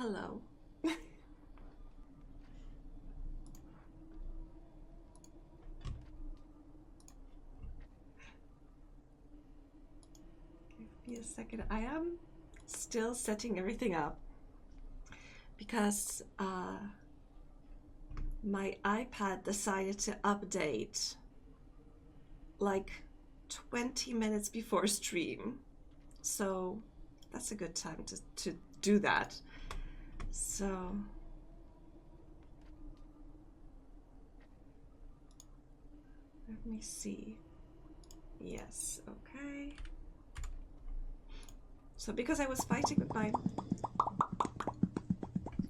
Hello. Give me a second. I am still setting everything up because my iPad decided to update like 20 minutes before stream. So that's a good time to do that. So let me see. Yes, okay. So because I was fighting with my...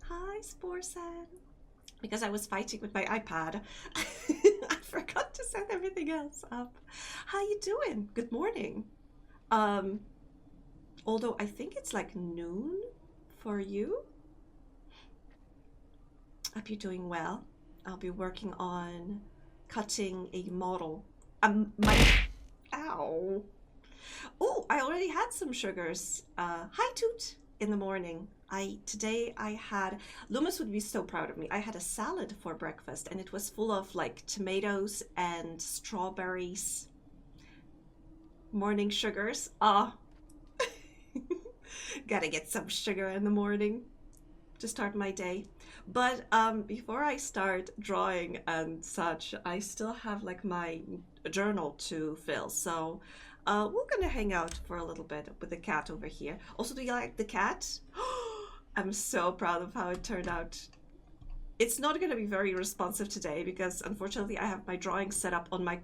Hi, Sporsan. Because I was fighting with my iPad, I forgot to set everything else up. How you doing? Good morning. Although I think it's like noon for you. Hope you're doing well. I'll be working on cutting a model. Ow. Oh, I already had some sugars. Hi, Toot. In the morning. Today I had, Loomis would be so proud of me. I had a salad for breakfast and it was full of like tomatoes and strawberries. Morning sugars. Gotta get some sugar in the morning to start my day. But before I start drawing and such, I still have like my journal to fill. So we're gonna hang out for a little bit with the cat over here. Also, do you like the cat? I'm so proud of how it turned out. It's not gonna be very responsive today because unfortunately I have my drawing set up on my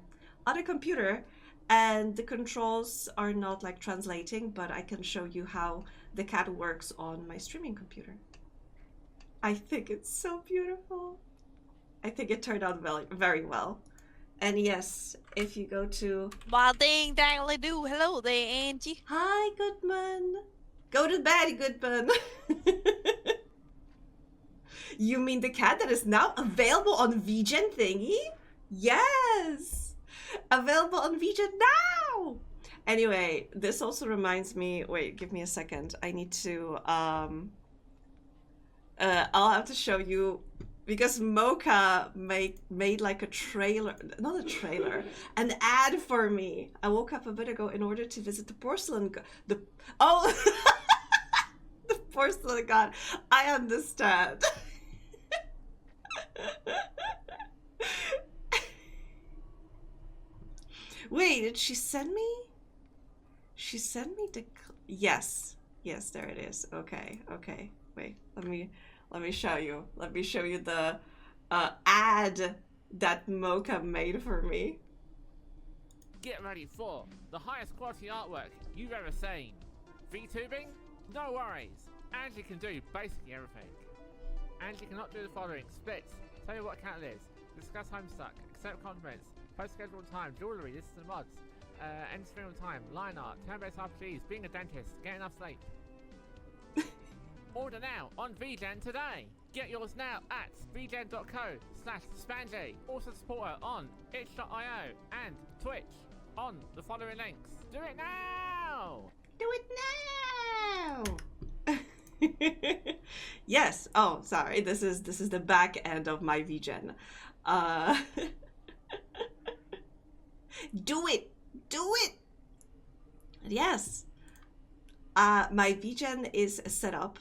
other computer and the controls are not like translating, but I can show you how the cat works on my streaming computer. I think it's so beautiful. I think it turned out very well. And yes, if you go to... Ding dangly do. Hello there, Angie. Hi, Goodman. Go to bed, Goodman. You mean the cat that is now available on VGen thingy? Yes! Available on VGen now! Anyway, this also reminds me... Wait, give me a second. I need to... I'll have to show you... Because Mocha made like a trailer, not a trailer, an ad for me. I woke up a bit ago in order to visit the porcelain the porcelain god. I understand. Wait, did she send me? She sent me the... Yes, there it is. Okay. Wait, let me show you. Let me show you the ad that Mocha made for me. Get ready for the highest quality artwork you've ever seen. VTubing? No worries. Angie can do basically everything. Angie cannot do the following: splits, tell you what account it is, discuss Homestuck, accept compliments, post schedule time, jewellery, this is the mods, end stream time, line art, turn-based RPGs, being a dentist, get enough sleep. Order now on VGen today. Get yours now at vgen.co/Spanjay. Also support her on itch.io and Twitch on the following links. Do it now! Do it now! Yes. Oh, sorry. This is the back end of my VGen. Do it. Yes. My VGen is set up.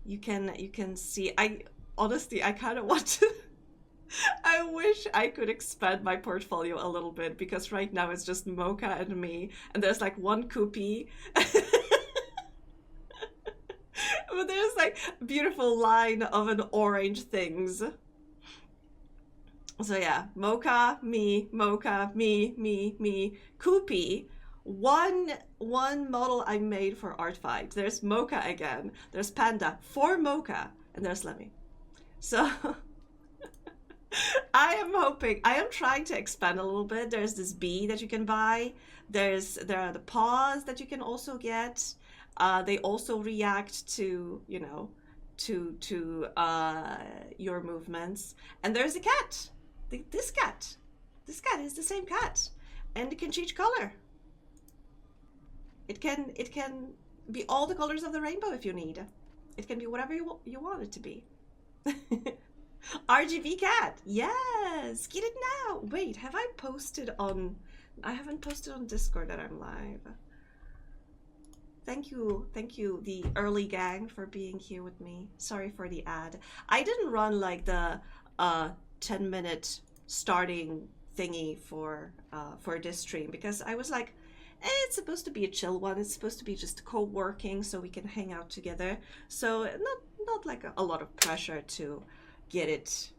You can see. I honestly, I kind of want to. I wish I could expand my portfolio a little bit because right now it's just Mocha and me, and there's like one Koopy. But there's like a beautiful line of an orange things. So yeah, Mocha, me, Koopy. One model I made for Art Fight. There's Mocha again. There's Panda, 4 Mocha, and there's Lemmy. So I am trying to expand a little bit. There's this bee that you can buy. There are the paws that you can also get. They also react to, you know, to your movements. And there's a cat. This cat. This cat is the same cat, and it can change color. It can be all the colors of the rainbow if you need. It can be whatever you want it to be. RGB cat, yes, get it now. Wait, have I posted on? I haven't posted on Discord that I'm live. Thank you, the early gang, for being here with me. Sorry for the ad. I didn't run like the 10-minute starting thingy for this stream because I was like, it's supposed to be a chill one. It's supposed to be just co-working so we can hang out together. So not like a lot of pressure to get it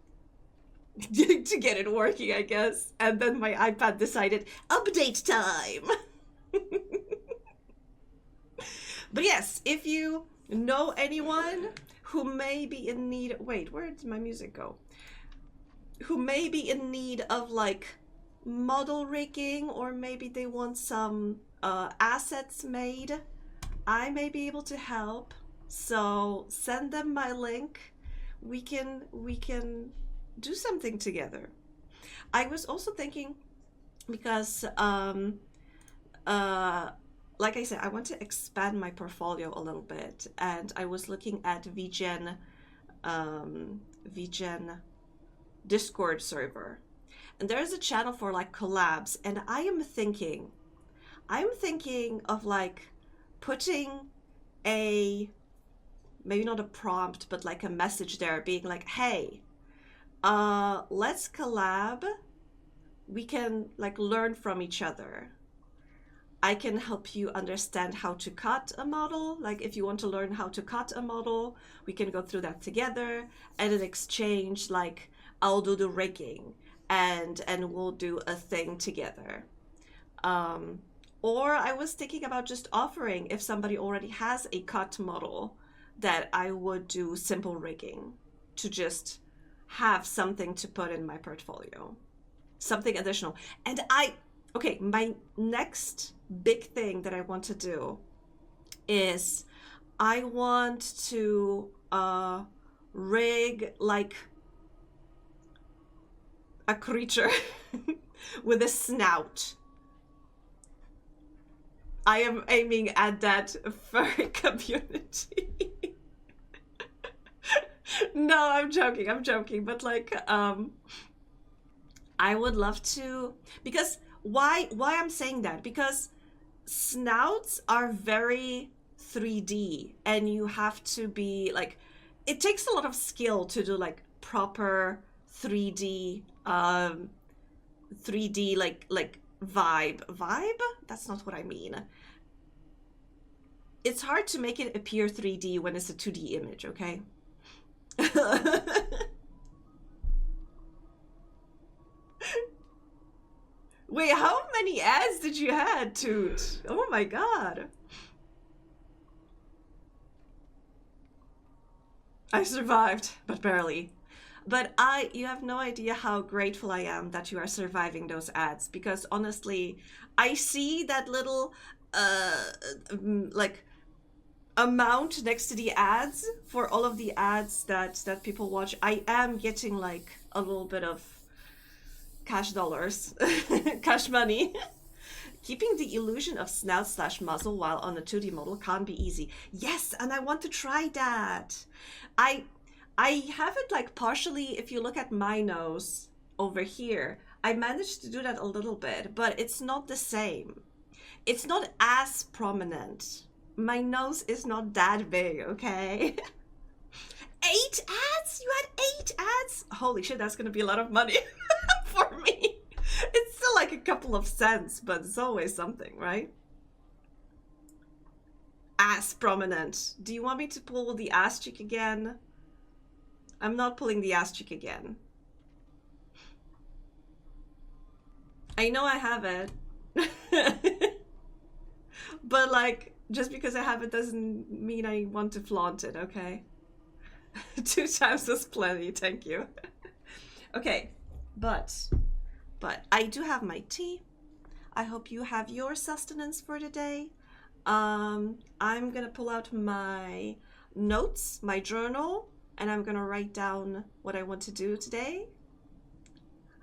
to get it working, I guess. And then my iPad decided update time. But yes, if you know anyone who may be in need, wait, where did my music go? Who may be in need of like model rigging, or maybe they want some assets made, I may be able to help. So send them my link. We can do something together. I was also thinking, because like I said, I want to expand my portfolio a little bit, and I was looking at VGen Discord server, and there's a channel for like collabs, and I'm thinking of like putting a, maybe not a prompt, but like a message there being like, hey, let's collab. We can like learn from each other. I can help you understand how to cut a model. Like if you want to learn how to cut a model, we can go through that together, and in exchange, like I'll do the rigging and we'll do a thing together. Or I was thinking about just offering, if somebody already has a cut model, that I would do simple rigging to just have something to put in my portfolio, something additional. And okay, my next big thing that I want to do is I want to rig like a creature with a snout. I am aiming at that furry community. No, I'm joking, but like I would love to, because why I'm saying that, because snouts are very 3D, and you have to be like, it takes a lot of skill to do like proper 3D like vibe. That's not what I mean. It's hard to make it appear 3D when it's a 2D image, okay? Wait, how many ads did you had, Toot? Oh my god. I survived, but barely. But you have no idea how grateful I am that you are surviving those ads, because honestly, I see that little like amount next to the ads for all of the ads that people watch. I am getting like a little bit of cash dollars, cash money. Keeping the illusion of snout/muzzle while on a 2D model can't be easy. Yes, and I want to try that. I have it like partially, if you look at my nose over here, I managed to do that a little bit, but it's not the same. It's not as prominent. My nose is not that big, okay? 8 ads? You had 8 ads? Holy shit, that's gonna be a lot of money for me. It's still like a couple of cents, but it's always something, right? Ass prominent. Do you want me to pull the ass cheek again? I'm not pulling the ass cheek again. I know I have it. But like, just because I have it doesn't mean I want to flaunt it, okay? 2 times is plenty, thank you. Okay, but I do have my tea. I hope you have your sustenance for today. I'm gonna pull out my notes, my journal, and I'm gonna write down what I want to do today.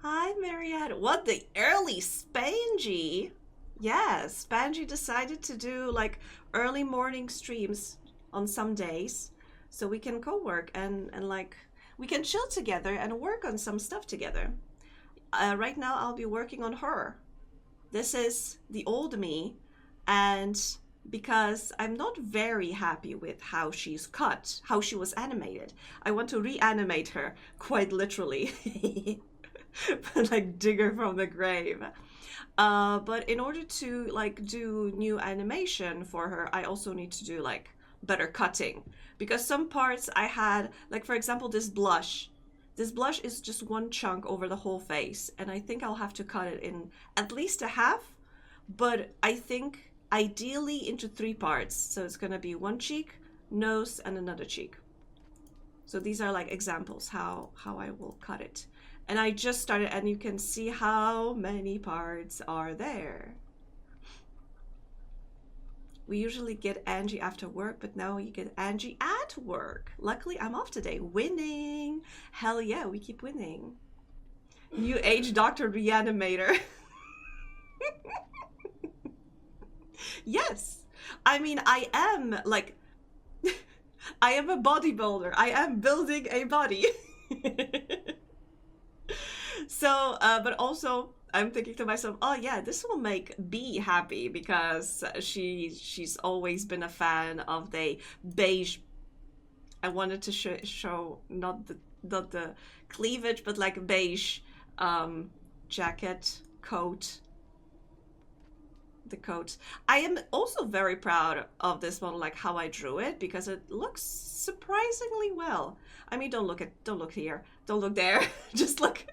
Hi, Mariette. What, the early Spangy? Yes, Spangy decided to do like early morning streams on some days. so we can co-work and like we can chill together and work on some stuff together. Right now I'll be working on her. This is the old me, and because I'm not very happy with how she's cut, how she was animated, I want to reanimate her, quite literally. Like dig her from the grave. But in order to like do new animation for her, I also need to do like better cutting, because some parts I had, like for example this blush. This blush is just one chunk over the whole face, and I think I'll have to cut it in at least a half, but I think ideally into 3 parts. So it's gonna be one cheek, nose, and another cheek. So these are like examples how I will cut it. And I just started, and you can see how many parts are there. We usually get Angie after work, but now you get Angie at work. Luckily, I'm off today. Winning. Hell yeah, we keep winning. New age doctor reanimator. Yes. I mean, I am like, I am a bodybuilder. I am building a body. So, but also I'm thinking to myself, oh yeah, this will make B happy, because she's always been a fan of the beige. I wanted to show not the cleavage, but like beige jacket, coat. The coat. I am also very proud of this one, like how I drew it, because it looks surprisingly well. I mean, don't look here, don't look there, just look.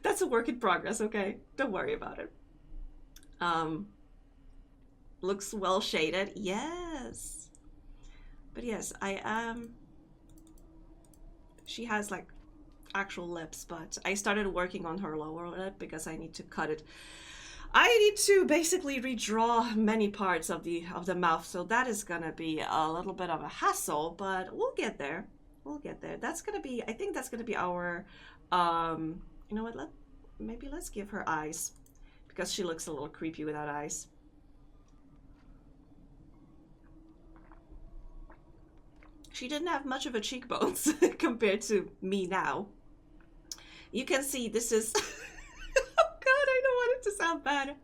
That's a work in progress, okay? Don't worry about it. Looks well shaded, yes. But yes, I am. She has like actual lips, but I started working on her lower lip because I need to cut it. I need to basically redraw many parts of the mouth, so that is gonna be a little bit of a hassle, but we'll get there. We'll get there. That's gonna be, I think that's gonna be our, you know what, maybe let's give her eyes, because she looks a little creepy without eyes. She didn't have much of a cheekbones compared to me now. You can see this is, oh god, I don't want it to sound bad.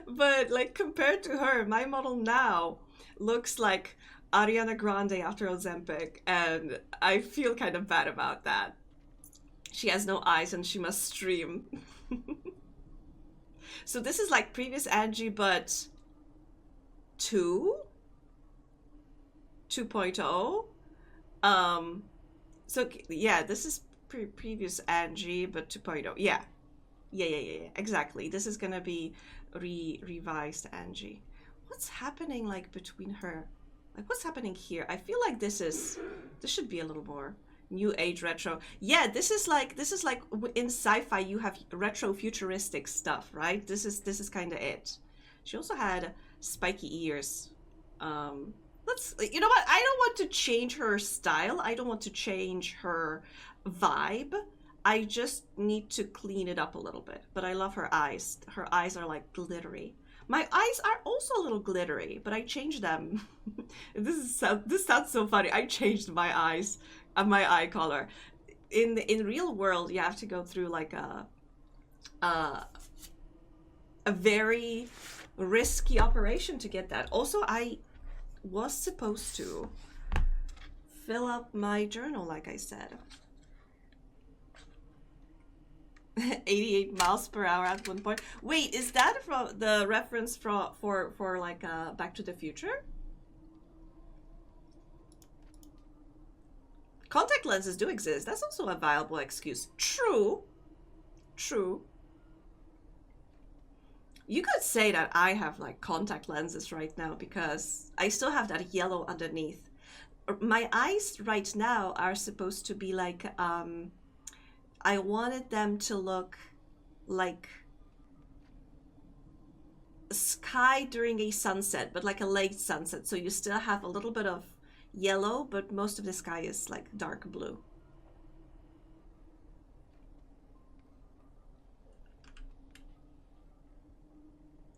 But like compared to her, my model now looks like Ariana Grande after Ozempic, and I feel kind of bad about that. She has no eyes and she must stream. So this is like previous Angie, but 2.0. So yeah, this is previous Angie, but 2.0. Yeah, exactly. This is gonna be revised Angie. What's happening like between her? Like what's happening here? I feel like this should be a little more new age retro. Yeah, this is like in sci-fi you have retro futuristic stuff, right? This is kind of it. She also had spiky ears. Let's, you know what? I don't want to change her style. I don't want to change her vibe. I just need to clean it up a little bit. But I love her eyes. Her eyes are like glittery. My eyes are also a little glittery, but I changed them. This sounds so funny. I changed my eyes, my eye color. In real world, you have to go through like a very risky operation to get that. Also, I was supposed to fill up my journal, like I said. 88 miles per hour at one point. Wait, is that from the reference for like Back to the Future? Contact lenses do exist. That's also a viable excuse. True. You could say that I have like contact lenses right now because I still have that yellow underneath. My eyes right now are supposed to be like, I wanted them to look like sky during a sunset, but like a late sunset. So you still have a little bit of yellow, but most of the sky is like dark blue.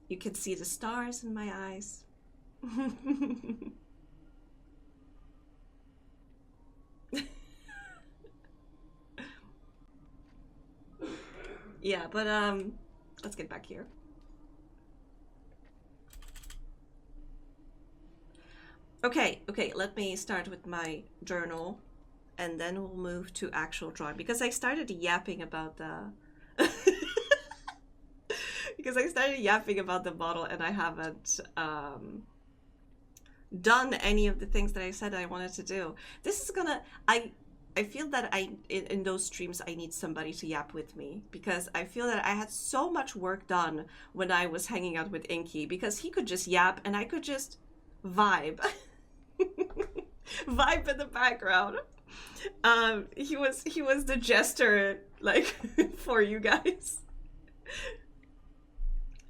You can see the stars in my eyes. Yeah, but let's get back here. Okay, let me start with my journal and then we'll move to actual drawing because I started yapping about the because I started yapping about the bottle and I haven't done any of the things that I said I wanted to do. This is gonna I feel that in those streams I need somebody to yap with me because I feel that I had so much work done when I was hanging out with Inky because he could just yap and I could just vibe. Vibe in the background. He was the jester like for you guys.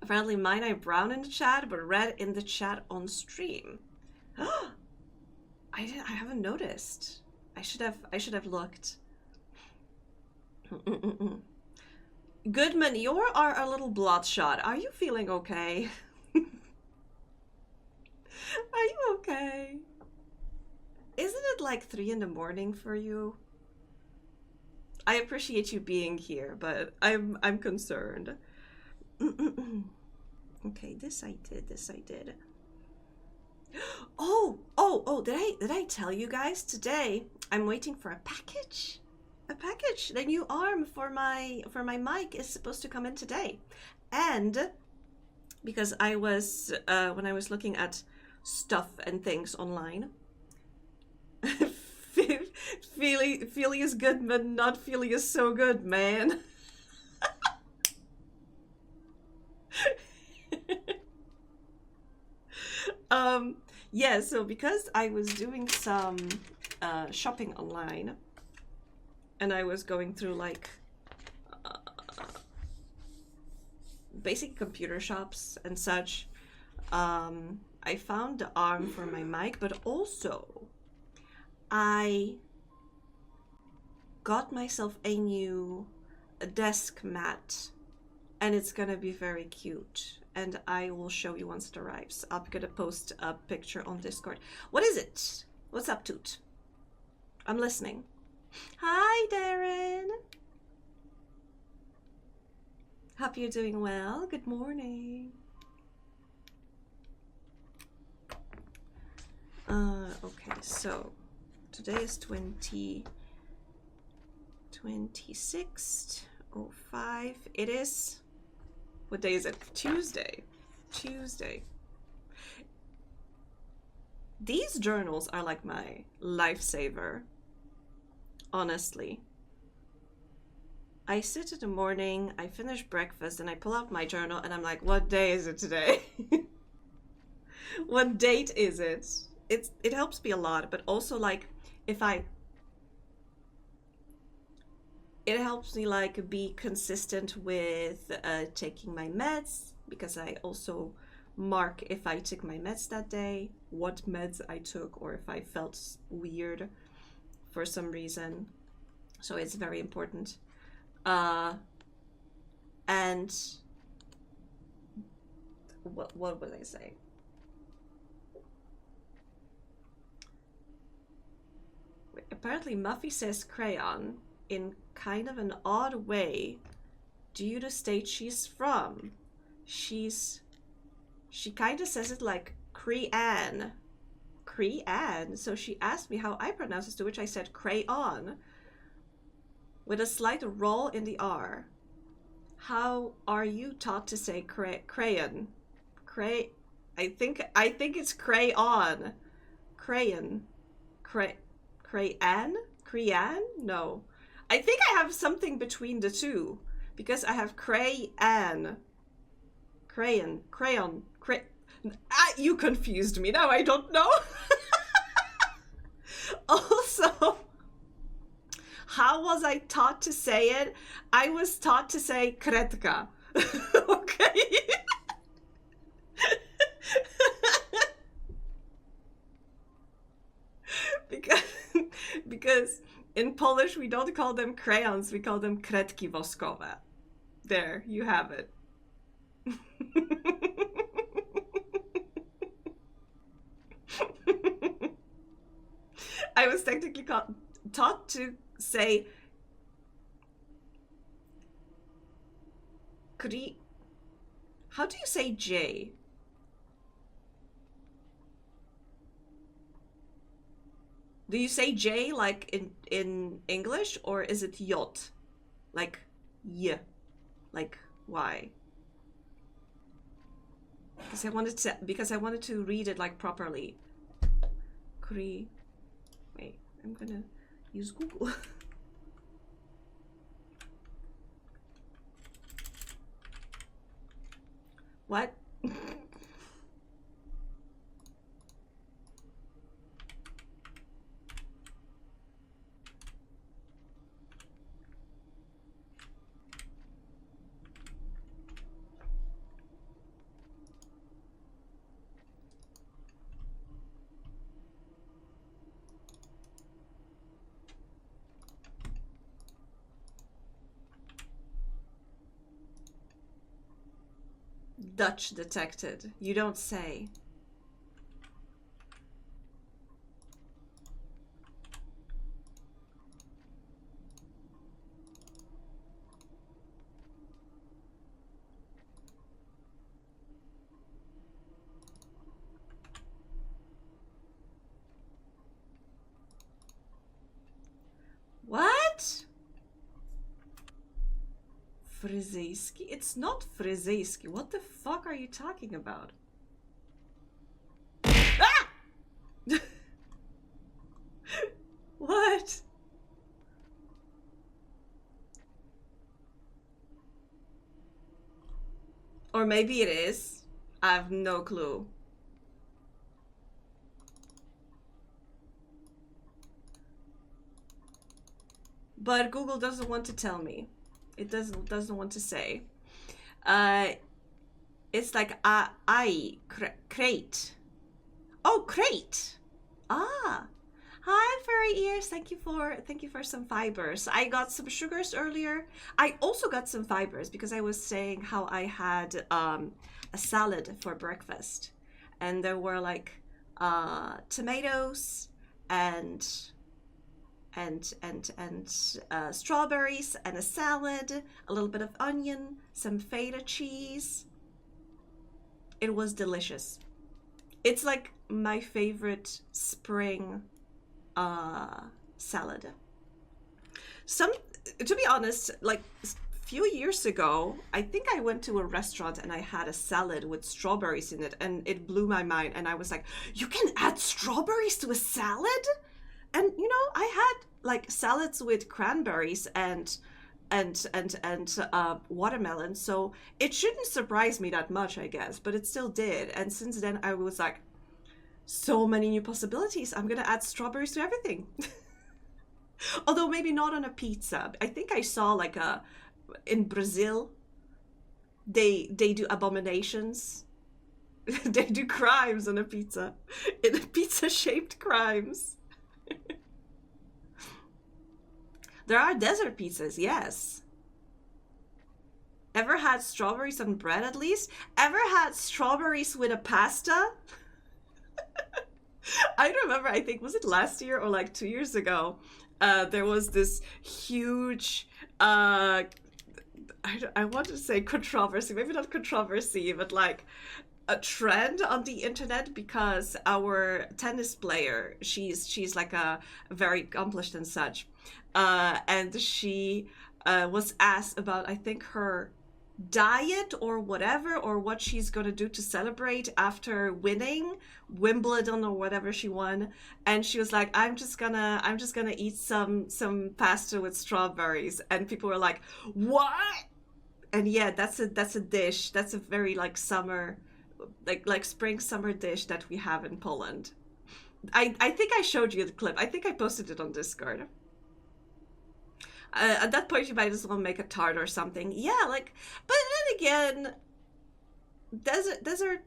Apparently mine are brown in the chat but red in the chat on stream. I haven't noticed. I should have looked. Goodman, you are a little bloodshot. Are you feeling okay? Are you okay? Isn't it like 3 in the morning for you? I appreciate you being here, but I'm concerned. Okay, this I did. Oh, did I tell you guys today I'm waiting for a package? A package. The new arm for my mic is supposed to come in today. And because I was when I was looking at stuff and things online, Feely is good, but not Feely is so good, man. Yeah, so because I was doing some shopping online and I was going through like basic computer shops and such, I found the arm for my mic, but also I got myself a new desk mat and it's gonna be very cute. And I will show you once it arrives. I'm gonna post a picture on Discord. What is it? What's up, Toot? I'm listening. Hi, Darren. Hope you're doing well. Good morning. Okay, so today is 26th/05. It is, what day is it? Tuesday. These journals are like my lifesaver, honestly. I sit in the morning, I finish breakfast, and I pull out my journal and I'm like, what day is it today? What date is it? It helps me a lot, but also like it helps me like be consistent with taking my meds, because I also mark if I took my meds that day, what meds I took, or if I felt weird for some reason. So it's very important. And what would I say? Apparently Muffy says crayon in kind of an odd way due to state she's from. She kind of says it like Crean. So she asked me how I pronounce it, to which I said crayon with a slight roll in the R. How are you taught to say crayon? I think it's crayon. Crayon. Crayon? No. I think I have something between the two, because I have crayon. You confused me. Now I don't know. Also, how was I taught to say it? I was taught to say kretka. Okay. Because in Polish we don't call them crayons, we call them kredki woskowe. There, you have it. I was technically taught to say how do you say J? Do you say J like in English, or is it yot? Like y, like Y? Because I wanted to read it like properly. Wait, I'm gonna use Google. What? Dutch detected. You don't say. What? Fryzyjski? It's not Fryzyjski. What the fuck are you talking about? Ah! What? Or maybe it is. I have no clue. But Google doesn't want to tell me. It doesn't want to say. It's like crate. Oh, crate. Ah. Hi, furry ears. Thank you for some fibers. I got some sugars earlier. I also got some fibers because I was saying how I had a salad for breakfast, and there were like tomatoes and strawberries and a salad, a little bit of onion, some feta cheese. It was delicious. It's like my favorite spring salad. To be honest, like a few years ago, I think I went to a restaurant and I had a salad with strawberries in it, and it blew my mind. And I was like, you can add strawberries to a salad? And you know, I had like salads with cranberries and watermelon, so it shouldn't surprise me that much, I guess, but it still did. And since then I was like, so many new possibilities. I'm gonna add strawberries to everything. Although maybe not on a pizza. I think I saw like in Brazil they do abominations. They do crimes on a pizza. In a pizza shaped crimes. There are desert pizzas, yes. Ever had strawberries on bread at least? Ever had strawberries with a pasta? I remember, I think, was it last year or like 2 years ago? There was this huge, I want to say controversy, maybe not controversy, but like a trend on the internet, because our tennis player, she's like a very accomplished and such, and she was asked about, I think, her diet or whatever, or what she's gonna do to celebrate after winning Wimbledon or whatever she won, and she was like, I'm just gonna eat some pasta with strawberries, and people were like, what? And yeah, that's a dish, that's a very like summer, like spring summer dish that we have in Poland. I think I showed you the clip. I think I posted it on Discord. At that point, you might as well make a tart or something. Yeah, like, but then again, desert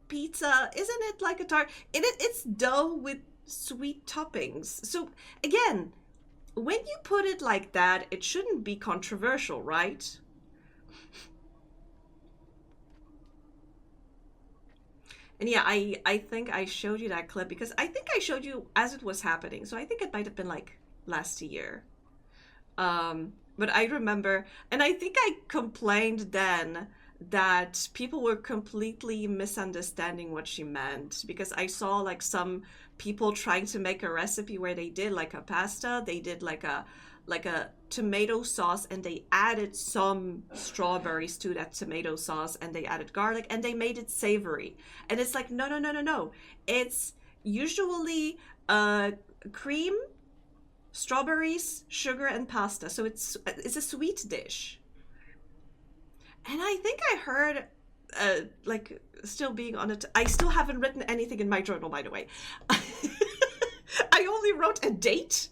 pizza, isn't it like a tart? It's dough with sweet toppings. So again, when you put it like that, it shouldn't be controversial, right? And yeah, I think I showed you that clip because I think I showed you as it was happening. So I think it might have been like last year. But I remember, and I think I complained then that people were completely misunderstanding what she meant because I saw like some people trying to make a recipe where they did like a pasta, they did like a tomato sauce and they added some strawberries to that tomato sauce and they added garlic and they made it savory. And it's like, no, no, no, no, no. It's usually cream, strawberries, sugar, and pasta. So it's a sweet dish. And I think I heard, like, still being on it. I still haven't written anything in my journal, by the way. I only wrote a date,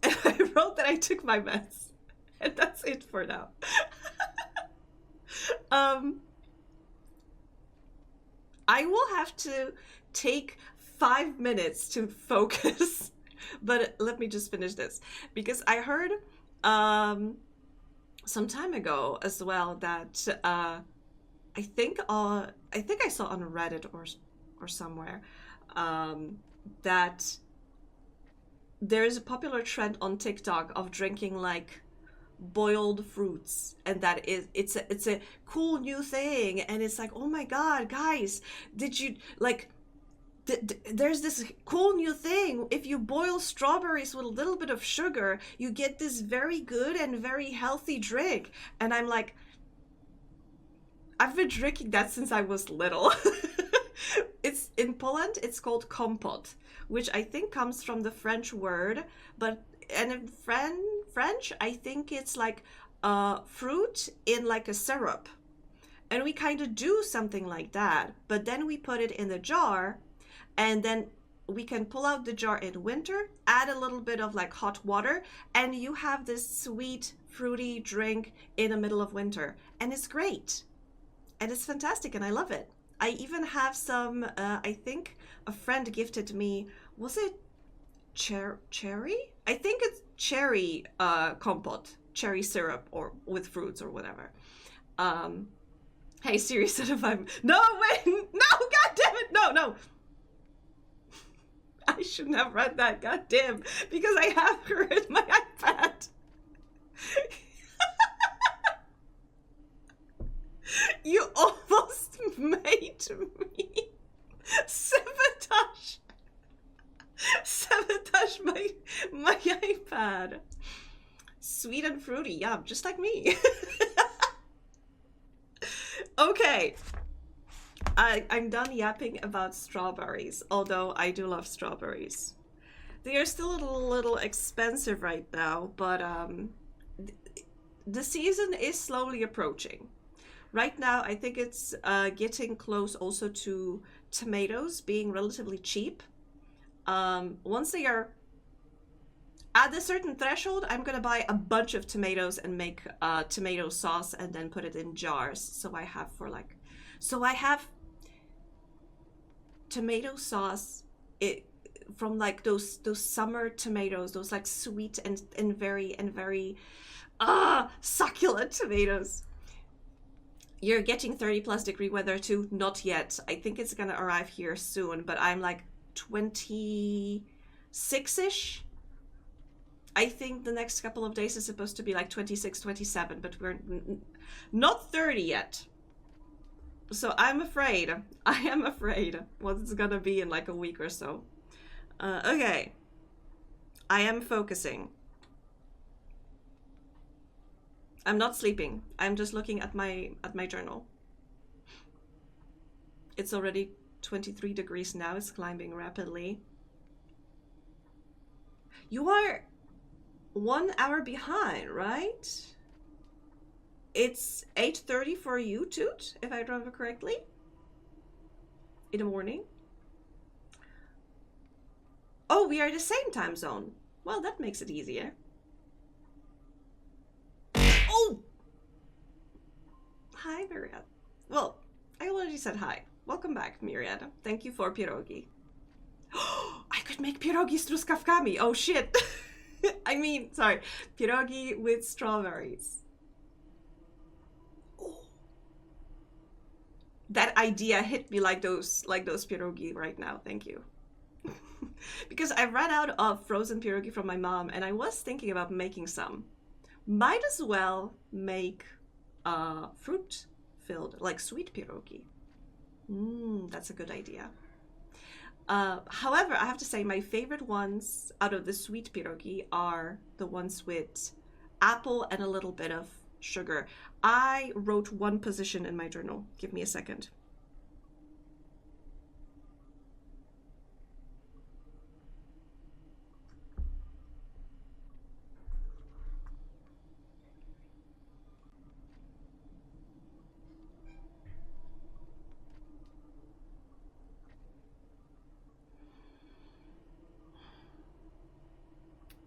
and I wrote that I took my meds. And that's it for now. I will have to take 5 minutes to focus. But let me just finish this. Because I heard some time ago as well that I think I saw on Reddit or somewhere that there is a popular trend on TikTok of drinking like boiled fruits, and that it's a cool new thing, and it's like, oh my god, guys, did you like there's this cool new thing. If you boil strawberries with a little bit of sugar, you get this very good and very healthy drink. And I'm like, I've been drinking that since I was little. It's in Poland, it's called kompot, which I think comes from the French word, and in French, I think it's like fruit in like a syrup. And we kind of do something like that, but then we put it in a jar. And then we can pull out the jar in winter, add a little bit of like hot water, and you have this sweet, fruity drink in the middle of winter. And it's great. And it's fantastic, and I love it. I even have some, I think a friend gifted me, was it cherry? I think it's cherry compote, cherry syrup, or with fruits or whatever. Hey Siri said if I'm, no, wait, no, god damn it, no. I shouldn't have read that, goddamn, because I have her in my iPad. You almost made me sabotage my iPad. Sweet and fruity, yeah, just like me. Okay. I'm done yapping about strawberries, although I do love strawberries. They are still a little expensive right now, but the season is slowly approaching. Right now, I think it's getting close also to tomatoes being relatively cheap. Once they are at a certain threshold, I'm gonna buy a bunch of tomatoes and make tomato sauce and then put it in jars. So I have tomato sauce from like those summer tomatoes, those like sweet and very succulent tomatoes. You're getting 30+ degree weather too? Not yet. I think it's gonna arrive here soon, but I'm like 26-ish. I think the next couple of days is supposed to be like 26, 27, but we're not 30 yet. So I am afraid what it's gonna be in like a week or so. Okay. I am focusing. I'm not sleeping. I'm just looking at my journal. It's already 23 degrees now. It's climbing rapidly. You are 1 hour behind, right? It's 8:30 for you, Toot, if I remember correctly. In the morning. Oh, we are the same time zone. Well, that makes it easier. Oh! Hi, Myriad. Well, I already said hi. Welcome back, Myriad. Thank you for pierogi. I could make pierogi z truskawkami. Oh, shit. I mean, sorry. Pierogi with strawberries. that idea hit me like those pierogi right now. Thank you. Because I ran out of frozen pierogi from my mom, and I was thinking about making some. Might as well make fruit filled, like sweet pierogi. That's a good idea. However, I have to say my favorite ones out of the sweet pierogi are the ones with apple and a little bit of sugar. I wrote one position in my journal. Give me a second.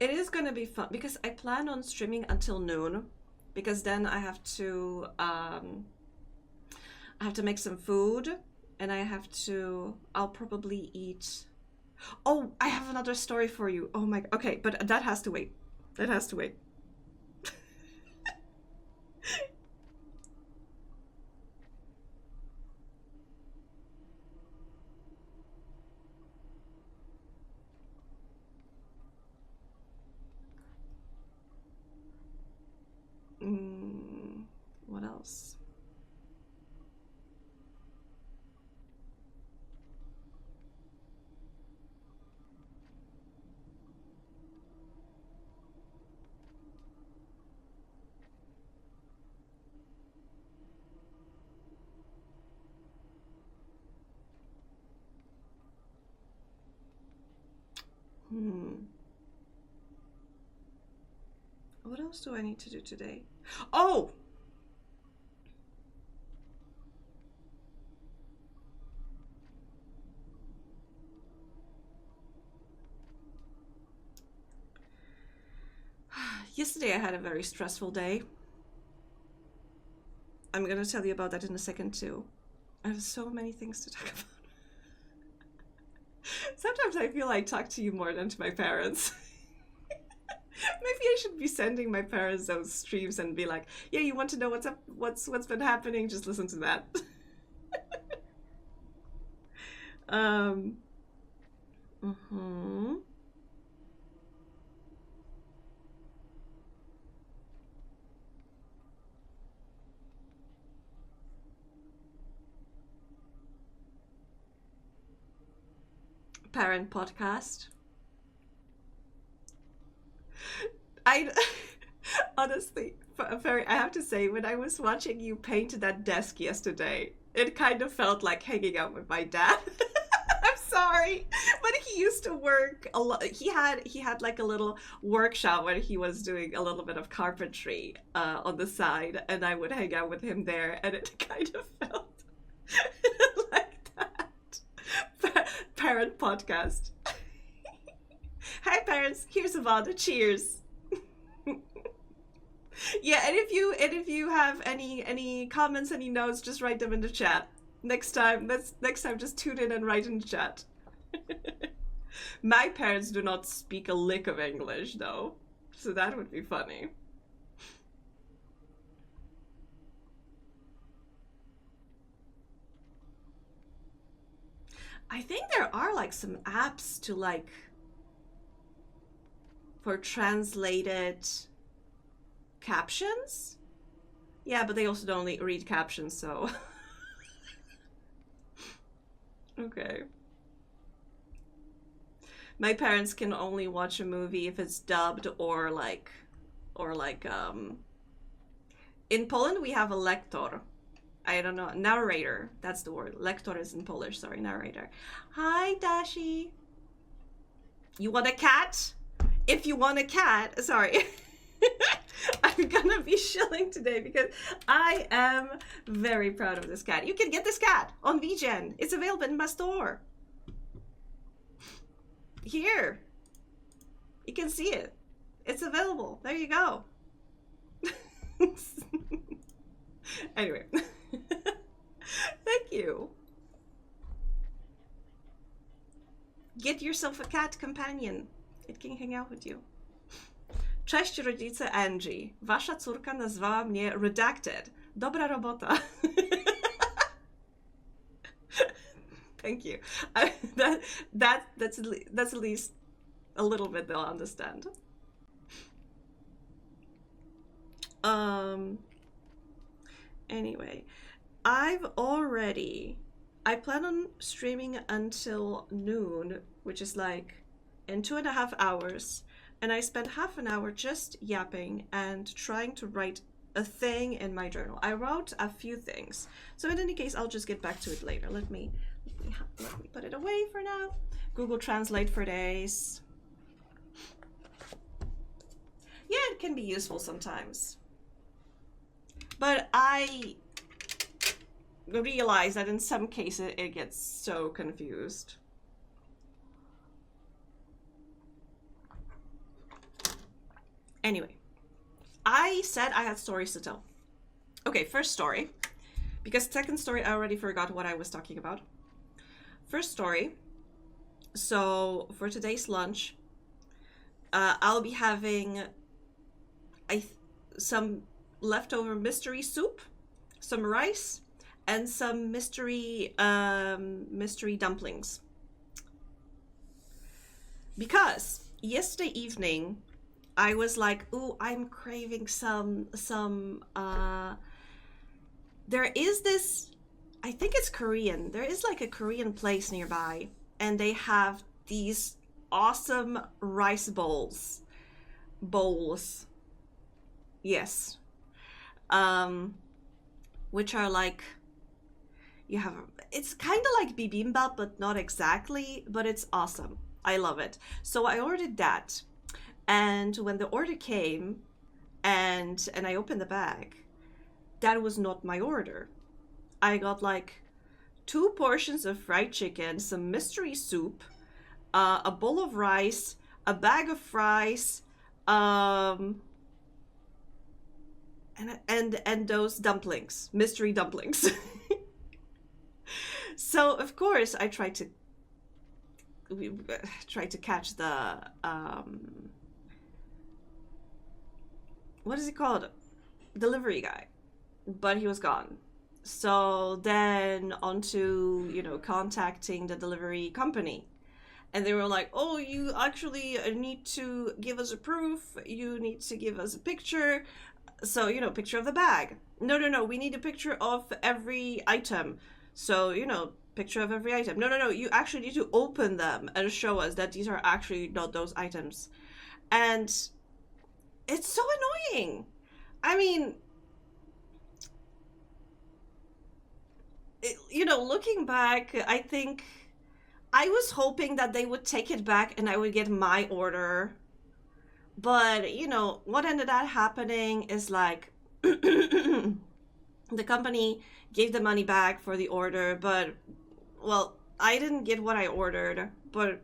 It is going to be fun because I plan on streaming until noon, because then I have to make some food, and I'll probably eat. Oh, I have another story for you. Oh my, okay, but that has to wait. That has to wait. What else? What else do I need to do today? Oh! Yesterday I had a very stressful day. I'm gonna tell you about that in a second too. I have so many things to talk about. Sometimes I feel I talk to you more than to my parents. Maybe I should be sending my parents those streams and be like, yeah, you want to know what's up, what's been happening? Just listen to that. Parent podcast. I honestly, I have to say, when I was watching you paint that desk yesterday, it kind of felt like hanging out with my dad. I'm sorry, but he used to work a lot. He had like a little workshop where he was doing a little bit of carpentry on the side, and I would hang out with him there, and it kind of felt like that. Parent podcast. Hi parents, here's Avada. Cheers. Yeah, and if you have any comments, any notes, just write them in the chat. Next time just tune in and write in the chat. My parents do not speak a lick of English though, so that would be funny. I think there are like some apps to like for translated captions. Yeah, but they also don't read captions, so okay. My parents can only watch a movie if it's dubbed or like in Poland we have a lektor. I don't know, narrator, that's the word. Lektor is in Polish, sorry, narrator. Hi, Dashi. You want a cat? If you want a cat, sorry. I'm gonna be shilling today because I am very proud of this cat. You can get this cat on VGen. It's available in my store. Here. You can see it. It's available. There you go. Anyway. Thank you. Get yourself a cat companion. It can hang out with you. Cześć rodzice Angie. Wasza córka nazwała mnie redacted. Dobra robota. Thank you. That's at least a little bit they'll understand. Anyway, I plan on streaming until noon, which is like in 2.5 hours, and I spent half an hour just yapping and trying to write a thing in my journal. I wrote a few things, so in any case, I'll just get back to it later. Let me put it away for now. Google Translate for days. Yeah, it can be useful sometimes. But I realize that in some cases it gets so confused. Anyway, I said I had stories to tell. Okay, first story. Because second story, I already forgot what I was talking about. First story. So for today's lunch, I'll be having some leftover mystery soup, some rice, and some mystery dumplings. Because yesterday evening, I was like, ooh, I'm craving some there is this, I think it's Korean. There is like a Korean place nearby, and they have these awesome rice bowls. Yes. Which are like, it's kind of like bibimbap, but not exactly, but it's awesome. I love it. So I ordered that. And when the order came and I opened the bag, that was not my order. I got like 2 portions of fried chicken, some mystery soup, a bowl of rice, a bag of fries, and those dumplings, mystery dumplings. So of course I tried to catch the what is he called? Delivery guy, but he was gone. So then on to, contacting the delivery company. And they were like, oh, you actually need to give us a proof. You need to give us a picture. So, picture of the bag. No, we need a picture of every item. So, picture of every item. No, you actually need to open them and show us that these are actually not those items. And it's so annoying. I mean, looking back, I think I was hoping that they would take it back and I would get my order. But, what ended up happening is like the company gave the money back for the order, but, well, I didn't get what I ordered, but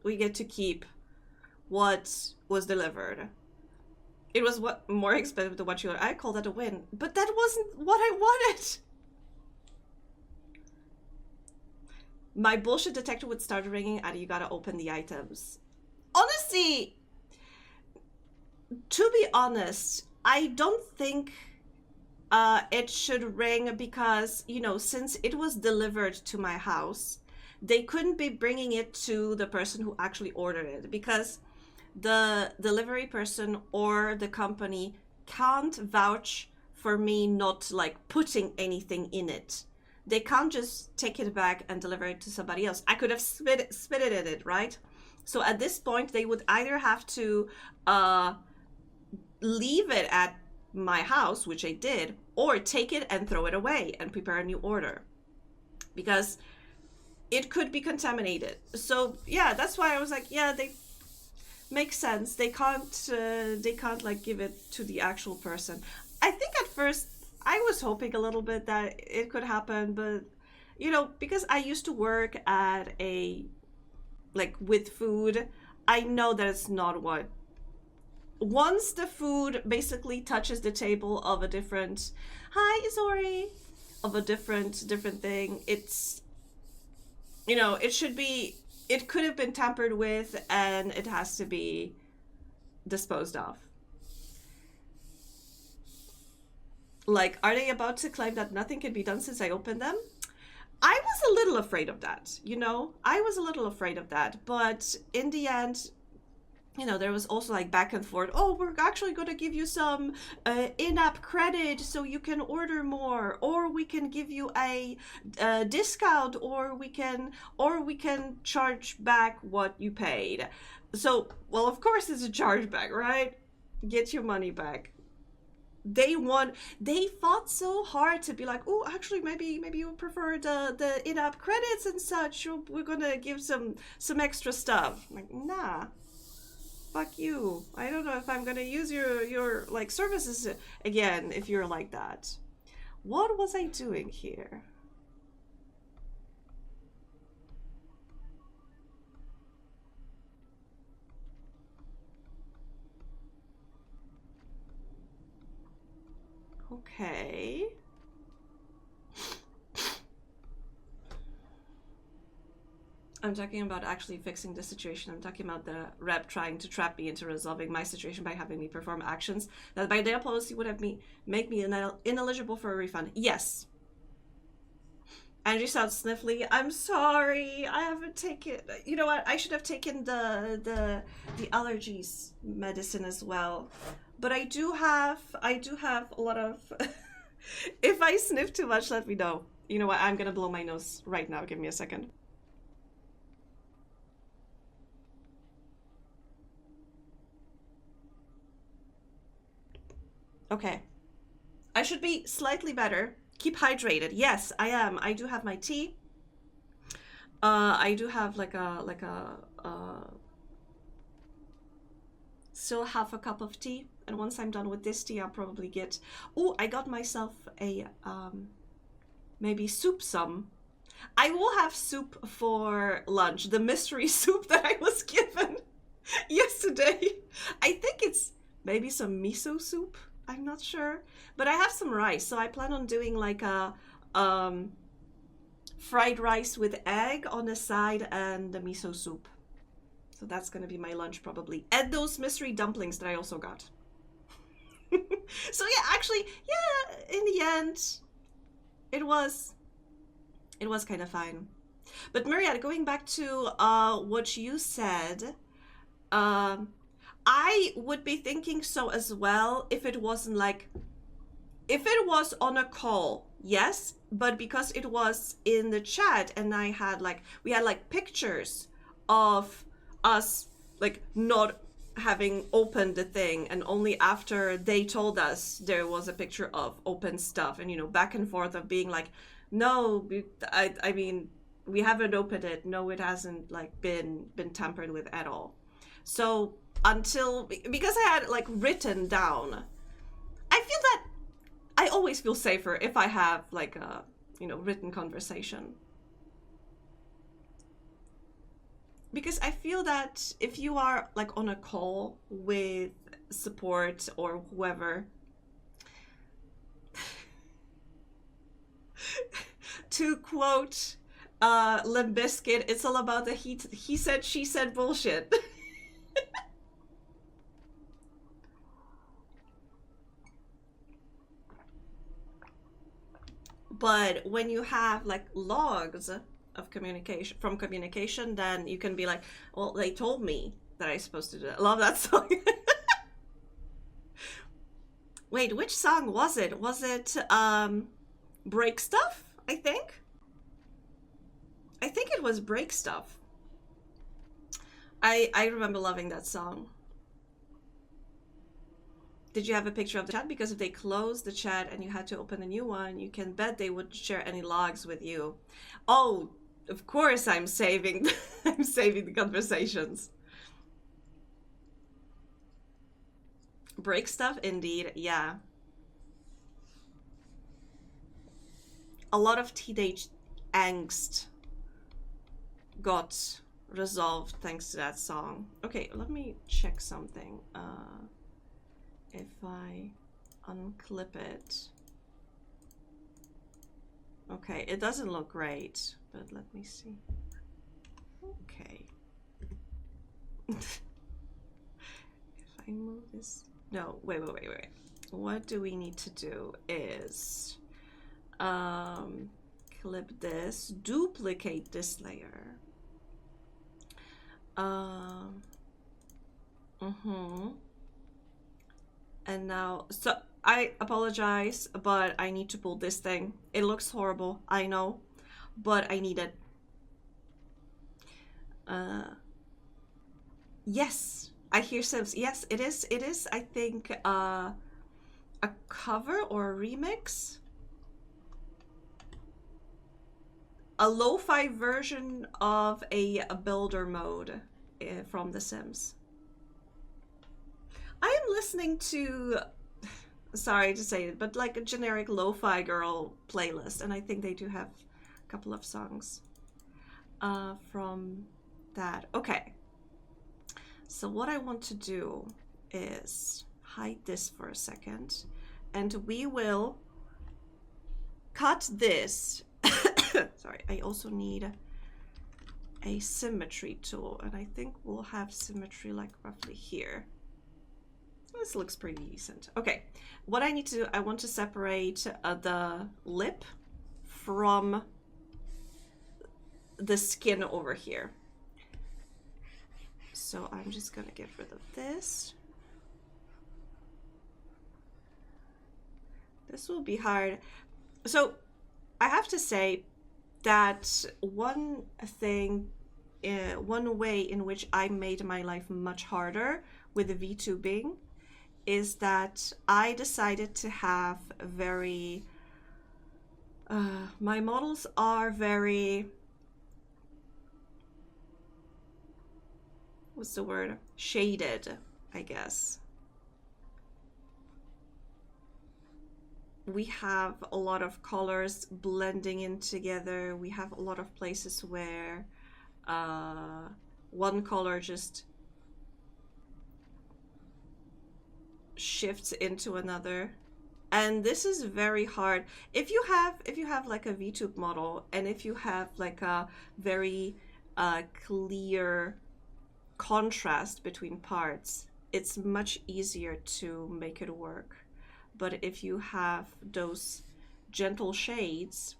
we get to keep what was delivered. It was more expensive than what you ordered. I call that a win, but that wasn't what I wanted. My bullshit detector would start ringing and you gotta open the items. Honestly, to be honest, I don't think it should ring because, since it was delivered to my house, they couldn't be bringing it to the person who actually ordered it because the delivery person or the company can't vouch for me not like putting anything in it. They can't just take it back and deliver it to somebody else. I could have spit it in it, right? So at this point, they would either have to leave it at my house, which I did, or take it and throw it away and prepare a new order. Because it could be contaminated. So yeah, that's why I was like, yeah, they make sense. They can't like give it to the actual person. I think at first I was hoping a little bit that it could happen, but because I used to work at with food, I know that it's not what. Once the food basically touches the table of a different, hi Izori, of a different thing, it's, it could have been tampered with and it has to be disposed of. Like, are they about to claim that nothing can be done since I opened them? I was a little afraid of that, you know? I was a little afraid of that, but in the end, you know, there was also like back and forth. Oh, we're actually going to give you some in-app credit so you can order more, or we can give you a discount, or we can charge back what you paid. So, well, of course it's a chargeback, right? Get your money back. They fought so hard to be like, oh, actually maybe you prefer the in-app credits and such. We're gonna give some extra stuff. I'm like, nah. Fuck you. I don't know if I'm gonna use your like services again if you're like that. What was I doing here? Okay. I'm talking about actually fixing the situation. I'm talking about the rep trying to trap me into resolving my situation by having me perform actions that by their policy would have make me ineligible for a refund. Yes. Angie sounds sniffly. I'm sorry. I haven't taken. You know what? I should have taken the allergies medicine as well. But I do have a lot of. If I sniff too much, let me know. You know what? I'm gonna blow my nose right now. Give me a second. Okay. I should be slightly better. Keep hydrated. Yes, I am. I do have my tea. I do have like a still half a cup of tea. And once I'm done with this tea, I'll probably get... Oh, I got myself a maybe soup some. I will have soup for lunch. The mystery soup that I was given yesterday. I think it's maybe some miso soup. I'm not sure, but I have some rice, so I plan on doing like a fried rice with egg on the side and the miso soup. So that's gonna be my lunch probably, and those mystery dumplings that I also got. So yeah, actually, yeah, in the end, it was kind of fine. But Marietta, going back to what you said, I would be thinking so as well if it wasn't like, if it was on a call, yes, but because it was in the chat and I had like, we had like pictures of us like not having opened the thing, and only after they told us there was a picture of open stuff, and you know, back and forth of being like, no, I mean, we haven't opened it. No, it hasn't like been tampered with at all. So until, because I had like written down, I feel that I always feel safer if I have like a, you know, written conversation. Because I feel that if you are like on a call with support or whoever, to quote Limp Bizkit, it's all about the he said, she said bullshit. But when you have like logs of communication, then you can be like, well, they told me that I'm supposed to do it. I love that song. Wait, which song was it? Was it Break Stuff? I think it was Break Stuff. I remember loving that song. Did you have a picture of the chat? Because if they closed the chat and you had to open a new one, you can bet they would share any logs with you. Oh, of course I'm saving I'm saving the conversations. Break Stuff, indeed, yeah. A lot of teenage angst got resolved thanks to that song. Okay, let me check something. If I unclip it. Okay, it doesn't look great, but let me see. Okay. If I move this... No, wait. What do we need to do is... clip this, duplicate this layer. And now, so I apologize, but I need to pull this thing. It looks horrible, I know, but I need it. Yes, I hear Sims. Yes, it is. It is, I think, a cover or a remix. A lo-fi version of a builder mode from The Sims. I am listening to, sorry to say it, but like a generic lo-fi girl playlist, and I think they do have a couple of songs from that. Okay, so what I want to do is hide this for a second, and we will cut this. Sorry, I also need a symmetry tool, and I think we'll have symmetry like roughly here. This looks pretty decent. Okay, what I need to do, I want to separate the lip from the skin over here. So I'm just gonna get rid of this. This will be hard. So I have to say that one way in which I made my life much harder with the VTubing is that I decided to have very, my models are very, what's the word? Shaded, I guess. We have a lot of colors blending in together. We have a lot of places where one color just shifts into another, and this is very hard. If you have like a VTube model, and if you have like a very clear contrast between parts, it's much easier to make it work. But if you have those gentle shades,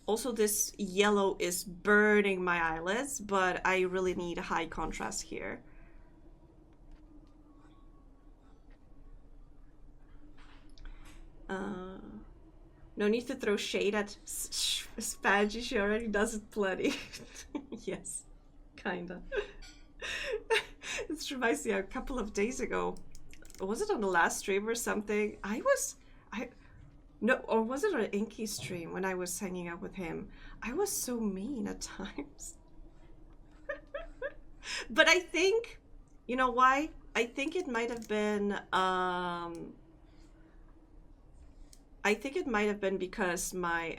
also this yellow is burning my eyelids, but I really need a high contrast here. No need to throw shade at Spadgy, she already does it plenty. Yes, kinda. This reminds me, a couple of days ago, was it on the last stream or something? No, or was it an Inky stream when I was hanging out with him? I was so mean at times. But I think, you know why? I think it might have been, I think it might have been because my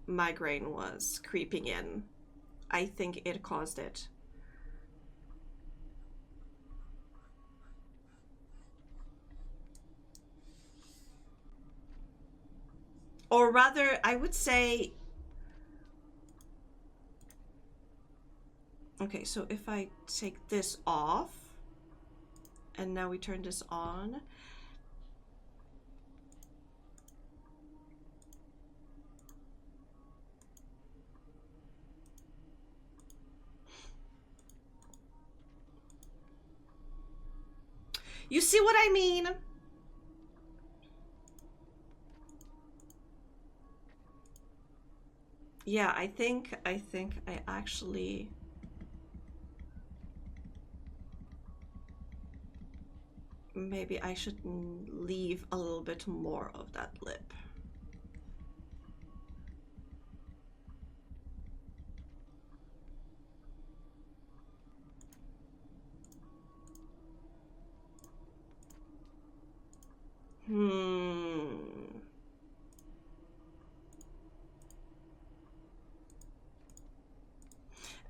migraine was creeping in. I think it caused it. Or rather, I would say, okay, so if I take this off, and now we turn this on, you see what I mean? Yeah, I think I actually, maybe I should leave a little bit more of that lip.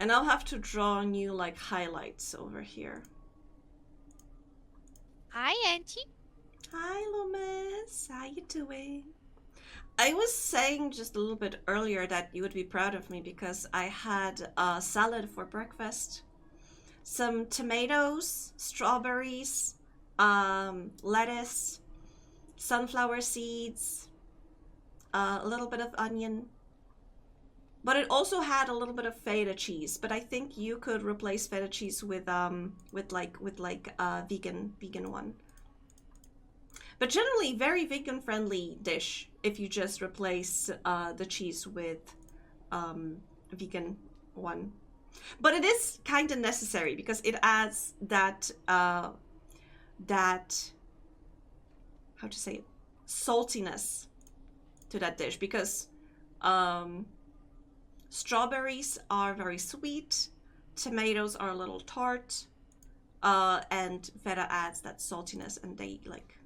And I'll have to draw new like highlights over here. Hi, Auntie. Hi, Loomis. How you doing? I was saying just a little bit earlier that you would be proud of me because I had a salad for breakfast. Some tomatoes, strawberries, lettuce, sunflower seeds, a little bit of onion, But it also had a little bit of feta cheese. But I think you could replace feta cheese with vegan one. But generally, very vegan friendly dish if you just replace the cheese with vegan one. But it is kind of necessary because it adds that how to say it, saltiness to that dish, because strawberries are very sweet, tomatoes are a little tart, and feta adds that saltiness, and they like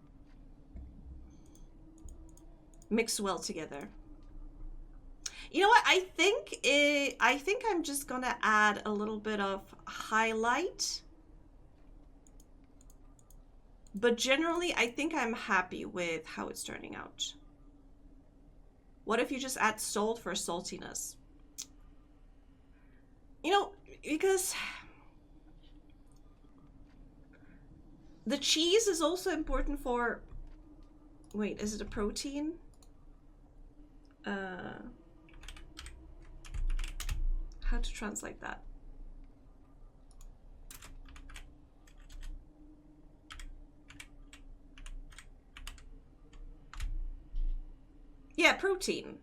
mix well together. You know what? I think I'm just gonna add a little bit of highlight. But generally, I think I'm happy with how it's turning out. What if you just add salt for saltiness? You know, because the cheese is also important for... Wait, is it a protein? How to translate that? Yeah, protein.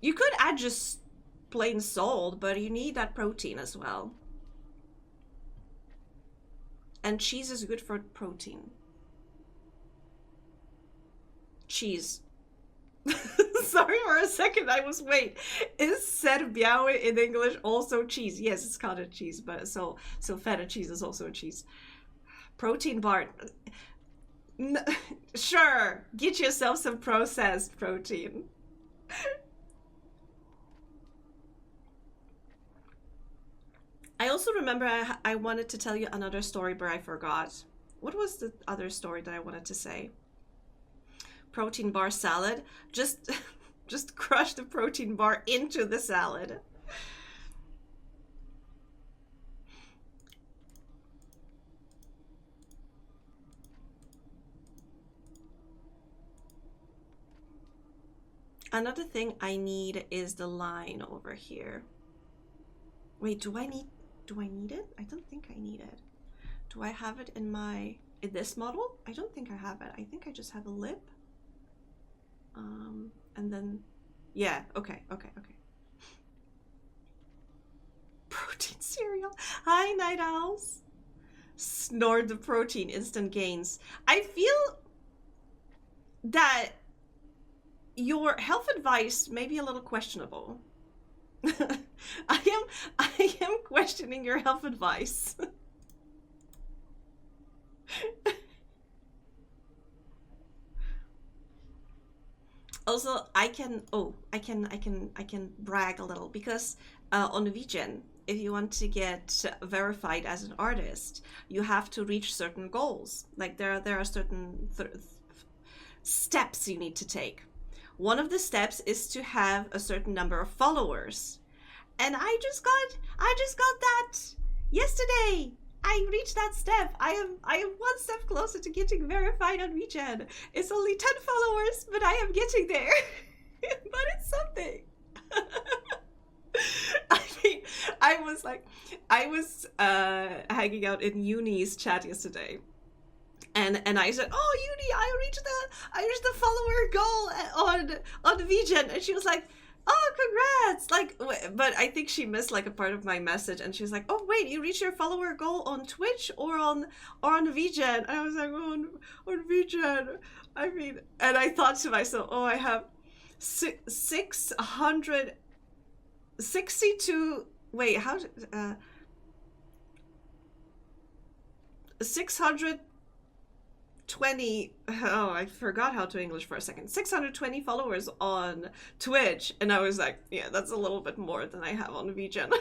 You could add just plain salt, but you need that protein as well. And cheese is good for protein. Cheese. Sorry, for a second I was, wait, is serbiały in English also cheese? Yes, it's called a cheese, but so feta cheese is also a cheese. Protein bar. Sure, get yourself some processed protein. I also remember I wanted to tell you another story, but I forgot. What was the other story that I wanted to say? Protein bar salad. Just crush the protein bar into the salad. Another thing I need is the line over here. Wait, do I need it? I don't think I need it. Do I have it in this model? I don't think I have it. I think I just have a lip. And then, yeah, okay. Protein cereal. Hi, Night Owls. Snort the protein, instant gains. I feel that your health advice may be a little questionable. I am questioning your health advice. Also, I can brag a little, because on Norwegian, if you want to get verified as an artist, you have to reach certain goals. Like there are certain steps you need to take. One of the steps is to have a certain number of followers, and I just got that yesterday. I reached that step. I am one step closer to getting verified on WeChat. It's only 10 followers, but I am getting there. But it's something. I mean, I was hanging out in Uni's chat yesterday. And I said, "Oh, Uni, I reached the follower goal on VGen," and she was like, "Oh, congrats!" Like, but I think she missed like a part of my message, and she was like, "Oh, wait, you reached your follower goal on Twitch or on VGen?" And I was like, "Oh, on VGen." I mean, and I thought to myself, "Oh, I have 662. Wait, how? 620. Oh, I forgot how to English for a second. 620 followers on Twitch," and I was like, "Yeah, that's a little bit more than I have on VGen."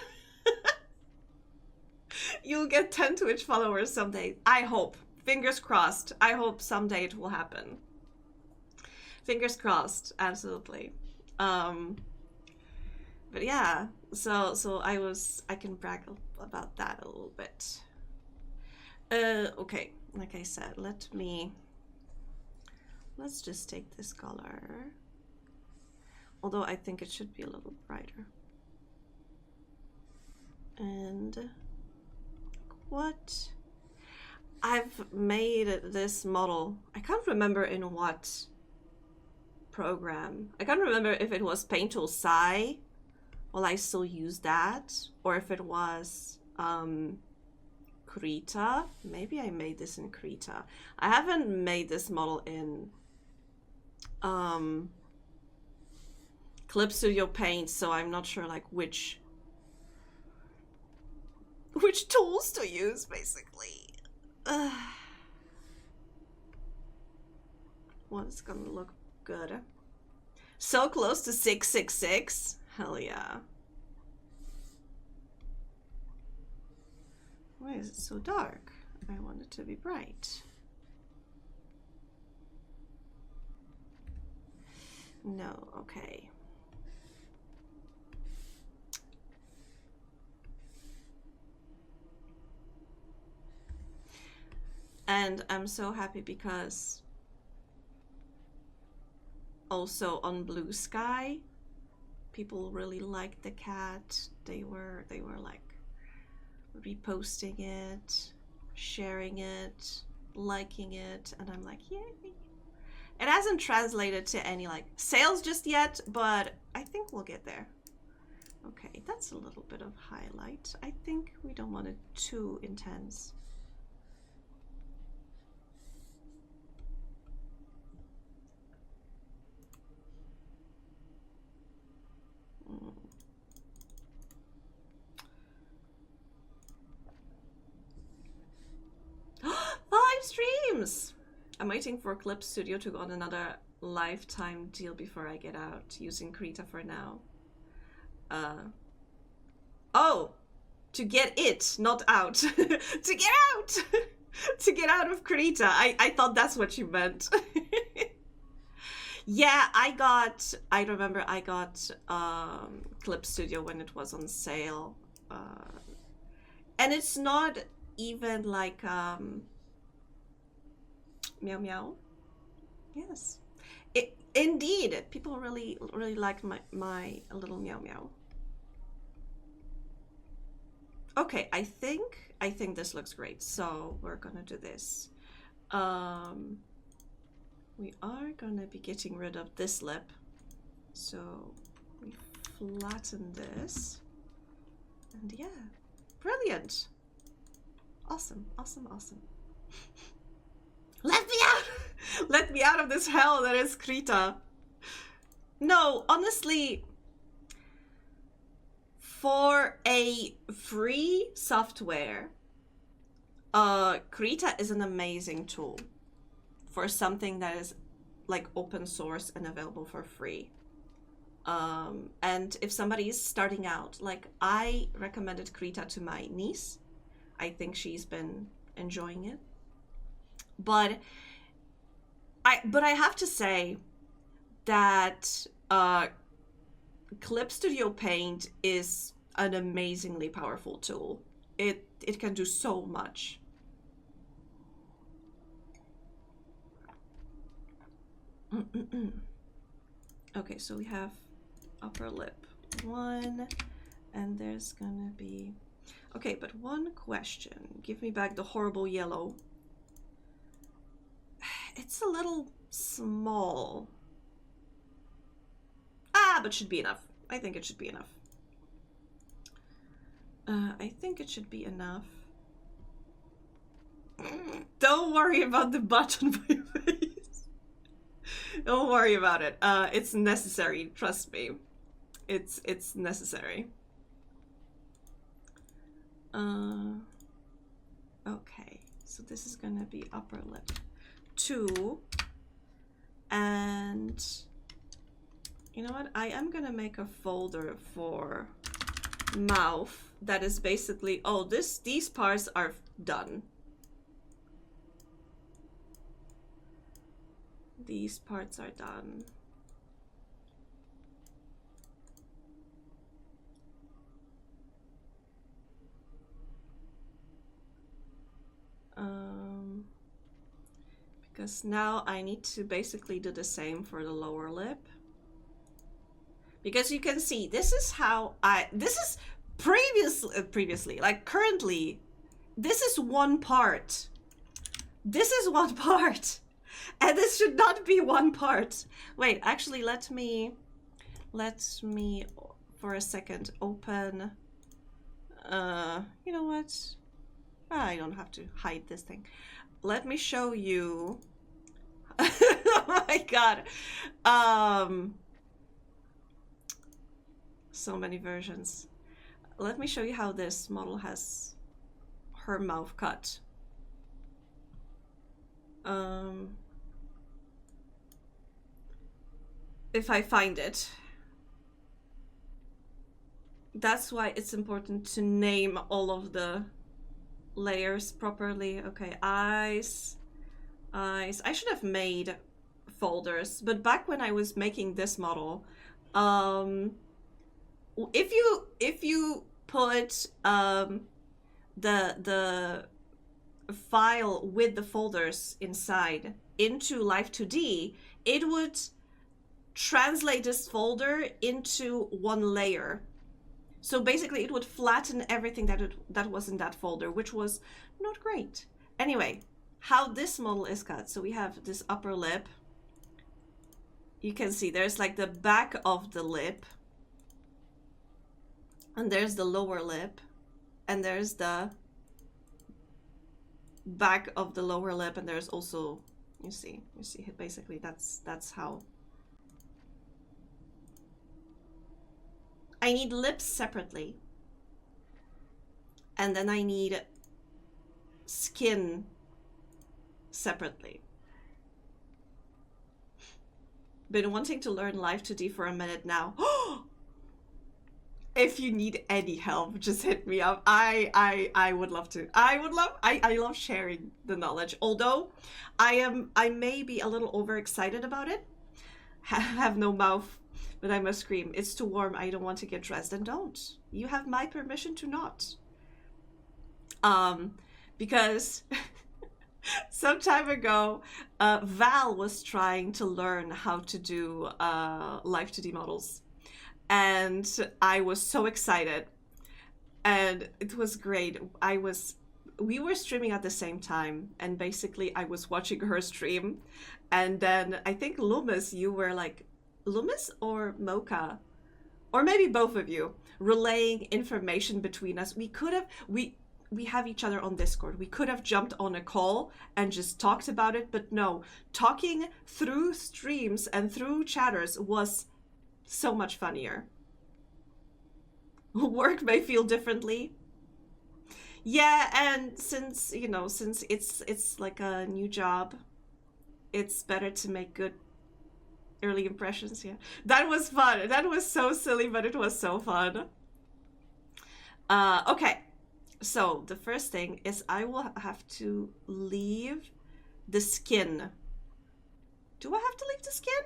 You'll get 10 Twitch followers someday. I hope. Fingers crossed. I hope someday it will happen. Fingers crossed. Absolutely. But yeah, so I can brag about that a little bit. Okay, like I said, let's just take this color. Although I think it should be a little brighter. And what? I've made this model. I can't remember in what program. I can't remember if it was Paint Tool Sci. Well, I still use that, or if it was Krita. Maybe I made this in Krita. I haven't made this model in Clip Studio Paint, so I'm not sure like which tools to use, basically. What's gonna look good? So close to 666. Hell yeah. Why is it so dark? I want it to be bright. No, okay. And I'm so happy because also on Blue Sky, people really liked the cat. They were like reposting it, sharing it, liking it, and I'm like, yay. It hasn't translated to any like sales just yet, but I think we'll get there. Okay, that's a little bit of highlight. I think we don't want it too intense. Live streams! I'm waiting for Clip Studio to go on another lifetime deal before I get out, using Krita for now. Oh! To get it, not out. To get out! To get out of Krita. I thought that's what you meant. Yeah, I remember I got Clip Studio when it was on sale. And it's not even like meow meow. Yes, indeed, people really liked my little meow meow. Okay, I think this looks great, so we're gonna do this. We are gonna be getting rid of this lip, so we flatten this, and yeah, brilliant. Awesome, awesome, awesome. Let me out! Let me out of this hell that is Krita. No, honestly, for a free software, Krita is an amazing tool for something that is like open source and available for free. And if somebody is starting out, like I recommended Krita to my niece. I think she's been enjoying it. But I have to say that Clip Studio Paint is an amazingly powerful tool. It can do so much. Okay, so we have upper lip 1, and there's gonna be... Okay, but one question. Give me back the horrible yellow. It's a little small. Ah, but should be enough. I think it should be enough. I think it should be enough. Don't worry about the button by your face. Don't worry about it. It's necessary, trust me. It's necessary. Okay, so this is gonna be upper lip 2, and you know what? I am gonna make a folder for mouth that is basically, oh, these parts are done. These parts are done. Because now I need to basically do the same for the lower lip. because you can see this is how this is previously, like currently, this is one part. This is one part. And this should not be one part. Wait, actually, let me for a second open, you know what? I don't have to hide this thing. Let me show you. Oh my god. So many versions. Let me show you how this model has her mouth cut. If I find it. That's why it's important to name all of the layers properly. Okay, eyes. I should have made folders, but back when I was making this model, if you put the file with the folders inside into Live2d, it would translate this folder into one layer. So basically it would flatten everything that was in that folder, which was not great. Anyway, how this model is cut. So we have this upper lip. You can see there's like the back of the lip, and there's the lower lip, and there's the back of the lower lip, and there's also, you see basically that's how. I need lips separately, and then I need skin separately. Been wanting to learn Live2d for a minute now. If you need any help, just hit me up. I would love to. I love sharing the knowledge. Although I may be a little overexcited about it. Have no mouth, but I must scream. It's too warm. I don't want to get dressed. And don't. You have my permission to not. Because some time ago, Val was trying to learn how to do Live2d models. And I was so excited. And it was great. We were streaming at the same time. And basically, I was watching her stream. And then I think Loomis, you were like, Loomis or Mocha? Or maybe both of you, relaying information between us. We could have, we have each other on Discord. We could have jumped on a call and just talked about it, but no. Talking through streams and through chatters was so much funnier. Work may feel differently. Yeah, and since, you know, since it's like a new job, it's better to make good early impressions. Yeah, that was fun. That was so silly, but it was so fun. Okay, so the first thing is I will have to leave the skin. Do I have to leave the skin?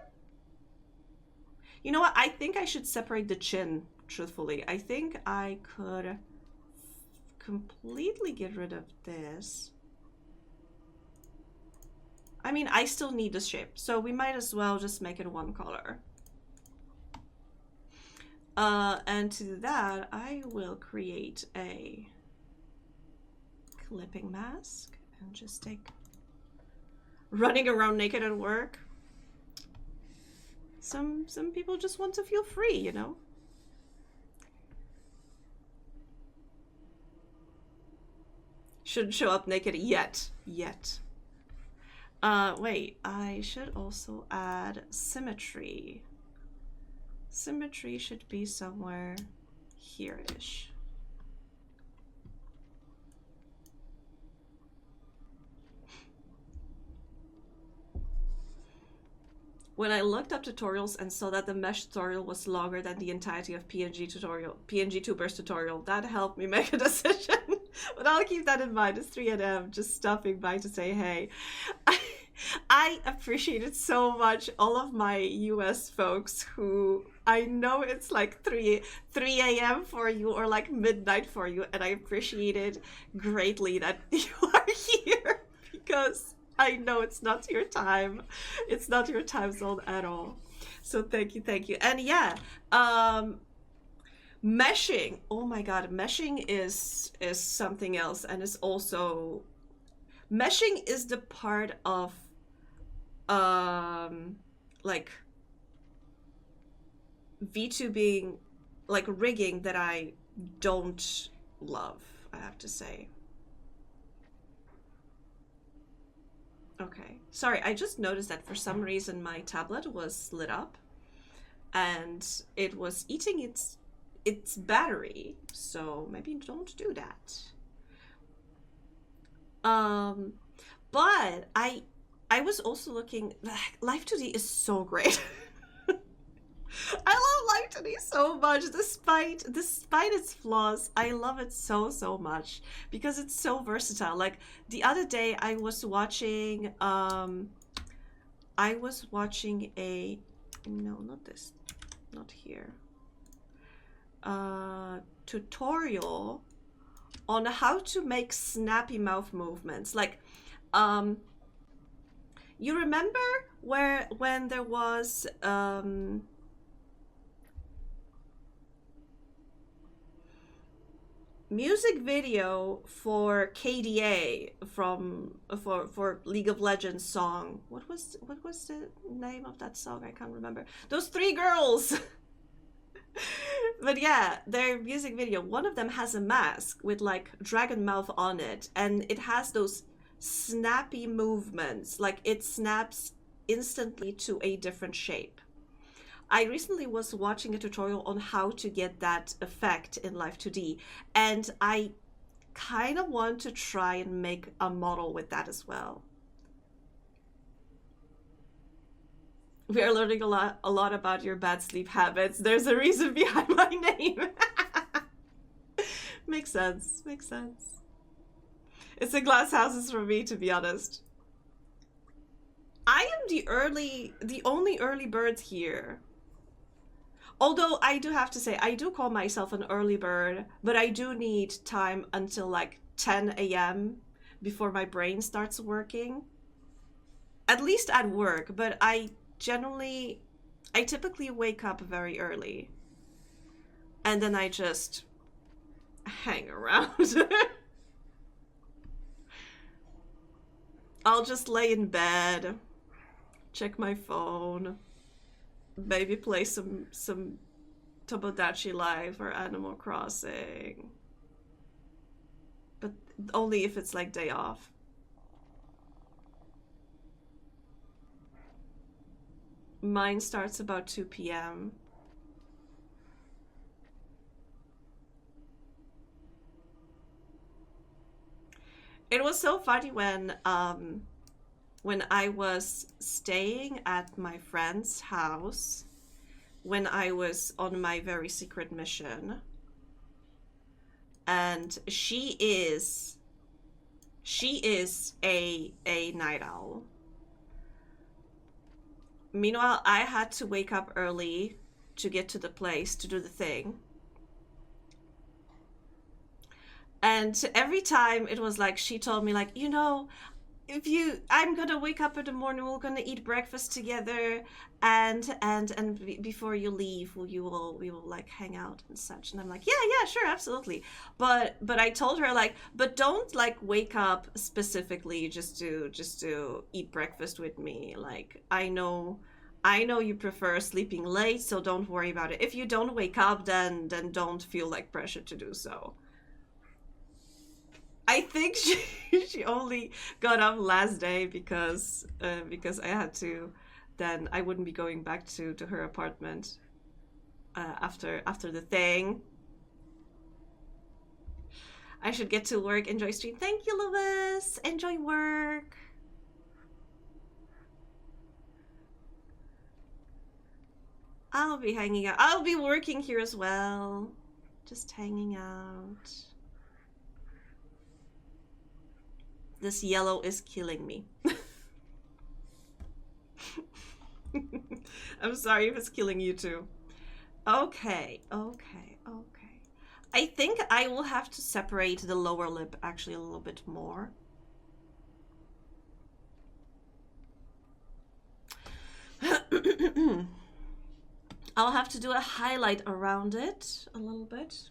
You know what? I think I should separate the chin, truthfully. I think I could completely get rid of this. I mean, I still need the shape, so we might as well just make it one color. And to do that, I will create a clipping mask and just take running around naked at work. Some people just want to feel free, you know? Shouldn't show up naked yet. Wait, I should also add symmetry. Symmetry should be somewhere here-ish. When I looked up tutorials and saw that the mesh tutorial was longer than the entirety of PNG Tubers tutorial, that helped me make a decision. But I'll keep that in mind. It's 3 AM, just stopping by to say hey. I appreciate it so much, all of my US folks who I know it's like 3 AM for you or like midnight for you, and I appreciate it greatly that you are here because I know it's not your time. It's not your time zone at all. So thank you. And yeah, meshing. Oh my god, meshing is something else, and it's also meshing is the part of like VTubing, like rigging, that I don't love, I have to say. Okay, sorry, I just noticed that for some reason my tablet was lit up and it was eating its battery, so maybe don't do that. But I was also looking. Live2d is so great. I love Live2d so much, despite its flaws. I love it so much because it's so versatile. Like the other day, I was watching a no, not this, not here. Tutorial on how to make snappy mouth movements. Like, you remember when there was music video for KDA for League of Legends song. What was the name of that song? I can't remember. Those three girls. But yeah, their music video, one of them has a mask with like dragon mouth on it, and it has those snappy movements, like it snaps instantly to a different shape. I recently was watching a tutorial on how to get that effect in Live2d, and I kind of want to try and make a model with that as well. We are learning a lot about your bad sleep habits. There's a reason behind my name. Makes sense. Makes sense. It's the glass houses for me, to be honest. I am the only early bird here. Although I do have to say, I do call myself an early bird, but I do need time until like 10 a.m. before my brain starts working. At least at work, but I typically wake up very early. And then I just hang around. I'll just lay in bed, check my phone, maybe play some Tomodachi Life or Animal Crossing. But only if it's like day off. Mine starts about 2 p.m. It was so funny when I was staying at my friend's house when I was on my very secret mission, and she is a night owl. Meanwhile, I had to wake up early to get to the place to do the thing. And every time it was like, she told me like, you know, I'm gonna wake up in the morning, we're gonna eat breakfast together, and before you leave, we will like hang out and such. And I'm like, yeah, sure, absolutely. But I told her like, but don't like wake up specifically just to eat breakfast with me. Like, I know you prefer sleeping late, so don't worry about it. If you don't wake up, then don't feel like pressure to do so. I think she only got up last day because I had to, then I wouldn't be going back to her apartment after the thing. I should get to work. Enjoy stream. Thank you, Lewis. Enjoy work. I'll be hanging out. I'll be working here as well. Just hanging out. This yellow is killing me. I'm sorry if it's killing you too. Okay. I think I will have to separate the lower lip actually a little bit more. I'll have to do a highlight around it a little bit.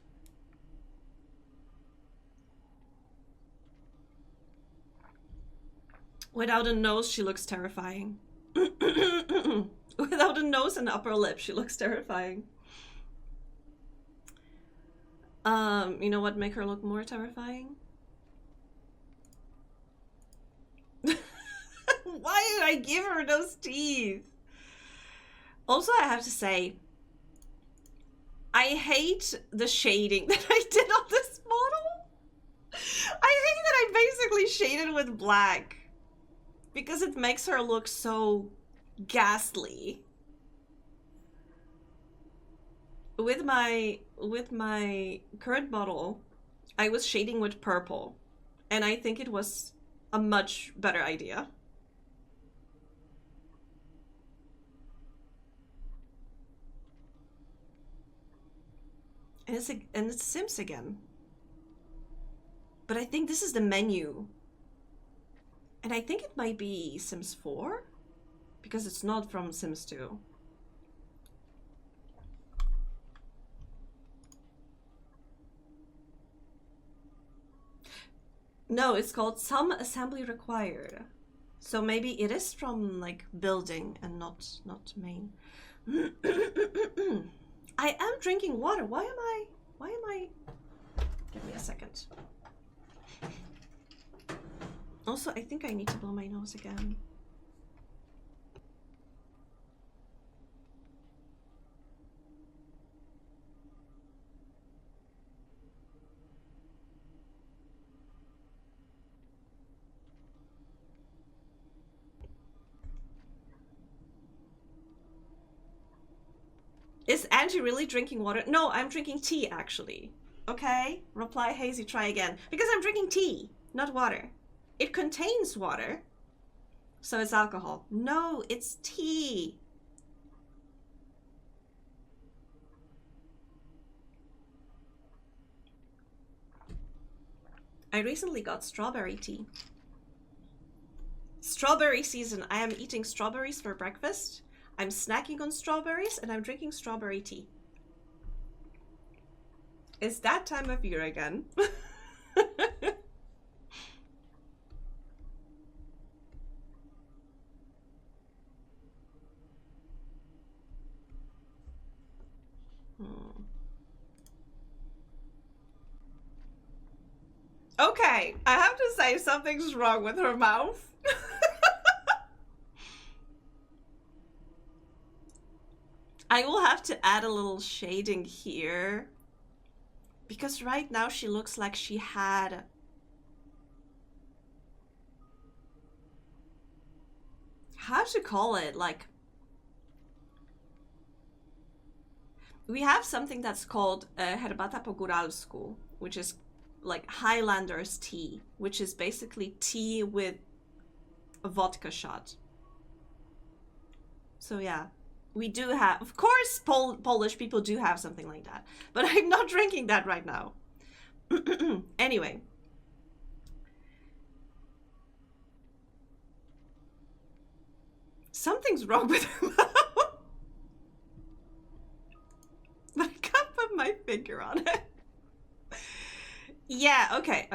Without a nose, she looks terrifying. Without a nose and upper lip, she looks terrifying. You know what make her look more terrifying? Why did I give her those teeth? Also, I have to say, I hate the shading that I did on this model. I hate that I basically shaded with black because it makes her look so ghastly. With my current model, I was shading with purple, and I think it was a much better idea. And it's Sims again. But I think this is the menu. And I think it might be Sims 4, because it's not from Sims 2. No, it's called Some Assembly Required. So maybe it is from like building and not main. I am drinking water. Why am I? Give me a second. Also, I think I need to blow my nose again. Is Angie really drinking water? No, I'm drinking tea, actually. Okay? Reply Hazy, try again. Because I'm drinking tea, not water. It contains water, so it's alcohol. No, it's tea. I recently got strawberry tea. Strawberry season. I am eating strawberries for breakfast. I'm snacking on strawberries and I'm drinking strawberry tea. It's that time of year again. Okay, I have to say something's wrong with her mouth. I will have to add a little shading here, because right now she looks like she had how to call it, like we have something that's called herbata po góralsku, which is like Highlander's tea, which is basically tea with a vodka shot. So yeah, we do have, of course, Polish people do have something like that, but I'm not drinking that right now. Anyway. Something's wrong with her mouth. But I can't put my finger on it. Yeah, okay.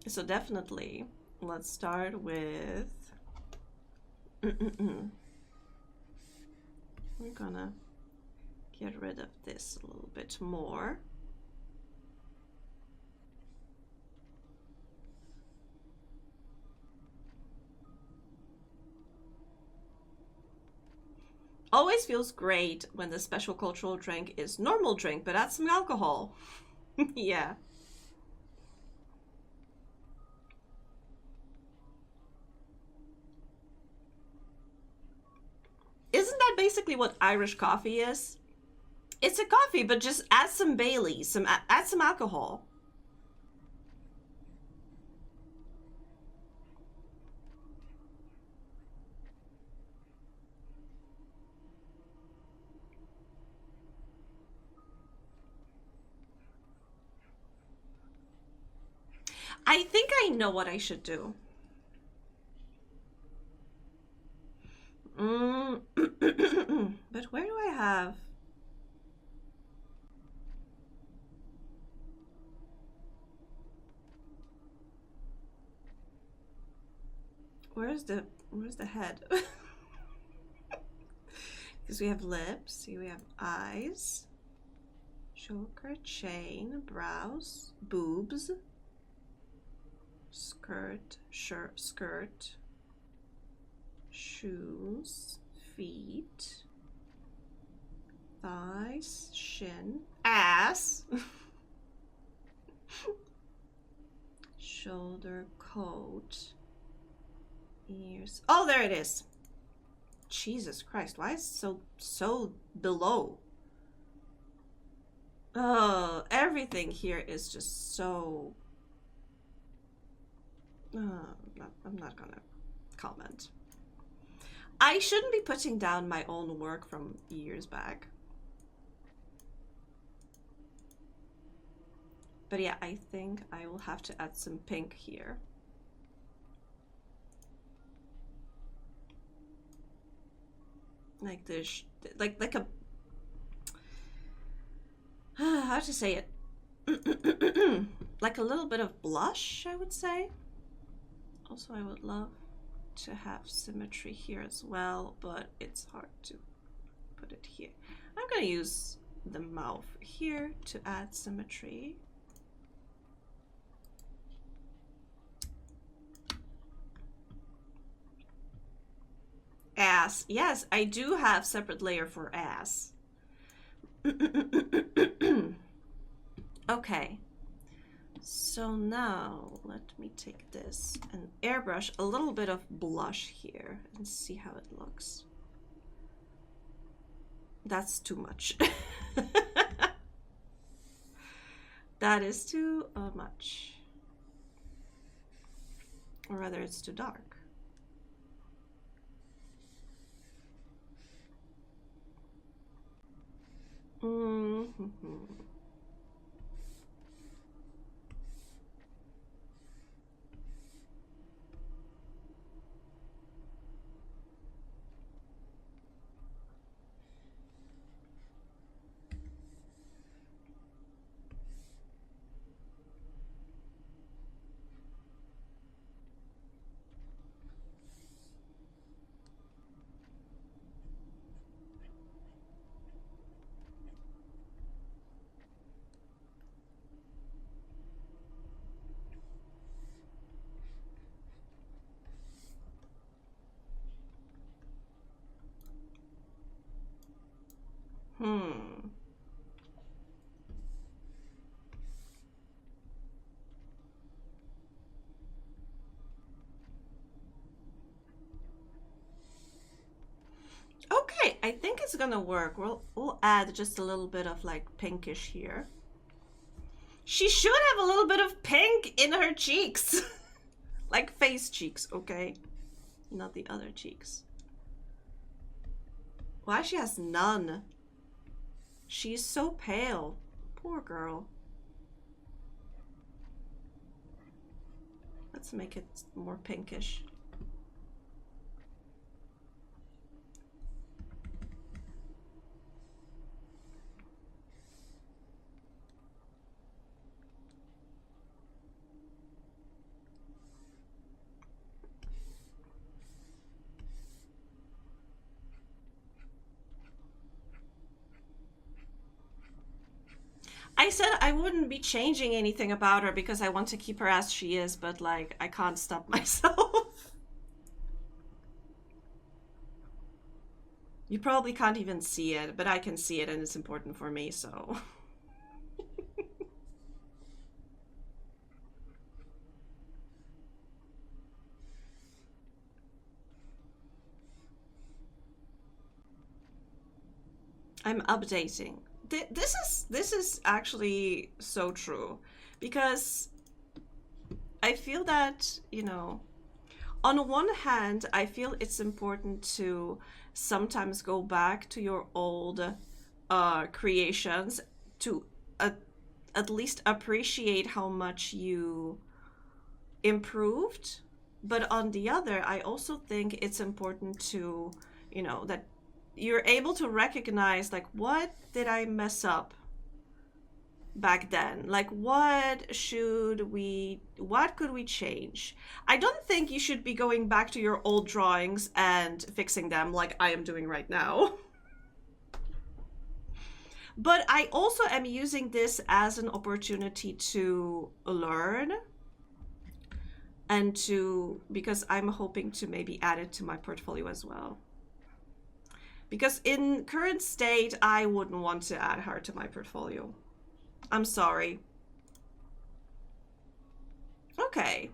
So definitely, let's start with... We're gonna get rid of this a little bit more. Always feels great when the special cultural drink is normal drink, but add some alcohol. Yeah. Isn't that basically what Irish coffee is? It's a coffee, but just add some Baileys, add some alcohol. I think I know what I should do. But where do I have... Where's the head? Because we have lips, see, we have eyes, choker, chain, brows, boobs, skirt, shirt, skirt, shoes, feet, thighs, shin, ass, shoulder, coat, ears. Oh, there it is. Jesus Christ, why is it so below? Oh, everything here is just so... I'm not gonna comment. I shouldn't be putting down my own work from years back. But yeah, I think I will have to add some pink here. Like this, like a... how to say it? Like a little bit of blush, I would say. Also, I would love to have symmetry here as well, but it's hard to put it here. I'm gonna use the mouth here to add symmetry. Ass. Yes, I do have separate layer for ass. Okay. So now let me take this and airbrush a little bit of blush here and see how it looks. That's too much. That is too much. Or rather, it's too dark. Okay, I think it's gonna work. We'll add just a little bit of like pinkish here. She should have a little bit of pink in her cheeks. Like face cheeks, okay? Not the other cheeks. Why she has none? She's so pale. Poor girl. Let's make it more pinkish. I said I wouldn't be changing anything about her because I want to keep her as she is, but like, I can't stop myself. You probably can't even see it, but I can see it and it's important for me, so... I'm updating. This is actually so true, because I feel that, you know, on one hand, I feel it's important to sometimes go back to your old creations to at least appreciate how much you improved. But on the other, I also think it's important to, you know, that you're able to recognize, like, what did I mess up back then? Like, what could we change? I don't think you should be going back to your old drawings and fixing them like I am doing right now. But I also am using this as an opportunity to learn and because I'm hoping to maybe add it to my portfolio as well. Because in current state, I wouldn't want to add her to my portfolio. I'm sorry. Okay.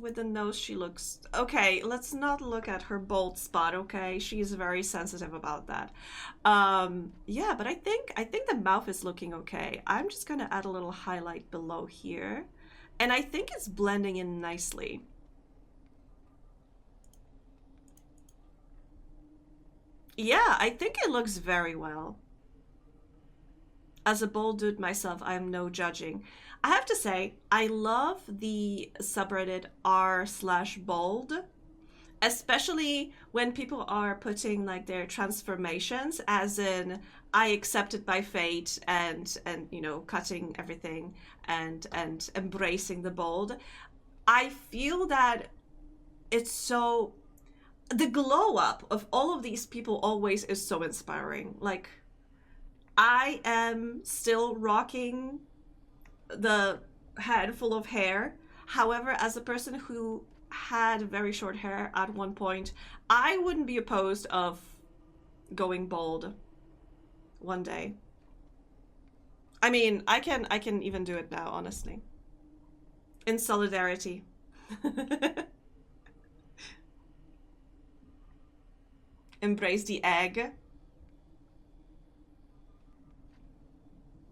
With the nose, she looks... Okay, let's not look at her bald spot, okay? She's very sensitive about that. Yeah, but I think the mouth is looking okay. I'm just gonna add a little highlight below here. And I think it's blending in nicely. Yeah, I think it looks very well. As a bold dude myself, I am no judging. I have to say, I love the subreddit r/bold, especially when people are putting like their transformations, as in I accepted my fate and you know, cutting everything and embracing the bold. I feel that it's so, the glow up of all of these people always is so inspiring. Like, I am still rocking the head full of hair. However, as a person who had very short hair at one point, I wouldn't be opposed of going bald one day. I mean, I can even do it now, honestly. In solidarity. Embrace the egg.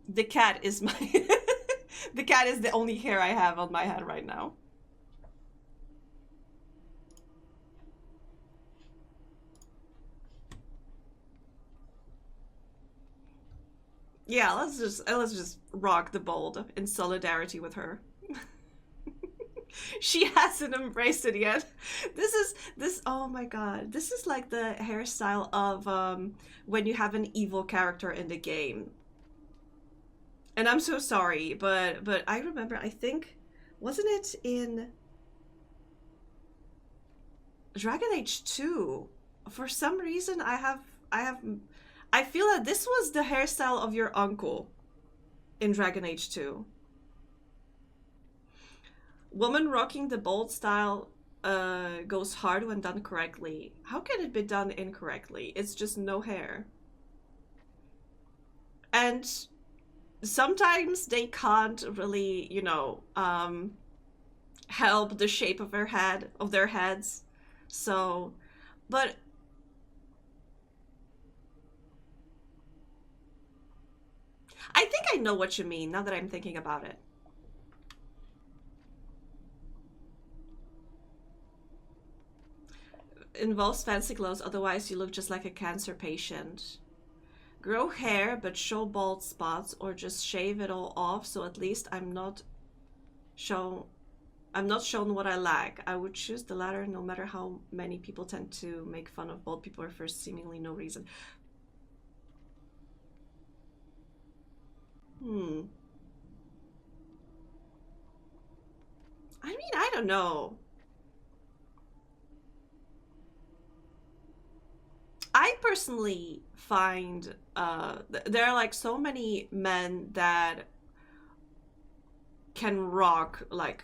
The cat is my... The cat is the only hair I have on my head right now. Yeah, let's just rock the bold in solidarity with her. She hasn't embraced it yet. This oh my god. This is like the hairstyle of when you have an evil character in the game. And I'm so sorry, but I remember, I think, wasn't it in Dragon Age 2? For some reason I feel that this was the hairstyle of your uncle in Dragon Age 2. Woman rocking the bold style goes hard when done correctly. How can it be done incorrectly? It's just no hair. And sometimes they can't really, you know, help the shape of their heads. So, but I think I know what you mean now that I'm thinking about it. Involves fancy clothes, otherwise you look just like a cancer patient. Grow hair but show bald spots, or just shave it all off, so at least I'm not shown what I lack. I would choose the latter, no matter how many people tend to make fun of bald people for seemingly no reason. I mean, I don't know. I personally find there are like so many men that can rock like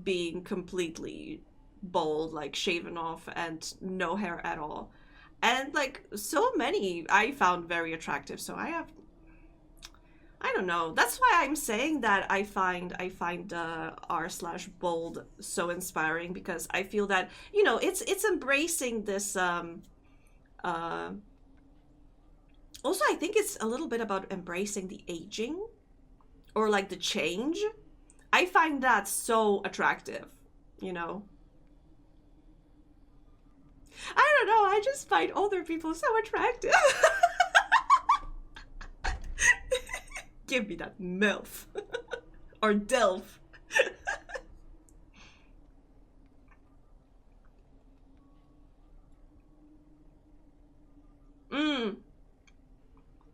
being completely bald, like shaven off and no hair at all, and like so many I found very attractive. So I don't know. That's why I'm saying that I find r/bold so inspiring, because I feel that, you know, it's embracing this also, I think it's a little bit about embracing the aging or like the change. I find that so attractive, you know. I don't know, I just find older people so attractive. Give me that MILF. Or DILF.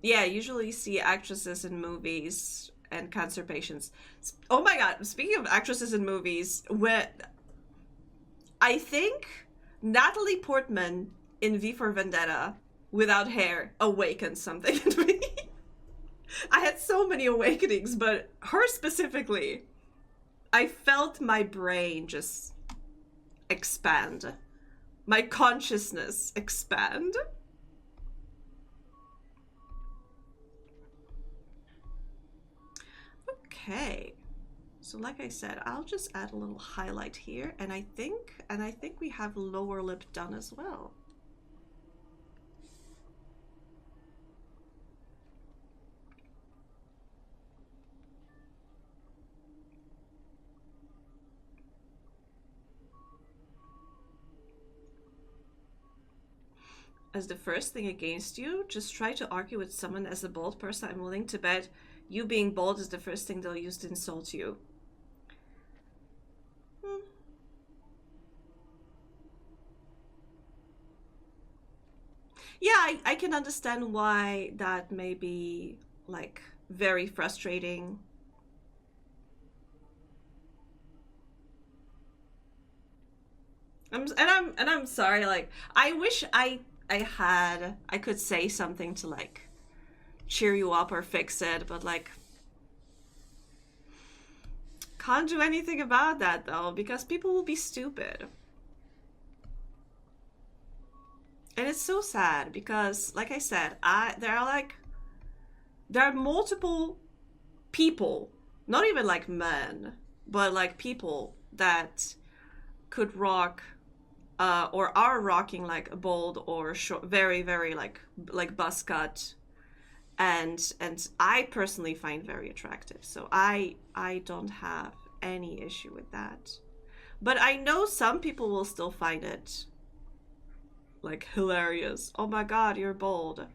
Yeah, usually see actresses in movies and cancer patients. Oh my god, speaking of actresses in movies, when I think Natalie Portman in V for Vendetta without hair awakened something in me. I had so many awakenings, but her specifically, I felt my brain just expand. My consciousness expand. Okay. So like I said, I'll just add a little highlight here, and I think we have lower lip done as well. As the first thing against you, just try to argue with someone as a bald person. I'm willing to bet you being bald is the first thing they'll use to insult you. Yeah, I can understand why that may be like very frustrating. I'm sorry, like I wish I could say something to like cheer you up or fix it, but like can't do anything about that though, because people will be stupid. And it's so sad because, like I said, there are multiple people, not even like men, but like people that could rock or are rocking like a bold or short, very very like buzz cut, and I personally find very attractive. So I don't have any issue with that. But I know some people will still find it like hilarious. Oh my god, you're bold.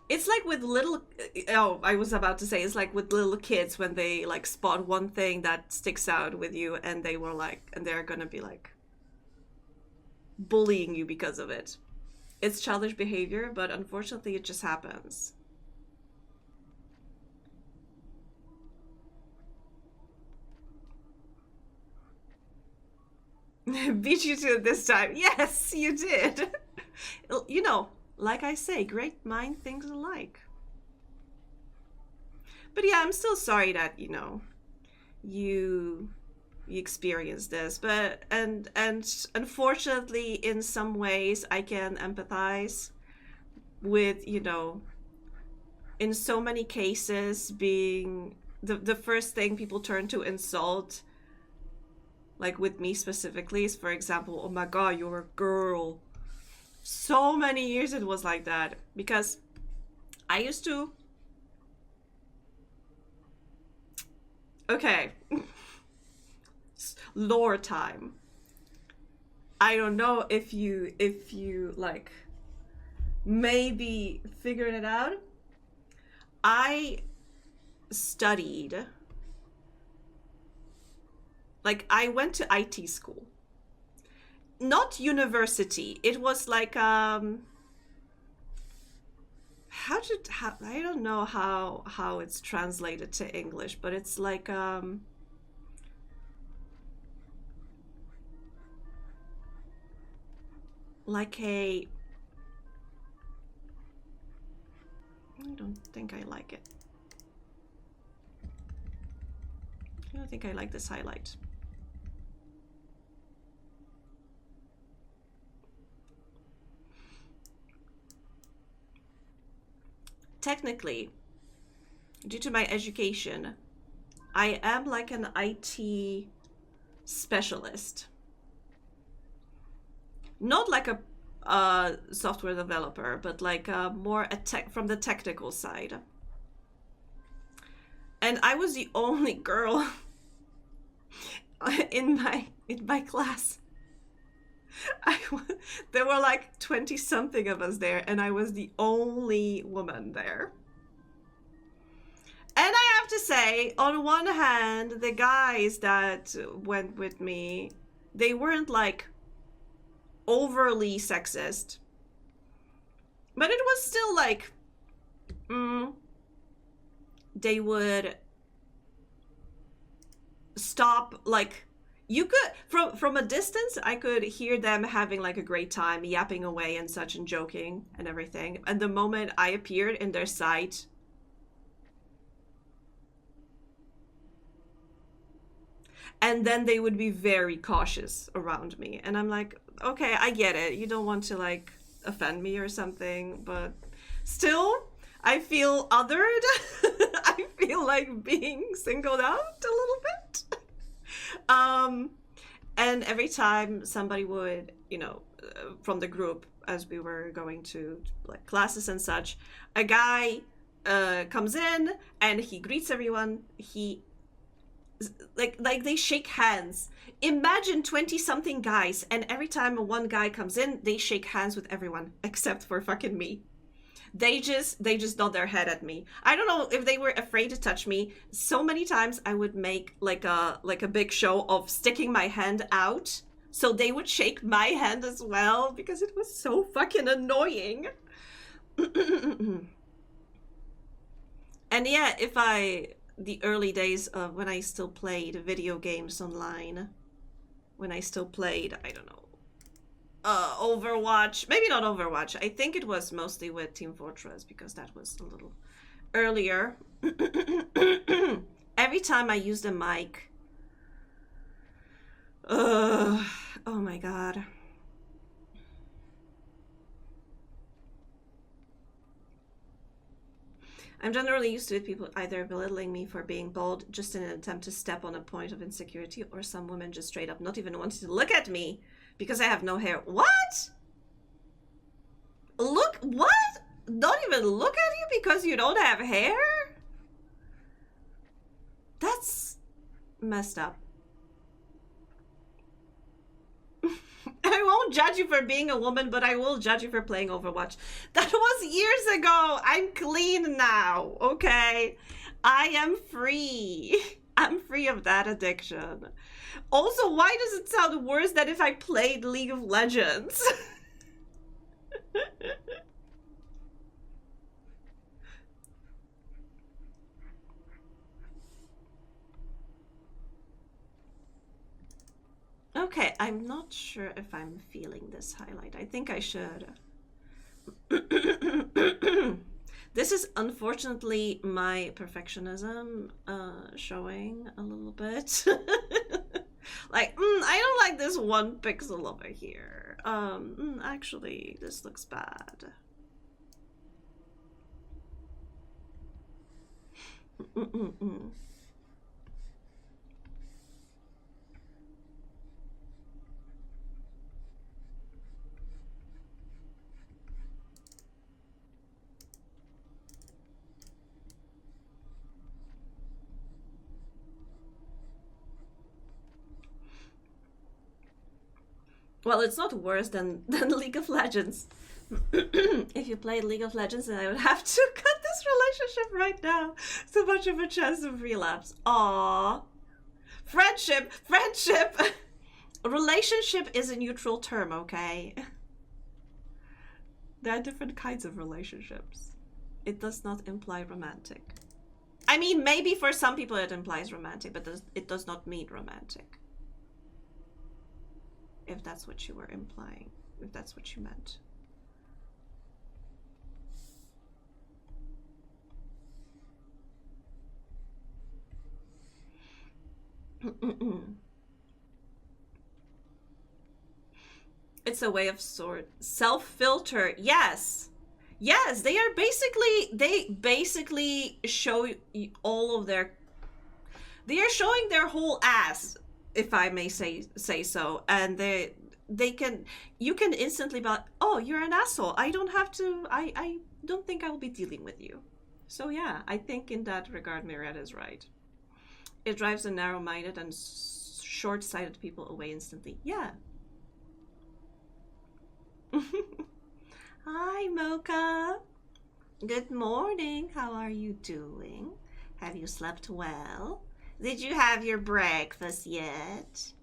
It's like with little, oh, I was about to say, it's like with little kids when they like spot one thing that sticks out with you, and they were like, and they're gonna be like bullying you because of it. It's childish behavior, but unfortunately it just happens. Beat you to it this time. Yes, you did. You know, like I say, great mind thinks alike. But yeah, I'm still sorry that, you know, you experienced this, but and unfortunately in some ways I can empathize with, you know, in so many cases being the first thing people turn to insult, like with me specifically, is for example, oh my god, you're a girl. So many years it was like that because I used to, okay, lore time. I don't know if you like maybe figured it out. I studied, like I went to IT school. Not university. It was like I don't know how it's translated to English, but it's like a, I don't think I like it. I don't think I like this highlight. Technically, due to my education, I am like an IT specialist. Not like a software developer, but like more a tech from the technical side. And I was the only girl in my class. There were like 20 something of us there, and I was the only woman there. And I have to say, on one hand, the guys that went with me, they weren't like overly sexist, but it was still like, they would stop, like, you could, from a distance, I could hear them having like a great time, yapping away and such, and joking and everything. And the moment I appeared in their sight, and then they would be very cautious around me. And I'm like, okay, I get it. You don't want to like offend me or something, but still, I feel othered. I feel like being singled out a little bit. And every time somebody would, you know, from the group, as we were going to like classes and such, a guy comes in and he greets everyone. He like they shake hands. Imagine 20 something guys, and every time one guy comes in, they shake hands with everyone except for fucking me. They just nod their head at me. I don't know if they were afraid to touch me. So many times I would make like a big show of sticking my hand out, so they would shake my hand as well, because it was so fucking annoying. And yeah, the early days of when I still played video games online, when I still played, I don't know, Overwatch, maybe not Overwatch, I think it was mostly with Team Fortress, because that was a little earlier. Every time I used a mic, oh my god. I'm generally used to it, people either belittling me for being bald just in an attempt to step on a point of insecurity, or some women just straight up not even wanting to look at me because I have no hair. What? Look, what? Don't even look at you because you don't have hair? That's messed up. I won't judge you for being a woman, but I will judge you for playing Overwatch. That was years ago. I'm clean now, okay? I am free. I'm free of that addiction. Also, why does it sound worse than if I played League of Legends? Okay, I'm not sure if I'm feeling this highlight. I think I should. This is unfortunately my perfectionism showing a little bit. Like, I don't like this one pixel over here. Actually, this looks bad. Well, it's not worse than League of Legends. If you played League of Legends, then I would have to cut this relationship right now. So much of a chance of relapse. Aww. Friendship! Friendship! Relationship is a neutral term, okay? There are different kinds of relationships. It does not imply romantic. I mean, maybe for some people it implies romantic, but it does not mean romantic. If that's what you were implying, if that's what you meant. It's a way of self-filter. Yes. Yes, they basically show all of their, they are showing their whole ass, if I may say so, and you can instantly be like, oh, you're an asshole. I don't have to, I don't think I will be dealing with you. So yeah, I think in that regard, Marietta is right. It drives the narrow-minded and short-sighted people away instantly. Yeah. Hi, Mocha. Good morning. How are you doing? Have you slept well? Did you have your breakfast yet?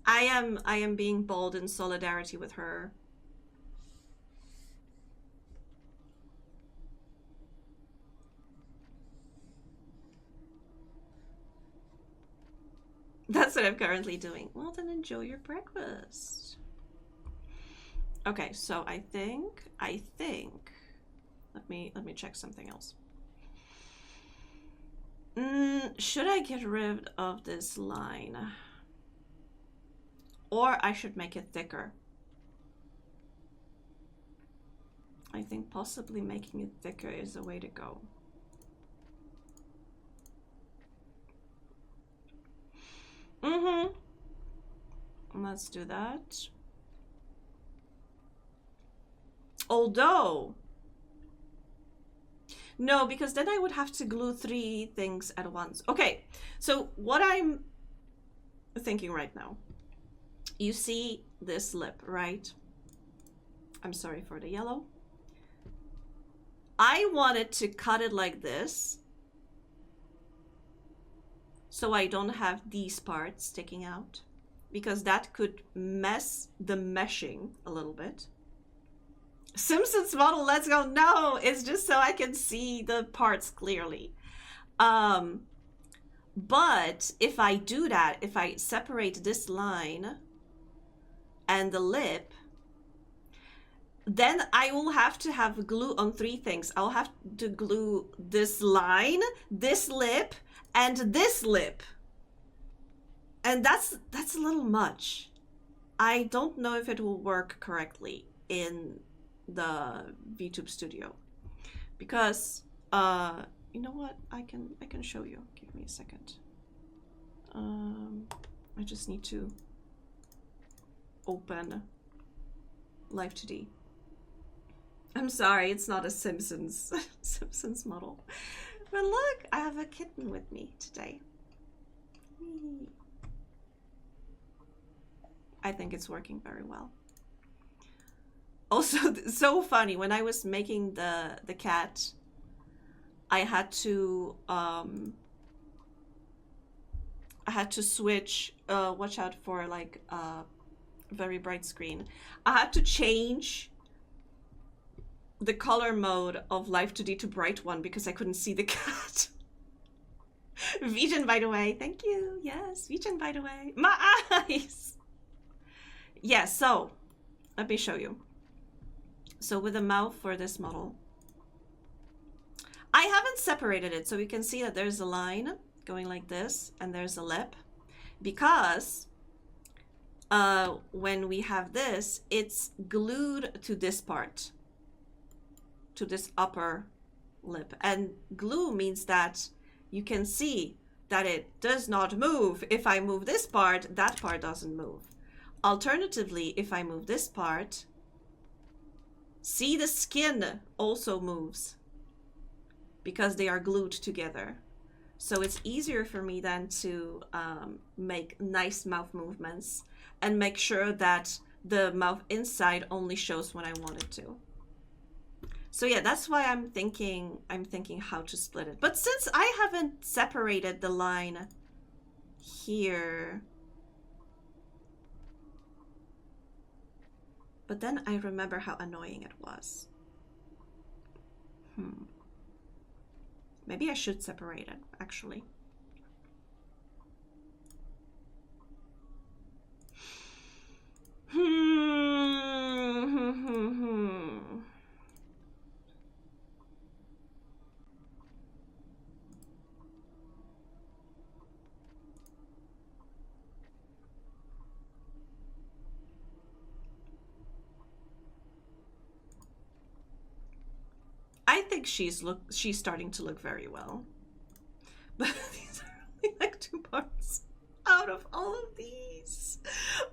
I am being bold in solidarity with her. That's what I'm currently doing. Well, then enjoy your breakfast. Okay, so I think let me check something else. Should I get rid of this line? Or I should make it thicker. I think possibly making it thicker is the way to go. Let's do that. Although, no, because then I would have to glue 3 things at once. Okay, so what I'm thinking right now, you see this lip, right? I'm sorry for the yellow. I wanted to cut it like this, so I don't have these parts sticking out, because that could mess the meshing a little bit. Simpsons model, let's go. No, it's just so I can see the parts clearly. But if I do that, if I separate this line and the lip, then I will have to have glue on 3 things. I'll have to glue this line, this lip, and this lip. And that's a little much. I don't know if it will work correctly in the VTube Studio, because you know what, I can show you. Give me a second. I just need to open Live2d. I'm sorry, it's not a Simpsons Simpsons model, but look, I have a kitten with me today. I think it's working very well. Also, so funny, when I was making the cat, I had to switch, watch out for like very bright screen. I had to change the color mode of Live2d to bright one because I couldn't see the cat. Vision, by the way, thank you. Yes, Vision, by the way. My eyes. Yeah, so let me show you. So with the mouth for this model, I haven't separated it, so you can see that there's a line going like this, and there's a lip, because when we have this, it's glued to this part, to this upper lip, and glue means that you can see that it does not move. If I move this part, that part doesn't move. Alternatively, if I move this part, see, the skin also moves because they are glued together. So it's easier for me then to make nice mouth movements and make sure that the mouth inside only shows when I want it to. So yeah, that's why I'm thinking how to split it. But since I haven't separated the line here, but then I remember how annoying it was. Maybe I should separate it, actually. I think she's starting to look very well. But these are only like 2 parts out of all of these.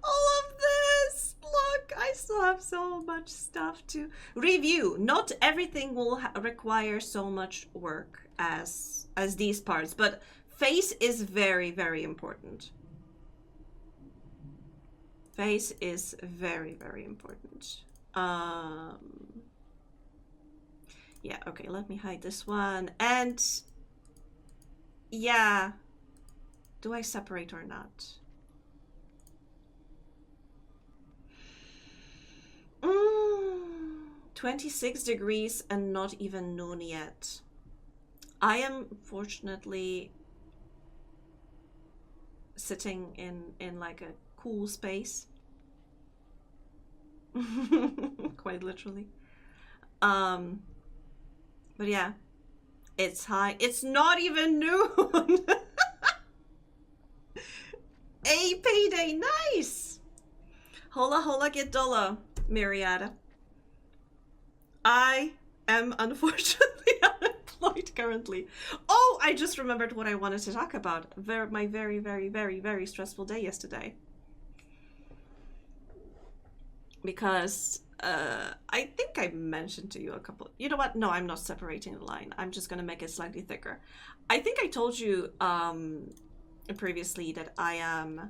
All of this. Look, I still have so much stuff to review. Not everything will require so much work as these parts, but face is very, very important. Face is very, very important. Yeah, okay, let me hide this one. And yeah, do I separate or not? 26 degrees and not even noon yet. I am fortunately sitting in like a cool space. Quite literally. But yeah, it's high. It's not even noon. A payday, nice. Hola hola get dollar, Myriada. I am unfortunately unemployed currently. Oh, I just remembered what I wanted to talk about. My very, very, very, very stressful day yesterday. Because I think I mentioned to you a couple. You know what? No, I'm not separating the line. I'm just gonna make it slightly thicker. I think I told you previously that I am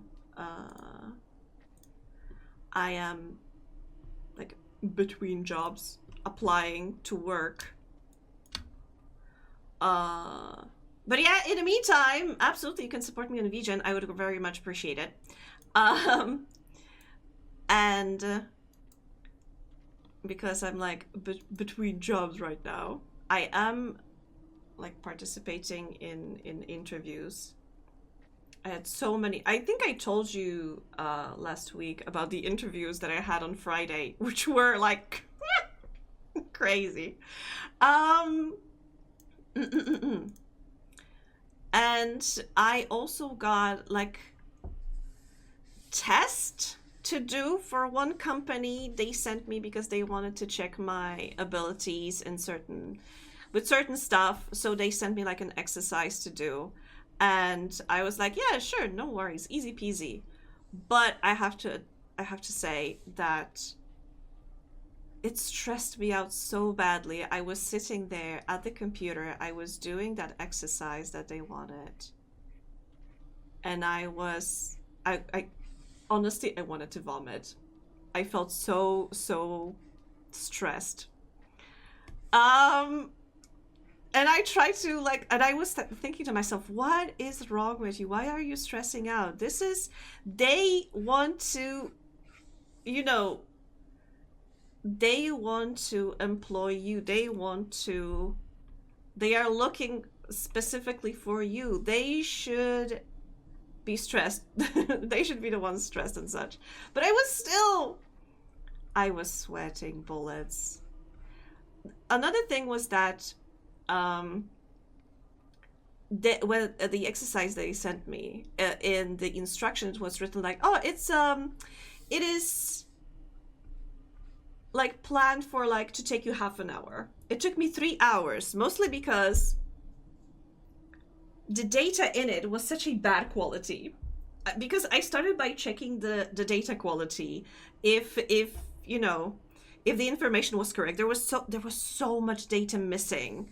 like between jobs, applying to work. But yeah, in the meantime, absolutely, you can support me on VGen. I would very much appreciate it. And because I'm like between jobs right now, I am like participating in interviews. I had so many. I think I told you last week about the interviews that I had on Friday, which were like crazy. And I also got like test to do for one company. They sent me because they wanted to check my abilities in certain stuff, so they sent me like an exercise to do, and I was like, yeah, sure, no worries, easy peasy. But I have to say that it stressed me out so badly. I was sitting there at the computer, I was doing that exercise that they wanted, and I honestly, I wanted to vomit. I felt so stressed. And I tried to like, and I was thinking to myself, what is wrong with you? Why are you stressing out? They want to, you know, they want to employ you. They are looking specifically for you. They should be stressed. They should be the ones stressed and such. But I was sweating bullets. Another thing was that the exercise they sent me, in the instructions was written like, oh, it is like planned for like to take you half an hour. It took me 3 hours, mostly because the data in it was such a bad quality. Because I started by checking the data quality, if you know, if the information was correct. There was so much data missing.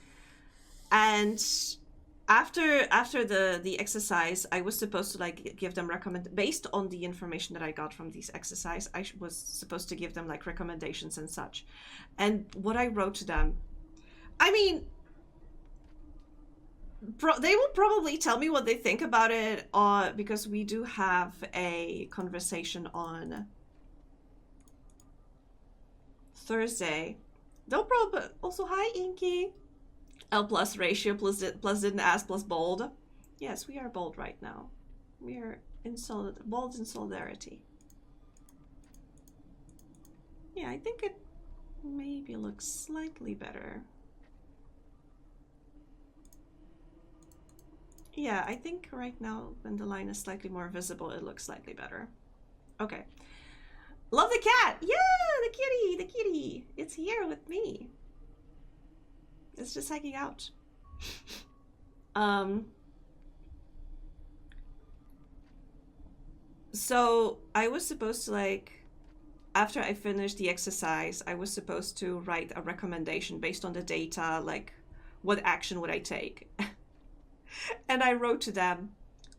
And after the exercise, I was supposed to like give them based on the information that I got from this exercise, I was supposed to give them like recommendations and such. And what I wrote to them, I mean, they will probably tell me what they think about it, because we do have a conversation on Thursday. They'll probably also, hi Inky. L plus ratio plus didn't ask plus bold. Yes, we are bold right now. We are bold in solidarity. Yeah, I think it maybe looks slightly better. Yeah, I think right now when the line is slightly more visible, it looks slightly better. Okay. Love the cat! Yeah, the kitty! It's here with me. It's just hanging out. So I was supposed to like, after I finished the exercise, I was supposed to write a recommendation based on the data, like what action would I take? And I wrote to them,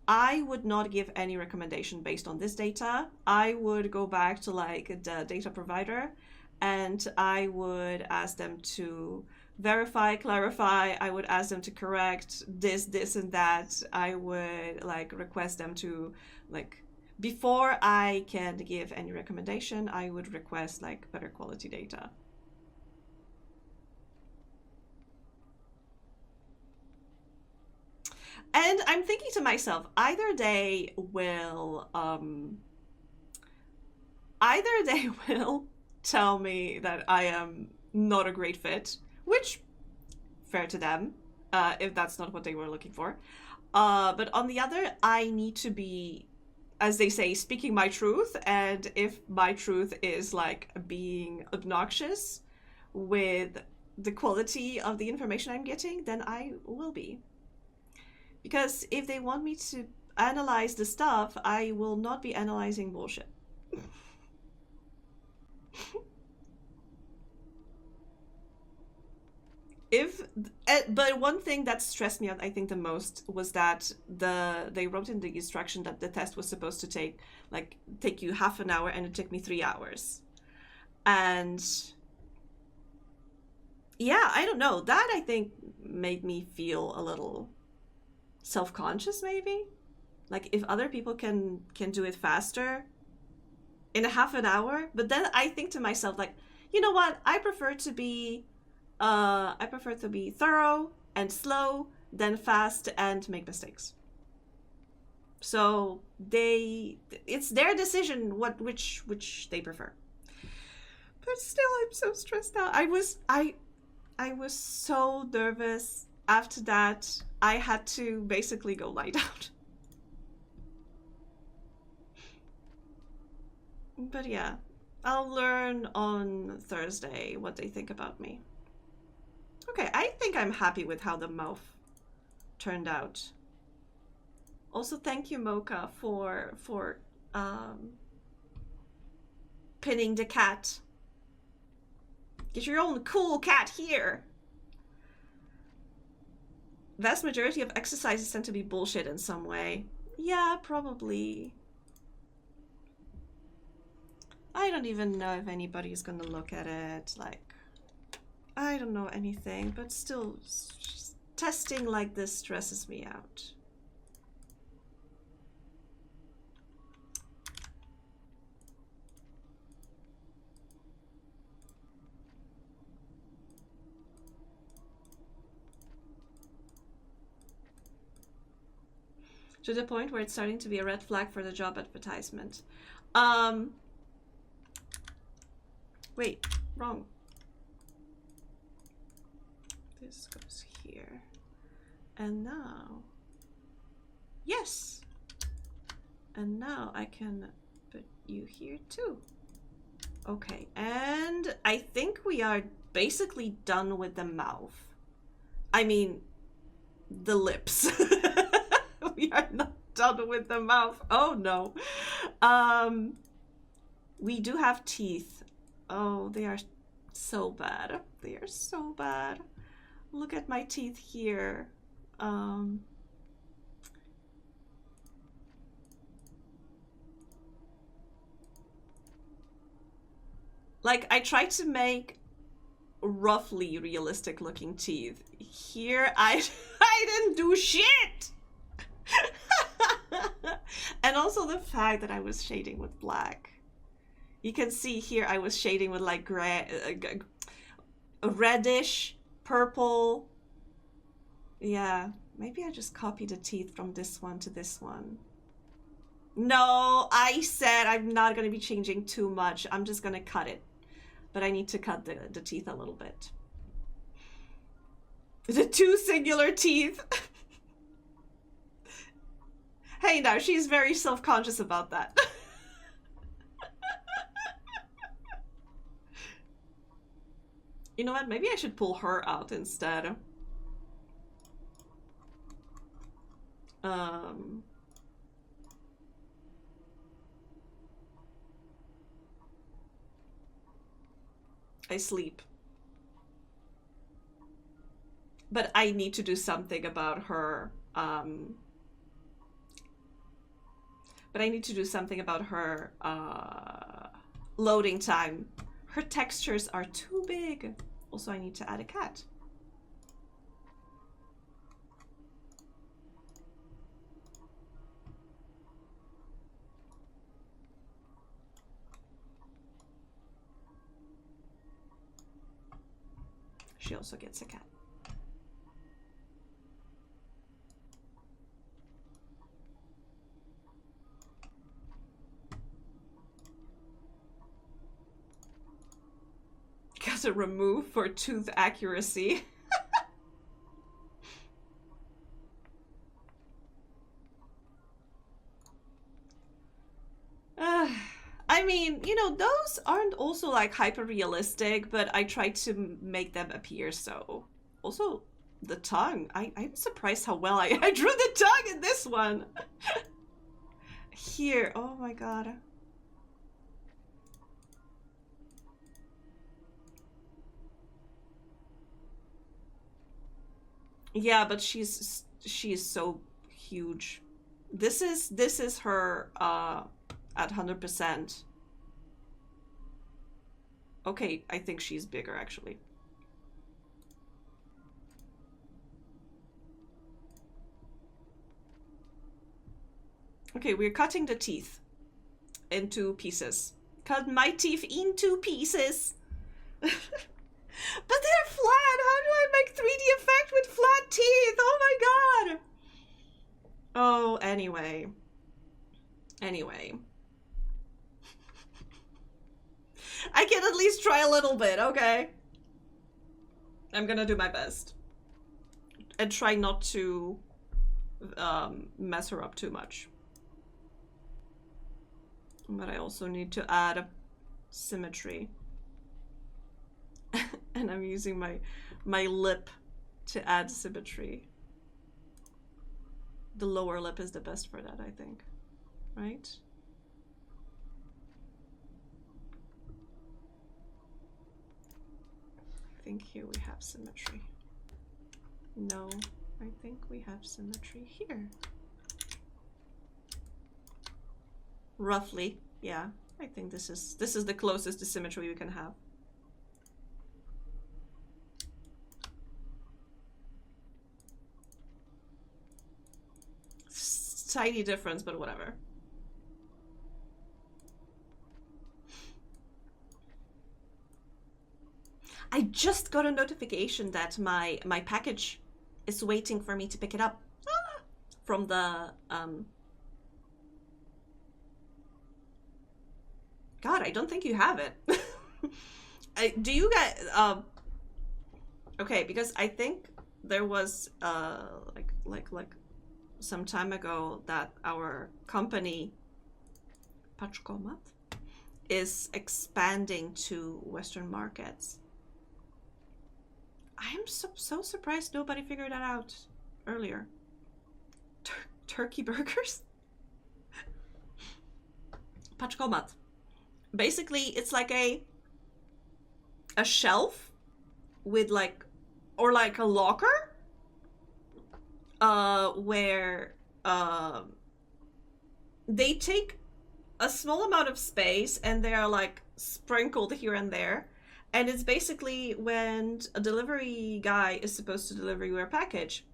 I would not give any recommendation based on this data. I would go back to like the data provider and I would ask them to verify, clarify. I would ask them to correct this, and that. I would like request them to like, before I can give any recommendation, I would request like better quality data. And I'm thinking to myself, either they will tell me that I am not a great fit, which fair to them, if that's not what they were looking for. But on the other, I need to be, as they say, speaking my truth. And if my truth is like being obnoxious with the quality of the information I'm getting, then I will be. Because if they want me to analyze the stuff, I will not be analyzing bullshit. But one thing that stressed me out, I think, the most was that they wrote in the instruction that the test was supposed to take you half an hour, and it took me 3 hours. And yeah, I don't know. That I think made me feel a little self-conscious, maybe. Like if other people can do it faster in a half an hour, but then I think to myself, like, you know what? I prefer to be thorough and slow than fast and make mistakes. So it's their decision which they prefer. But still, I'm so stressed out. I was so nervous. After that, I had to basically go lie down. But yeah, I'll learn on Thursday what they think about me. Okay, I think I'm happy with how the mouth turned out. Also, thank you, Mocha, for pinning the cat. Get your own cool cat here. Vast majority of exercises tend to be bullshit in some way. Yeah, probably. I don't even know if anybody's gonna look at it. Like, I don't know anything, but still, testing like this stresses me out. To the point where it's starting to be a red flag for the job advertisement. Wait, wrong. This goes here. And now, yes. And now I can put you here too. Okay, and I think we are basically done with the mouth. I mean, the lips. We are not done with the mouth. Oh no. We do have teeth. Oh, they are so bad. They are so bad. Look at my teeth here. Like, I tried to make roughly realistic looking teeth. Here, I didn't do shit! And also the fact that I was shading with black. You can see here I was shading with like gray, reddish, purple. Yeah, maybe I just copied the teeth from this one to this one. No, I said I'm not going to be changing too much. I'm just going to cut it. But I need to cut the teeth a little bit. The two singular teeth. Hey, now, she's very self-conscious about that. You know what? Maybe I should pull her out instead. I sleep. But I need to do something about her But I need to do something about her loading time. Her textures are too big. Also, I need to add a cat. She also gets a cat. Got to remove for tooth accuracy. I mean, you know, those aren't also like hyper realistic, but I try to make them appear so. Also, the tongue. I'm surprised how well I drew the tongue in this one. Here, oh my god. Yeah, but she's so huge. This is her at 100%. Okay, I think she's bigger actually. Okay, we're cutting the teeth into pieces. Cut my teeth into pieces. But they're flat! How do I make 3D effect with flat teeth? Oh my god! Oh, anyway. Anyway. I can at least try a little bit, okay? I'm gonna do my best. And try not to mess her up too much. But I also need to add symmetry. And I'm using my lip to add symmetry. The lower lip is the best for that, I think. Right? I think here we have symmetry. No, I think we have symmetry here. Roughly, yeah. I think this is the closest to symmetry we can have. Tiny difference, but whatever. I just got a notification that my package is waiting for me to pick it up from the God, I don't think you have it. Do you guys okay, because I think there was like some time ago that our company Paczkomat is expanding to Western markets. I am so surprised nobody figured that out earlier. Turkey burgers? Paczkomat. Basically, it's like a shelf with like, or like a locker, where they take a small amount of space and they are like sprinkled here and there. And it's basically when a delivery guy is supposed to deliver your package,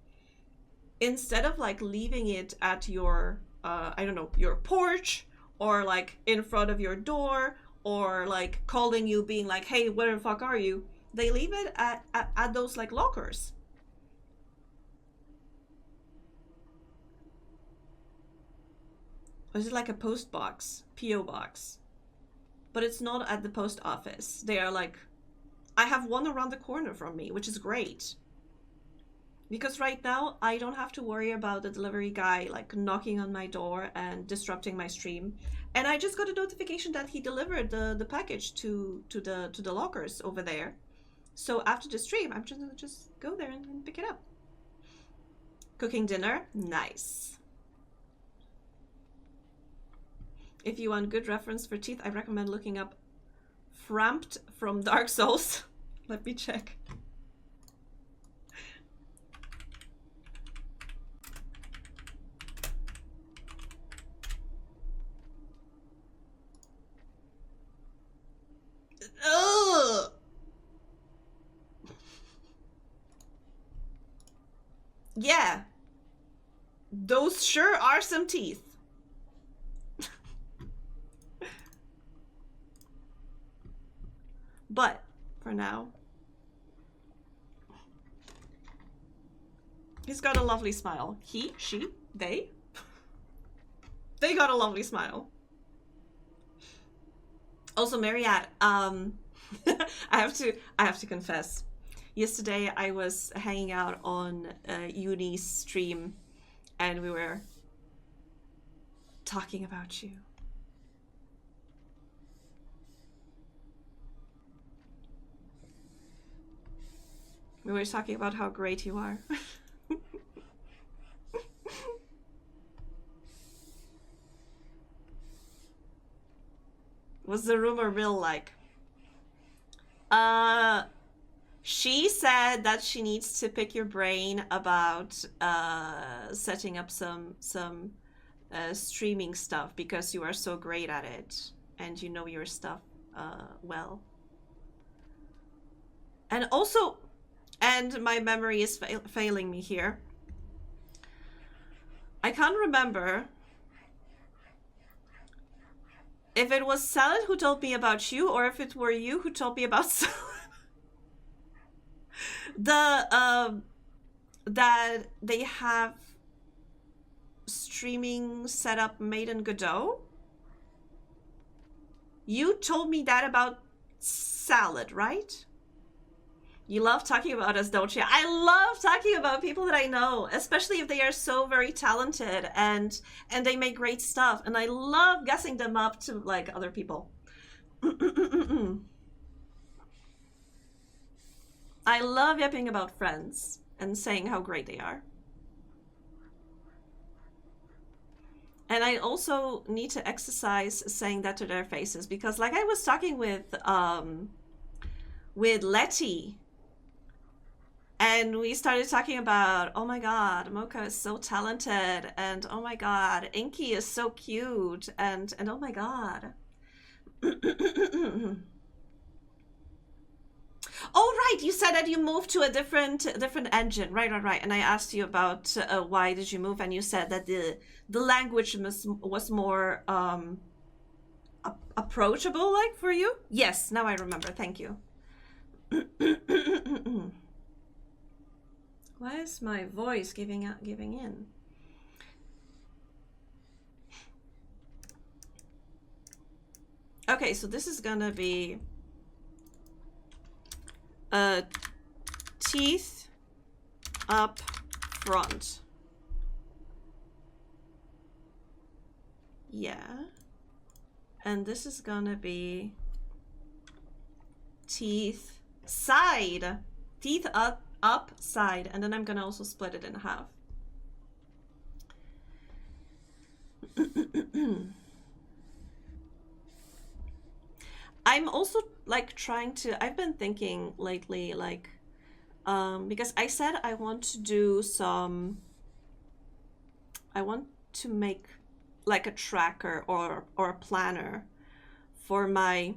instead of like leaving it at your, I don't know, your porch or like in front of your door or like calling you being like, hey, where the fuck are you? They leave it at those like lockers. Or is it like a post box, PO box? But it's not at the post office. They are like, I have one around the corner from me, which is great. Because right now, I don't have to worry about the delivery guy like knocking on my door and disrupting my stream. And I just got a notification that he delivered the package to the lockers over there. So after the stream, I'm just gonna go there and pick it up. Cooking dinner, nice. If you want good reference for teeth, I recommend looking up Frampt from Dark Souls. Let me check. Yeah. Those sure are some teeth. But for now, he's got a lovely smile. He, she, they got a lovely smile. Also, Mariette, I have to confess. Yesterday I was hanging out on Uni's stream and we were talking about you. We were talking about how great you are. Was the rumor real like? She said that she needs to pick your brain about setting up some streaming stuff because you are so great at it and you know your stuff well. And also, and my memory is failing me here. I can't remember if it was Salad who told me about you or if it were you who told me about Salad. That they have streaming setup made in Godot. You told me that about Salad, right? You love talking about us, don't you? I love talking about people that I know, especially if they are so very talented and they make great stuff. And I love guessing them up to like other people. I love yapping about friends and saying how great they are. And I also need to exercise saying that to their faces because like I was talking with Letty and we started talking about, oh my god, Mocha is so talented and oh my god, Inky is so cute and oh my god. Oh right, you said that you moved to a different engine, right? And I asked you about why did you move, and you said that the language was more approachable, like for you. Yes, now I remember. Thank you. Why is my voice giving in? Okay, so this is gonna be teeth up front. Yeah. And this is gonna be teeth side. Teeth up side. And then I'm gonna also split it in half. I'm also like trying to, I've been thinking lately, like, because I said I want to do some, I want to make like a tracker or a planner for my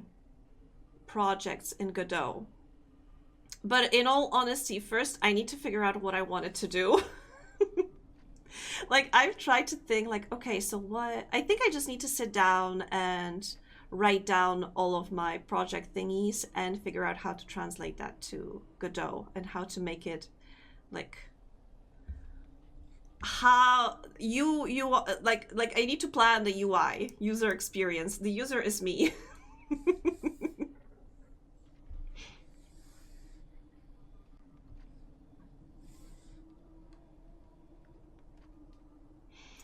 projects in Godot. But in all honesty, first I need to figure out what I wanted to do. Like I've tried to think like, okay, so what, I think I just need to sit down and write down all of my project thingies and figure out how to translate that to Godot and how to make it like how you like I need to plan the UI, user experience. The user is me.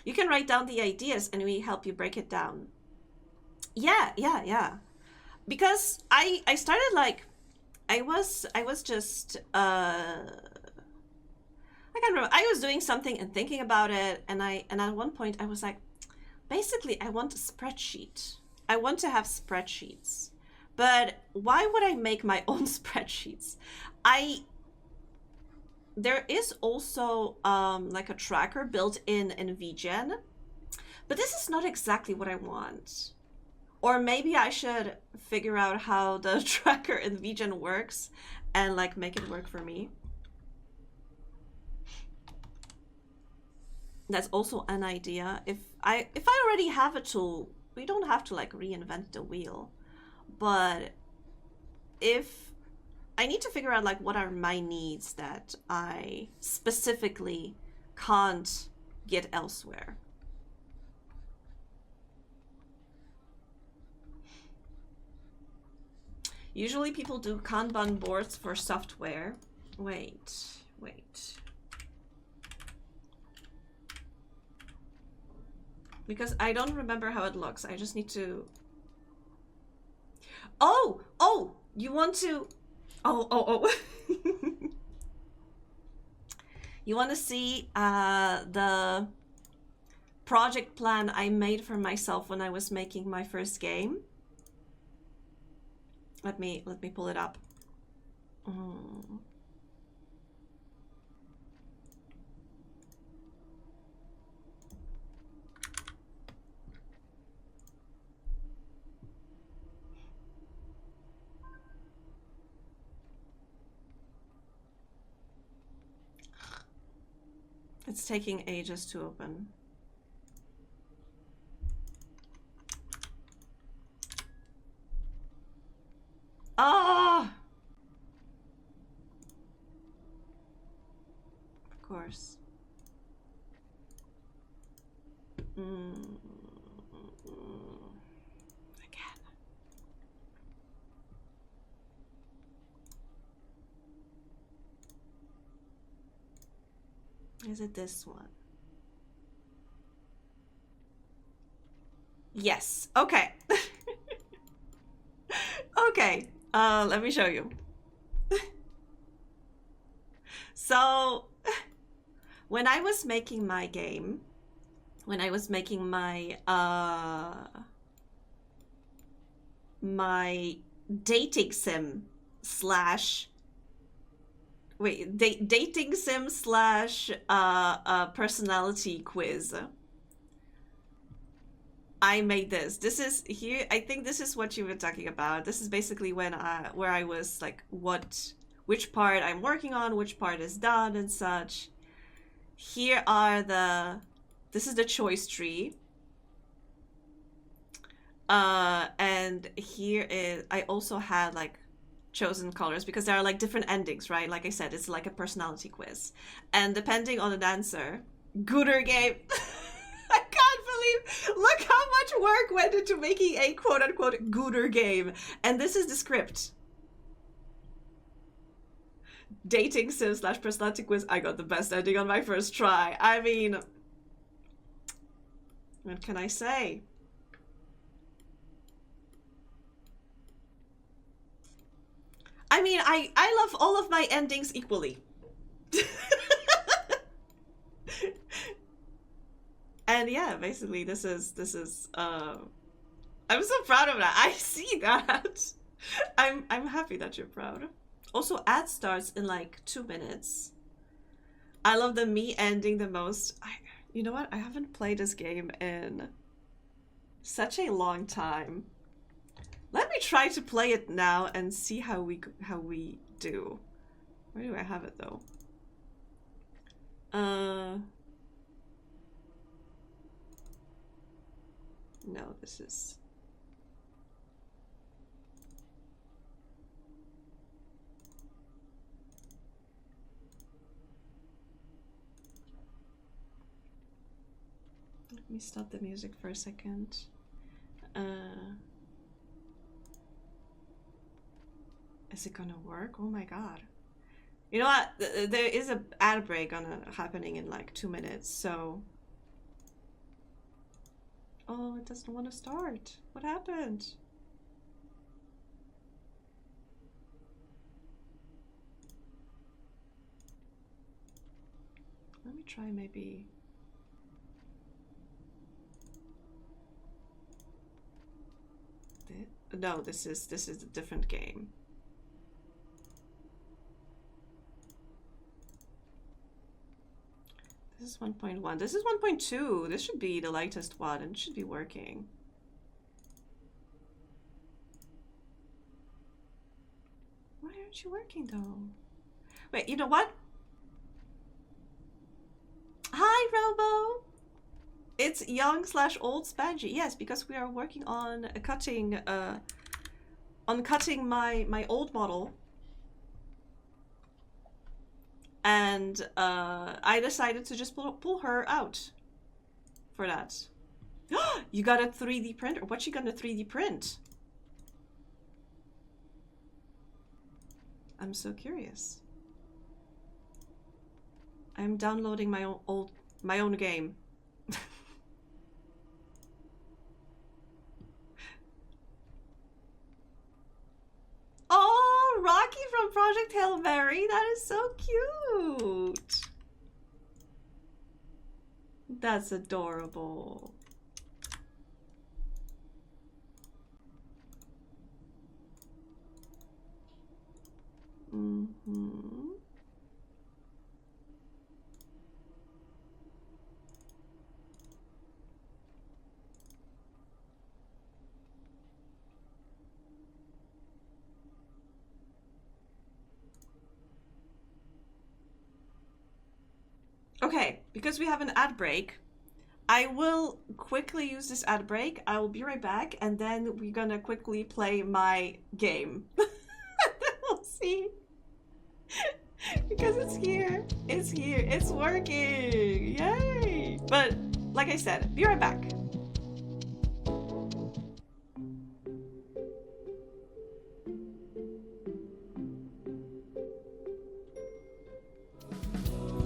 You can write down the ideas and we help you break it down. Yeah. Because I started like I was just I can't remember. I was doing something and thinking about it and at one point I was like, basically I want a spreadsheet. I want to have spreadsheets. But why would I make my own spreadsheets? There is also like a tracker built in VGen, but this is not exactly what I want. Or maybe I should figure out how the tracker in VGen works and like make it work for me. That's also an idea. If I already have a tool, we don't have to like reinvent the wheel. But if I need to figure out like what are my needs that I specifically can't get elsewhere. Usually people do Kanban boards for software. Wait. Because I don't remember how it looks. I just need to... Oh! You want to... Oh. You want to see the project plan I made for myself when I was making my first game? Let me pull it up. It's taking ages to open. Ah! Of course. Again. Is it this one? Yes. Okay. Okay. Let me show you. So, when I was making my game, when I was making my my dating sim slash dating sim slash personality quiz, I made this. This is here. I think this is what you were talking about. This is basically when where I was like, which part I'm working on, which part is done and such. Here are this is the choice tree. And here is, I also had like chosen colors because there are like different endings, right? Like I said, it's like a personality quiz. And depending on an answer, gooder game. I can't believe, look how much work went into making a quote-unquote gooder game. And this is the script. Dating sim slash personality quiz. I got the best ending on my first try. I mean, what can I say? I mean, I love all of my endings equally. And yeah, basically this is I'm so proud of that. I see that. I'm happy that you're proud. Also, ad starts in like 2 minutes. I love the me ending the most. You know what? I haven't played this game in such a long time. Let me try to play it now and see how we do. Where do I have it though? No, this is... Let me stop the music for a second. Is it gonna work? Oh my god. You know what? There is an ad break happening in like 2 minutes, so... Oh, it doesn't want to start. What happened? Let me try maybe... No, this is a different game. This is 1.1. This is 1.2. This should be the latest one and it should be working. Why aren't you working though? Wait, you know what? Hi, Robo! it's young/old Spangy. Yes, because we are working on cutting my old model. And I decided to just pull her out for that. You got a 3D printer? What's she gonna 3D print? I'm so curious. I'm downloading my own game. Oh, Rocky from Project Hail Mary. That is so cute. That's adorable. Mm-hmm. Okay, because we have an ad break, I will quickly use this ad break. I will be right back, and then we're gonna quickly play my game. And then we'll see. Because it's here. It's here. It's working. Yay! But, like I said, be right back.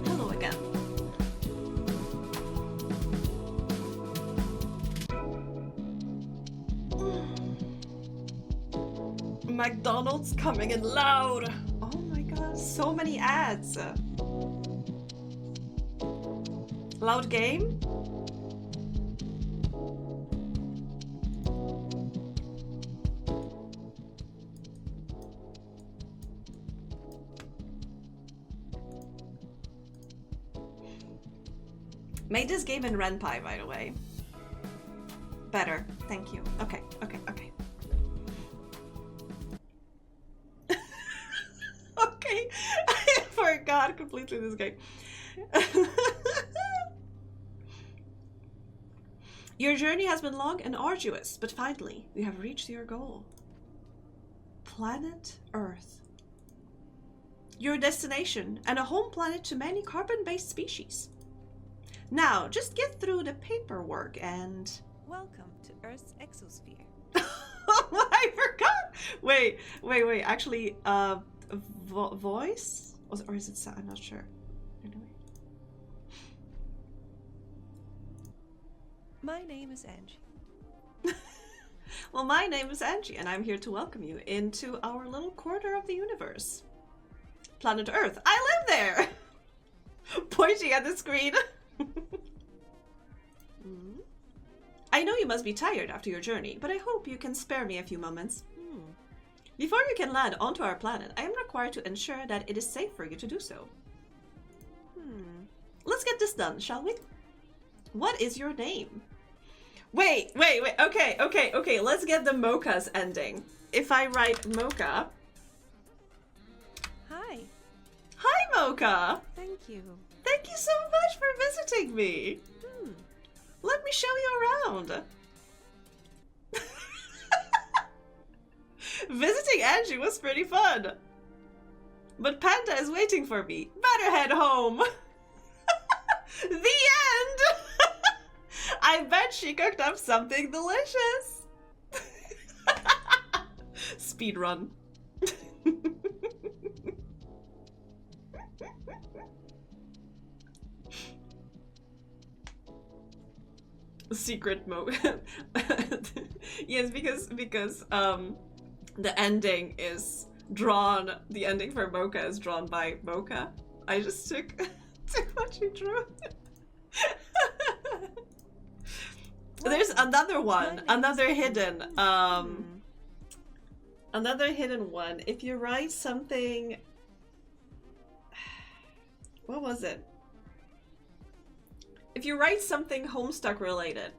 Hello again. McDonald's coming in loud. Oh my god, so many ads. Loud game? Made this game in Ren'Py, by the way. Better, thank you. Okay, okay, okay. Okay, I forgot completely this game. Your journey has been long and arduous, but finally, you have reached your goal. Planet Earth. Your destination, and a home planet to many carbon-based species. Now, just get through the paperwork and... Welcome to Earth's exosphere. I forgot! Wait. Actually, voice? Or is it sound? I'm not sure. Anyway. My name is Angie. Well, my name is Angie, and I'm here to welcome you into our little corner of the universe. Planet Earth. I live there! Pointing at the screen. I know you must be tired after your journey, but I hope you can spare me a few moments. Before you can land onto our planet, I am required to ensure that it is safe for you to do so. Let's get this done, shall we? What is your name? Wait. Okay. Let's get the Mocha's ending. If I write Mocha... Hi. Hi, Mocha! Thank you. Thank you so much for visiting me. Let me show you around. Visiting Angie was pretty fun. But Panda is waiting for me. Better head home. The end! I bet she cooked up something delicious. Speed run. Secret mode. Yes, because the ending is drawn. The ending for Mocha is drawn by Mocha. I just took what she drew. There's another one, another hidden one. If you write something, what was it? If you write something Homestuck related,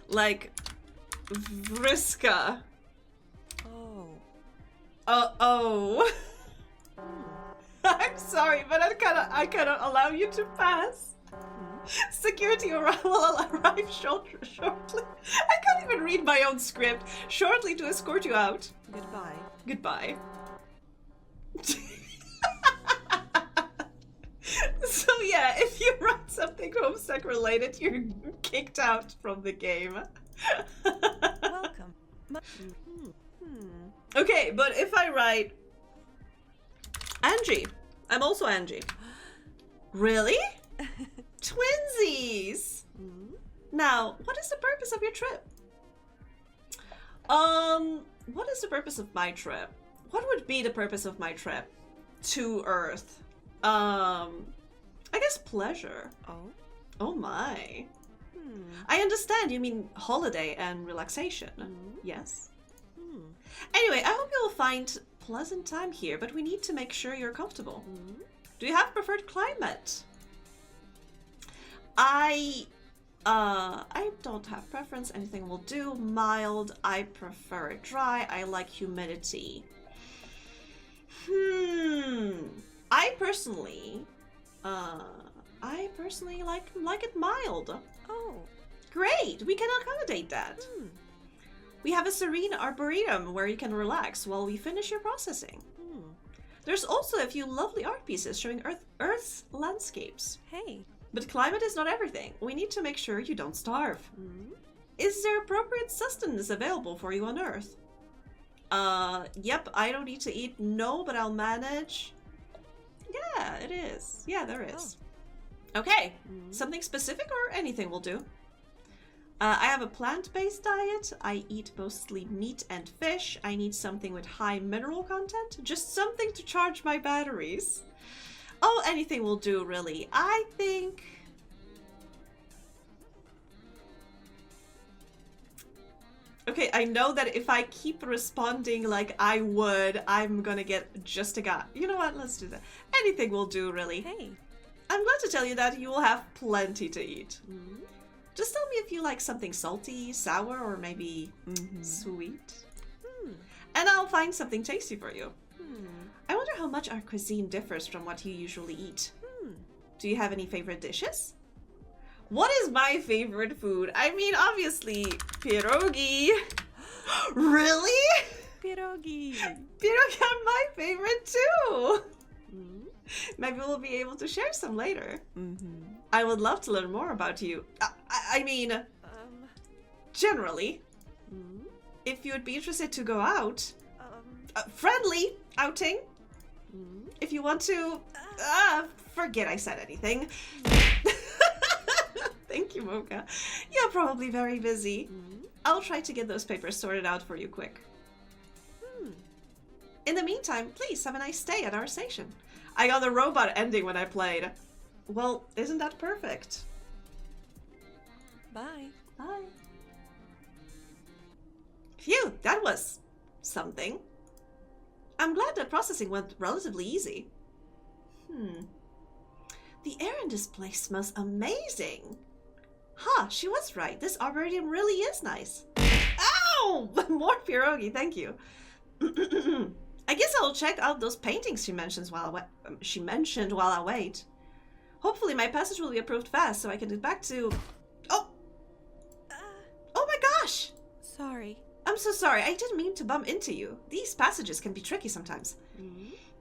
like Vriska. Oh. I'm sorry, but I cannot allow you to pass. Security will arrive shortly. I can't even read my own script. Shortly to escort you out. Goodbye. Goodbye. So yeah, if you write something Homestuck related, you're kicked out from the game. Welcome. Okay, but if I write Angie, I'm also Angie. Really? Twinsies! Now, what is the purpose of your trip? What is the purpose of my trip? What would be the purpose of my trip to Earth? I guess pleasure. Oh. Oh my. I understand you mean holiday and relaxation. Yes. Anyway, I hope you'll find pleasant time here, but we need to make sure you're comfortable. Do you have preferred climate? I don't have preference. Anything will do. Mild. I prefer it dry. I like humidity. I personally like it mild. Oh. Great. We can accommodate that. We have a serene arboretum where you can relax while we finish your processing. There's also a few lovely art pieces showing Earth's landscapes. Hey. But climate is not everything. We need to make sure you don't starve. Is there appropriate sustenance available for you on Earth? Yep, I don't need to eat. No, but I'll manage. Yeah, it is. Yeah, there is. Okay, something specific or anything will do. I have a plant-based diet. I eat mostly meat and fish. I need something with high mineral content. Just something to charge my batteries. Oh, anything will do, really. I think... Okay, I know that if I keep responding like I would, I'm gonna get just a guy. You know what? Let's do that. Anything will do, really. Hey. I'm glad to tell you that you will have plenty to eat. Just tell me if you like something salty, sour, or maybe sweet. And I'll find something tasty for you. I wonder how much our cuisine differs from what you usually eat. Do you have any favorite dishes? What is my favorite food? I mean, obviously, pierogi. Really? Pierogi. Pierogi are my favorite too. Maybe we'll be able to share some later. I would love to learn more about you. I mean, generally, if you would be interested to go out, friendly outing, if you want to, forget I said anything. Thank you, Mocha. You're probably very busy. I'll try to get those papers sorted out for you quick. In the meantime, please have a nice stay at our station. I got the robot ending when I played. Well, isn't that perfect? Bye. Bye. Phew, that was something. I'm glad that processing went relatively easy. The air in this place smells amazing. Huh, she was right. This arboretum really is nice. Ow! More pierogi, thank you. I guess I'll check out those paintings she mentioned while I wait. Hopefully my passage will be approved fast so I can get back to... Oh! Oh my gosh! Sorry. I'm so sorry. I didn't mean to bump into you. These passages can be tricky sometimes.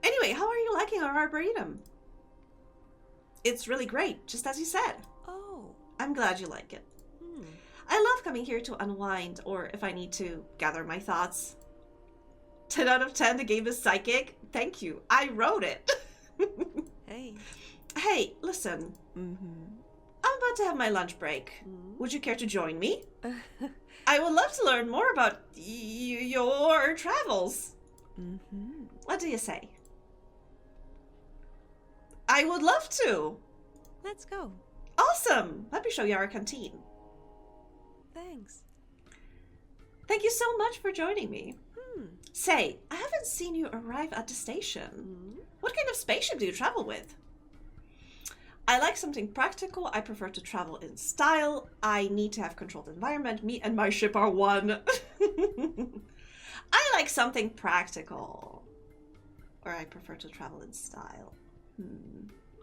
Anyway, how are you liking our arboretum? It's really great, just as you said. Oh. I'm glad you like it. I love coming here to unwind, or if I need to, gather my thoughts. 10 out of 10, the game is psychic. Thank you. I wrote it. Hey. Hey, listen. I'm about to have my lunch break. Would you care to join me? I would love to learn more about your travels. What do you say? I would love to. Let's go. Awesome. Let me show you our canteen. Thanks. Thank you so much for joining me. Say, I haven't seen you arrive at the station. What kind of spaceship do you travel with? I like something practical. I prefer to travel in style. I need to have controlled environment. Me and my ship are one. I like something practical. Or I prefer to travel in style.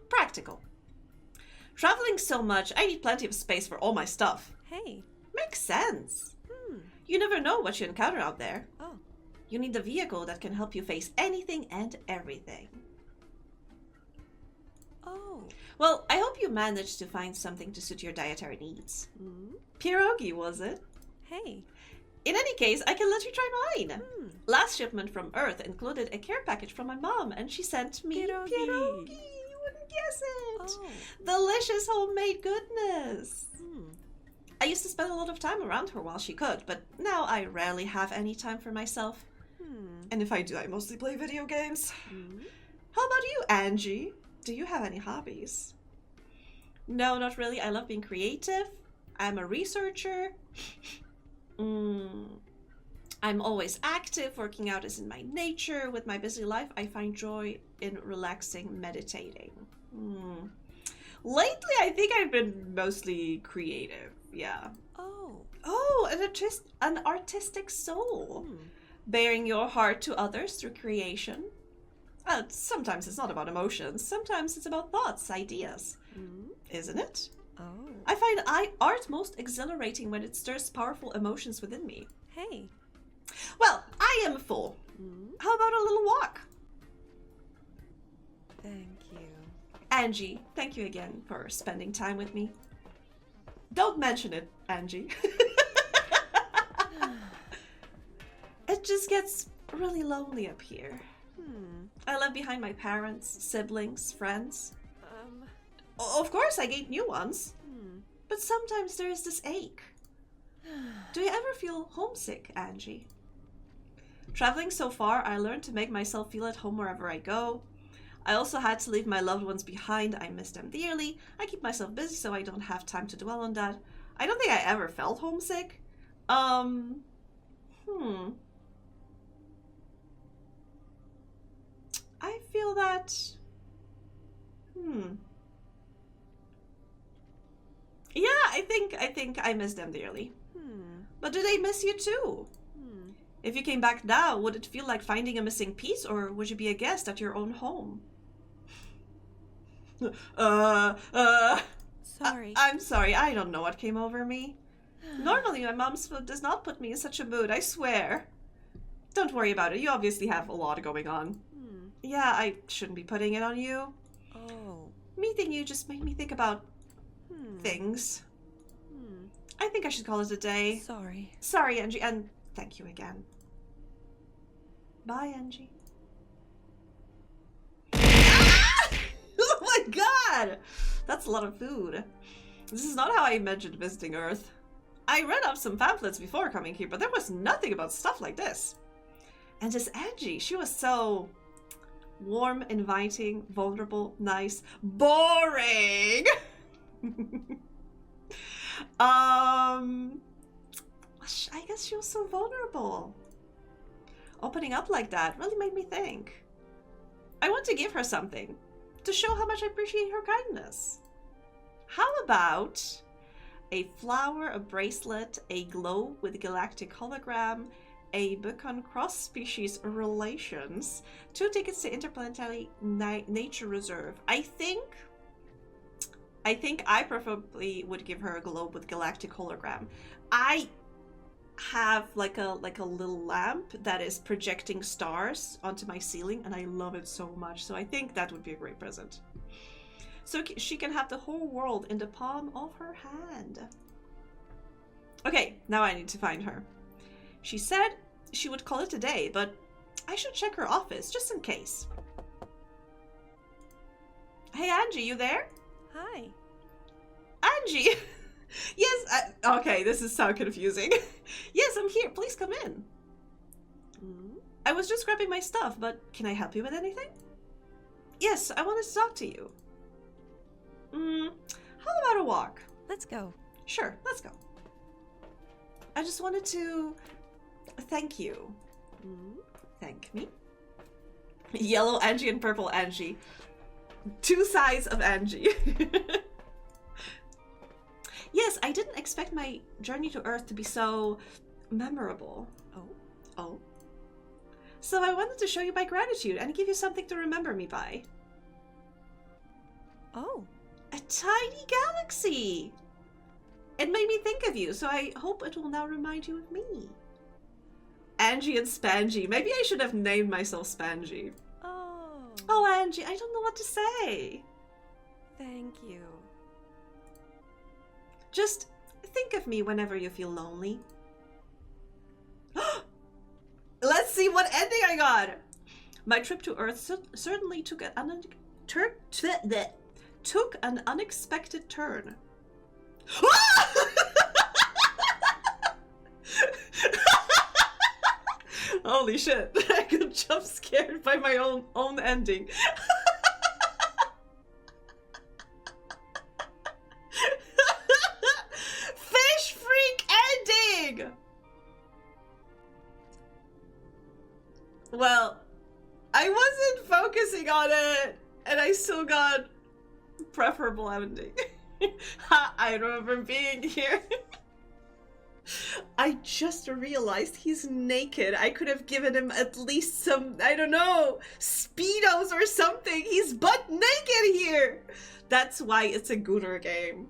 Practical. Traveling so much, I need plenty of space for all my stuff. Hey. Makes sense. Hmm. You never know what you encounter out there. Oh. You need a vehicle that can help you face anything and everything. Oh. Well, I hope you managed to find something to suit your dietary needs. Hmm. Pierogi, was it? Hey. In any case, I can let you try mine. Hmm. Last shipment from Earth included a care package from my mom, and she sent me Pierogi. pierogi. You wouldn't guess it. Oh. Delicious homemade goodness. Hmm. I used to spend a lot of time around her while she cooked, but now I rarely have any time for myself. Hmm. And if I do, I mostly play video games. Hmm. How about you, Angie? Do you have any hobbies? No, not really. I love being creative. I'm a researcher. I'm always active. Working out is in my nature. With my busy life, I find joy in relaxing, meditating. Lately, I think I've been mostly creative. Yeah. Oh. Oh, an artistic soul. Hmm. Bearing your heart to others through creation. Sometimes it's not about emotions. Sometimes it's about thoughts, ideas. Hmm. Isn't it? Oh. I find art most exhilarating when it stirs powerful emotions within me. Hey. Well, I am full. Hmm. How about a little walk? Thank you. Angie, thank you again for spending time with me. Don't mention it, Angie. It just gets really lonely up here. Hmm. I live behind my parents, siblings, friends. Um. Of course, I gained new ones. Hmm. But sometimes there is this ache. Do you ever feel homesick, Angie? Traveling so far, I learned to make myself feel at home wherever I go. I also had to leave my loved ones behind. I miss them dearly. I keep myself busy so I don't have time to dwell on that. I don't think I ever felt homesick. I feel that... Yeah, I think I miss them dearly. Hmm. But do they miss you too? Hmm. If you came back now, would it feel like finding a missing piece, or would you be a guest at your own home? Sorry. I'm sorry, I don't know what came over me. Normally, my mom's food does not put me in such a mood, I swear. Don't worry about it, you obviously have a lot going on. Hmm. Yeah, I shouldn't be putting it on you. Oh. Meeting you just made me think about things. Hmm. I think I should call it a day. Sorry. Sorry, Angie, and thank you again. Bye, Angie. Oh my god! That's a lot of food. This is not how I imagined visiting Earth. I read up some pamphlets before coming here, but there was nothing about stuff like this. And this Angie, she was so warm, inviting, vulnerable, nice, boring! I guess she was so vulnerable. Opening up like that really made me think. I want to give her something to show how much I appreciate her kindness. How about a flower, a bracelet, a globe with galactic hologram, a book on cross-species relations, 2 tickets to Interplanetary Nature Reserve. I think I preferably would give her a globe with galactic hologram. I have like a little lamp that is projecting stars onto my ceiling, and I love it so much. So I think that would be a great present. So she can have the whole world in the palm of her hand. Okay, now I need to find her. She said she would call it a day, but I should check her office just in case. Hey Angie, you there? Hi. Angie! Yes, okay, this is so confusing. Yes, I'm here. Please come in. I was just grabbing my stuff, but can I help you with anything? Yes, I wanted to talk to you. How about a walk? Let's go. Sure, let's go. I just wanted to thank you. Thank me. Yellow Angie and purple Angie. 2 sides of Angie. Yes, I didn't expect my journey to Earth to be so memorable. Oh. So I wanted to show you my gratitude and give you something to remember me by. Oh. A tiny galaxy! It made me think of you, so I hope it will now remind you of me. Angie and Spangy. Maybe I should have named myself Spangy. Oh. Oh, Angie, I don't know what to say. Thank you. Just think of me whenever you feel lonely. Let's see what ending I got. My trip to Earth certainly took an unexpected turn. Holy shit! I got jump scared by my own ending. Fish freak ending. Well, I wasn't focusing on it, and I still got preferable ending. I remember being here. I just realized he's naked. I could have given him at least some, I don't know, Speedos or something. He's butt naked here. That's why it's a gooder game.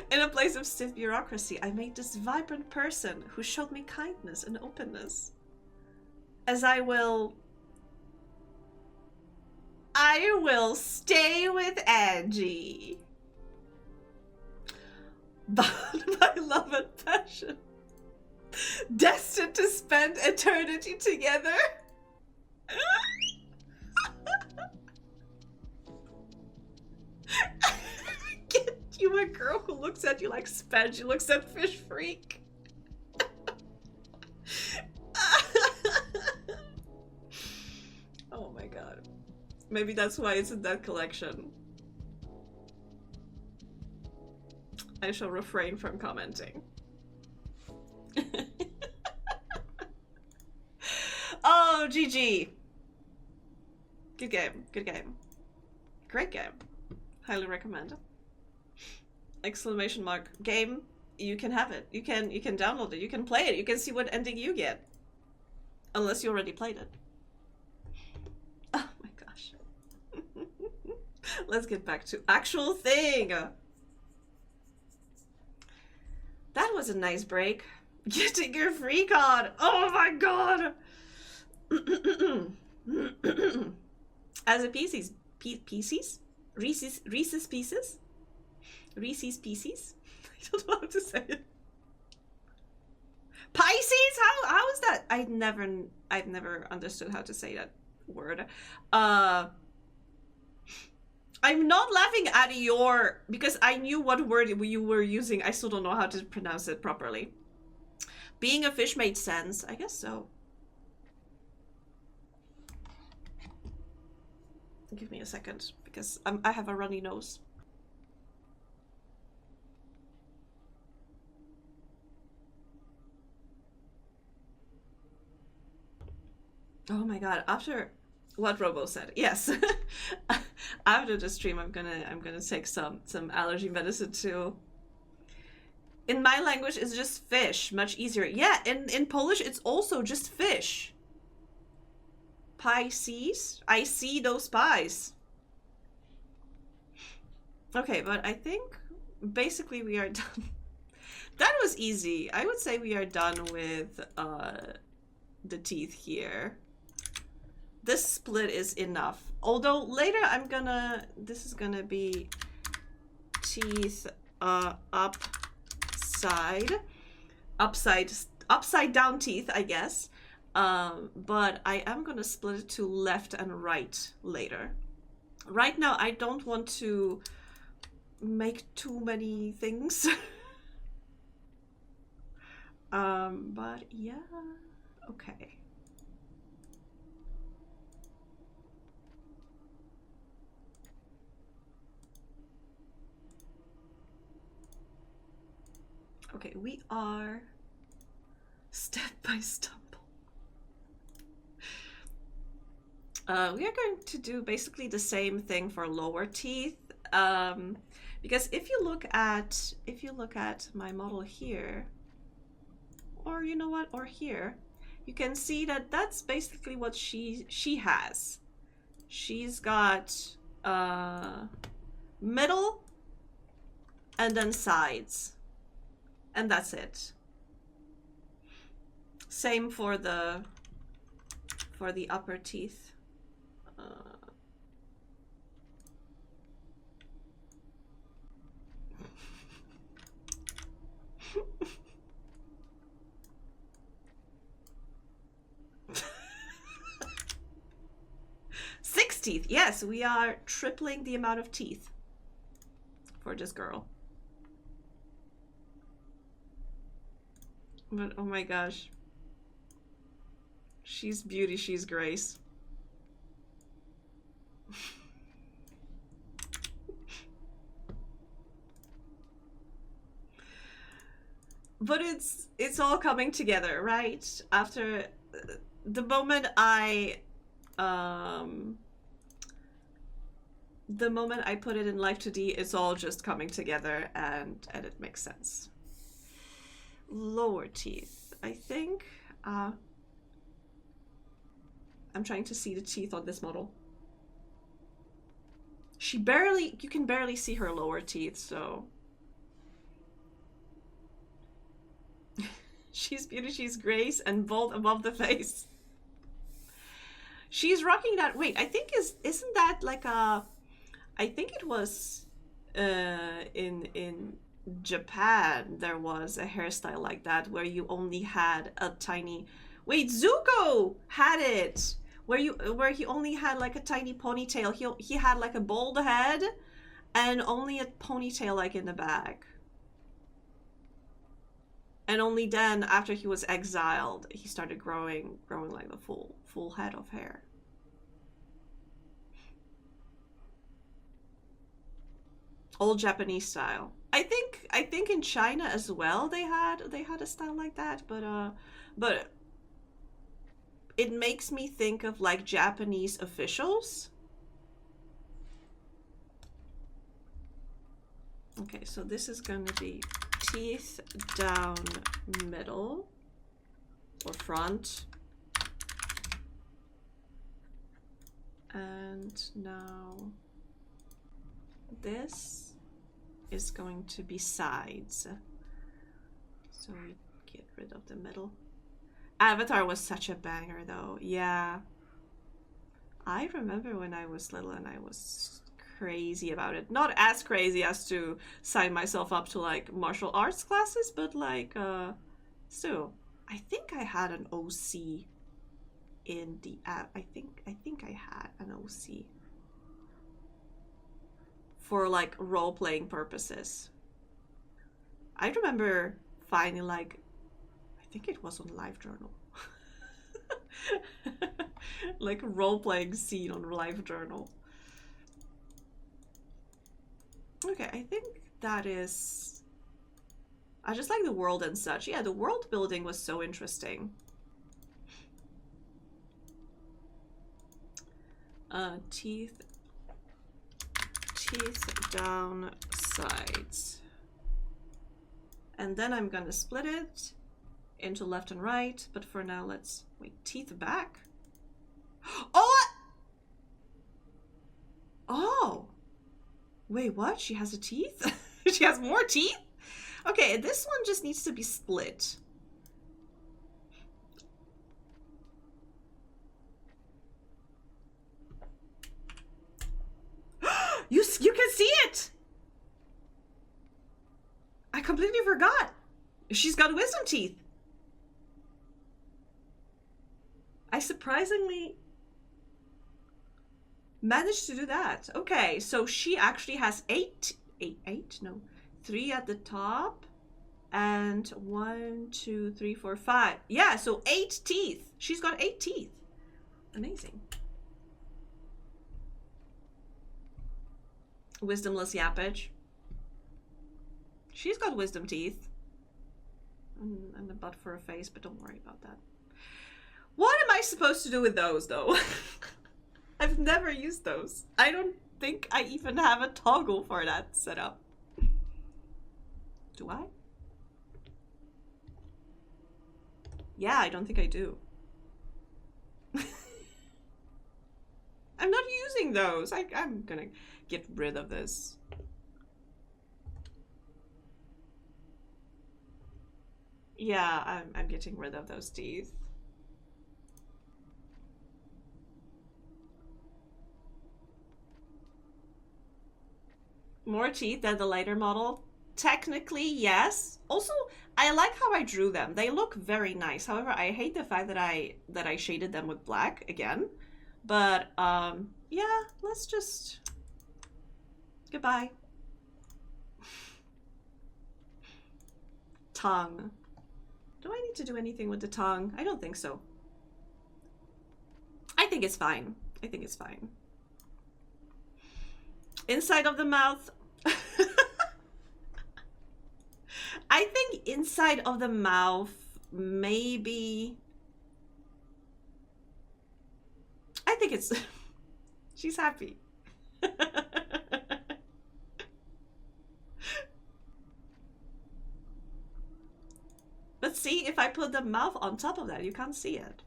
In a place of stiff bureaucracy, I made this vibrant person who showed me kindness and openness. As I will stay with Angie. Bound by love and passion. Destined to spend eternity together. Get you a girl who looks at you like Spangy looks at Fish Freak. Oh my god. Maybe that's why it's in that collection. I shall refrain from commenting. Oh, GG. Good game. Good game. Great game. Highly recommend. Exclamation mark. Game. You can have it. You can download it. You can play it. You can see what ending you get. Unless you already played it. Oh my gosh. Let's get back to actual thing. That was a nice break. Getting your freak on. Oh my god. As a Pisces, Reese's Pieces? Reese's Pieces? I don't know how to say it. Pisces? How is that? I've never understood how to say that word. I'm not laughing at your, because I knew what word you were using. I still don't know how to pronounce it properly. Being a fish made sense. I guess so. Give me a second, because I have a runny nose. Oh my god, after what Robo said, yes. After the stream I'm gonna take some allergy medicine too. In my language it's just fish, much easier. Yeah, in Polish it's also just fish. Pisces? I see those pies. Okay, but I think basically we are done. That was easy. I would say we are done with the teeth here. This split is enough. Although later this is gonna be teeth upside down teeth, I guess. But I am gonna split it to left and right later. Right now I don't want to make too many things. But yeah, okay. Okay, we are step by stumble. We are going to do basically the same thing for lower teeth, because if you look at my model here, or you know what, or here, you can see that that's basically what she has. She's got middle, and then sides. And that's it. Same for the upper teeth. 6 teeth. Yes, we are tripling the amount of teeth for this girl. But oh my gosh. She's beauty, she's grace. But it's all coming together, right? After the moment I put it in Live2d, it's all just coming together and it makes sense. Lower teeth. I think I'm trying to see the teeth on this model. You can barely see her lower teeth, so she's beauty, she's grace, and bold above the face. She's rocking that. Wait, I think isn't that like a? I think it was in Japan there was a hairstyle like that where you only had a tiny. Wait, Zuko had it where he only had like a tiny ponytail. He had like a bald head and only a ponytail like in the back. And only then, after he was exiled, he started growing like the full head of hair. Old Japanese style. I think in China as well they had a style like that, but it makes me think of like Japanese officials. Okay, so this is going to be teeth down middle or front. And now this is going to be sides. So we get rid of the middle. Avatar was such a banger though. Yeah. I remember when I was little and I was crazy about it. Not as crazy as to sign myself up to like martial arts classes, but like still. I think I had an OC in the app. I think I had an OC for like role-playing purposes. I remember finding like, I think it was on LiveJournal. Like a role-playing scene on LiveJournal. Okay, I think that is... I just like the world and such. Yeah, the world building was so interesting. Teeth down sides. And then I'm gonna split it into left and right, but for now let's... Wait, teeth back? Oh! Oh! Wait, what? She has a teeth? She has more teeth? Okay, this one just needs to be split. You can see it! I completely forgot. She's got wisdom teeth. I surprisingly managed to do that. Okay, so she actually has three at the top and 1, 2, 3, 4, 5. Yeah, so 8 teeth. She's got 8 teeth. Amazing. Wisdomless yappage. She's got wisdom teeth. And a butt for a face, but don't worry about that. What am I supposed to do with those, though? I've never used those. I don't think I even have a toggle for that set up. Do I? Yeah, I don't think I do. I'm not using doing those. I'm gonna get rid of this. Yeah, I'm getting rid of those teeth. More teeth than the later model? Technically, yes. Also, I like how I drew them. They look very nice. However, I hate the fact that I shaded them with black again. But yeah, let's just goodbye. Tongue. Do I need to do anything with the tongue? I don't think so. I think it's fine. I think it's fine. Inside of the mouth. I think inside of the mouth, maybe. I think it's. She's happy. But see, if I put the mouth on top of that, you can't see it.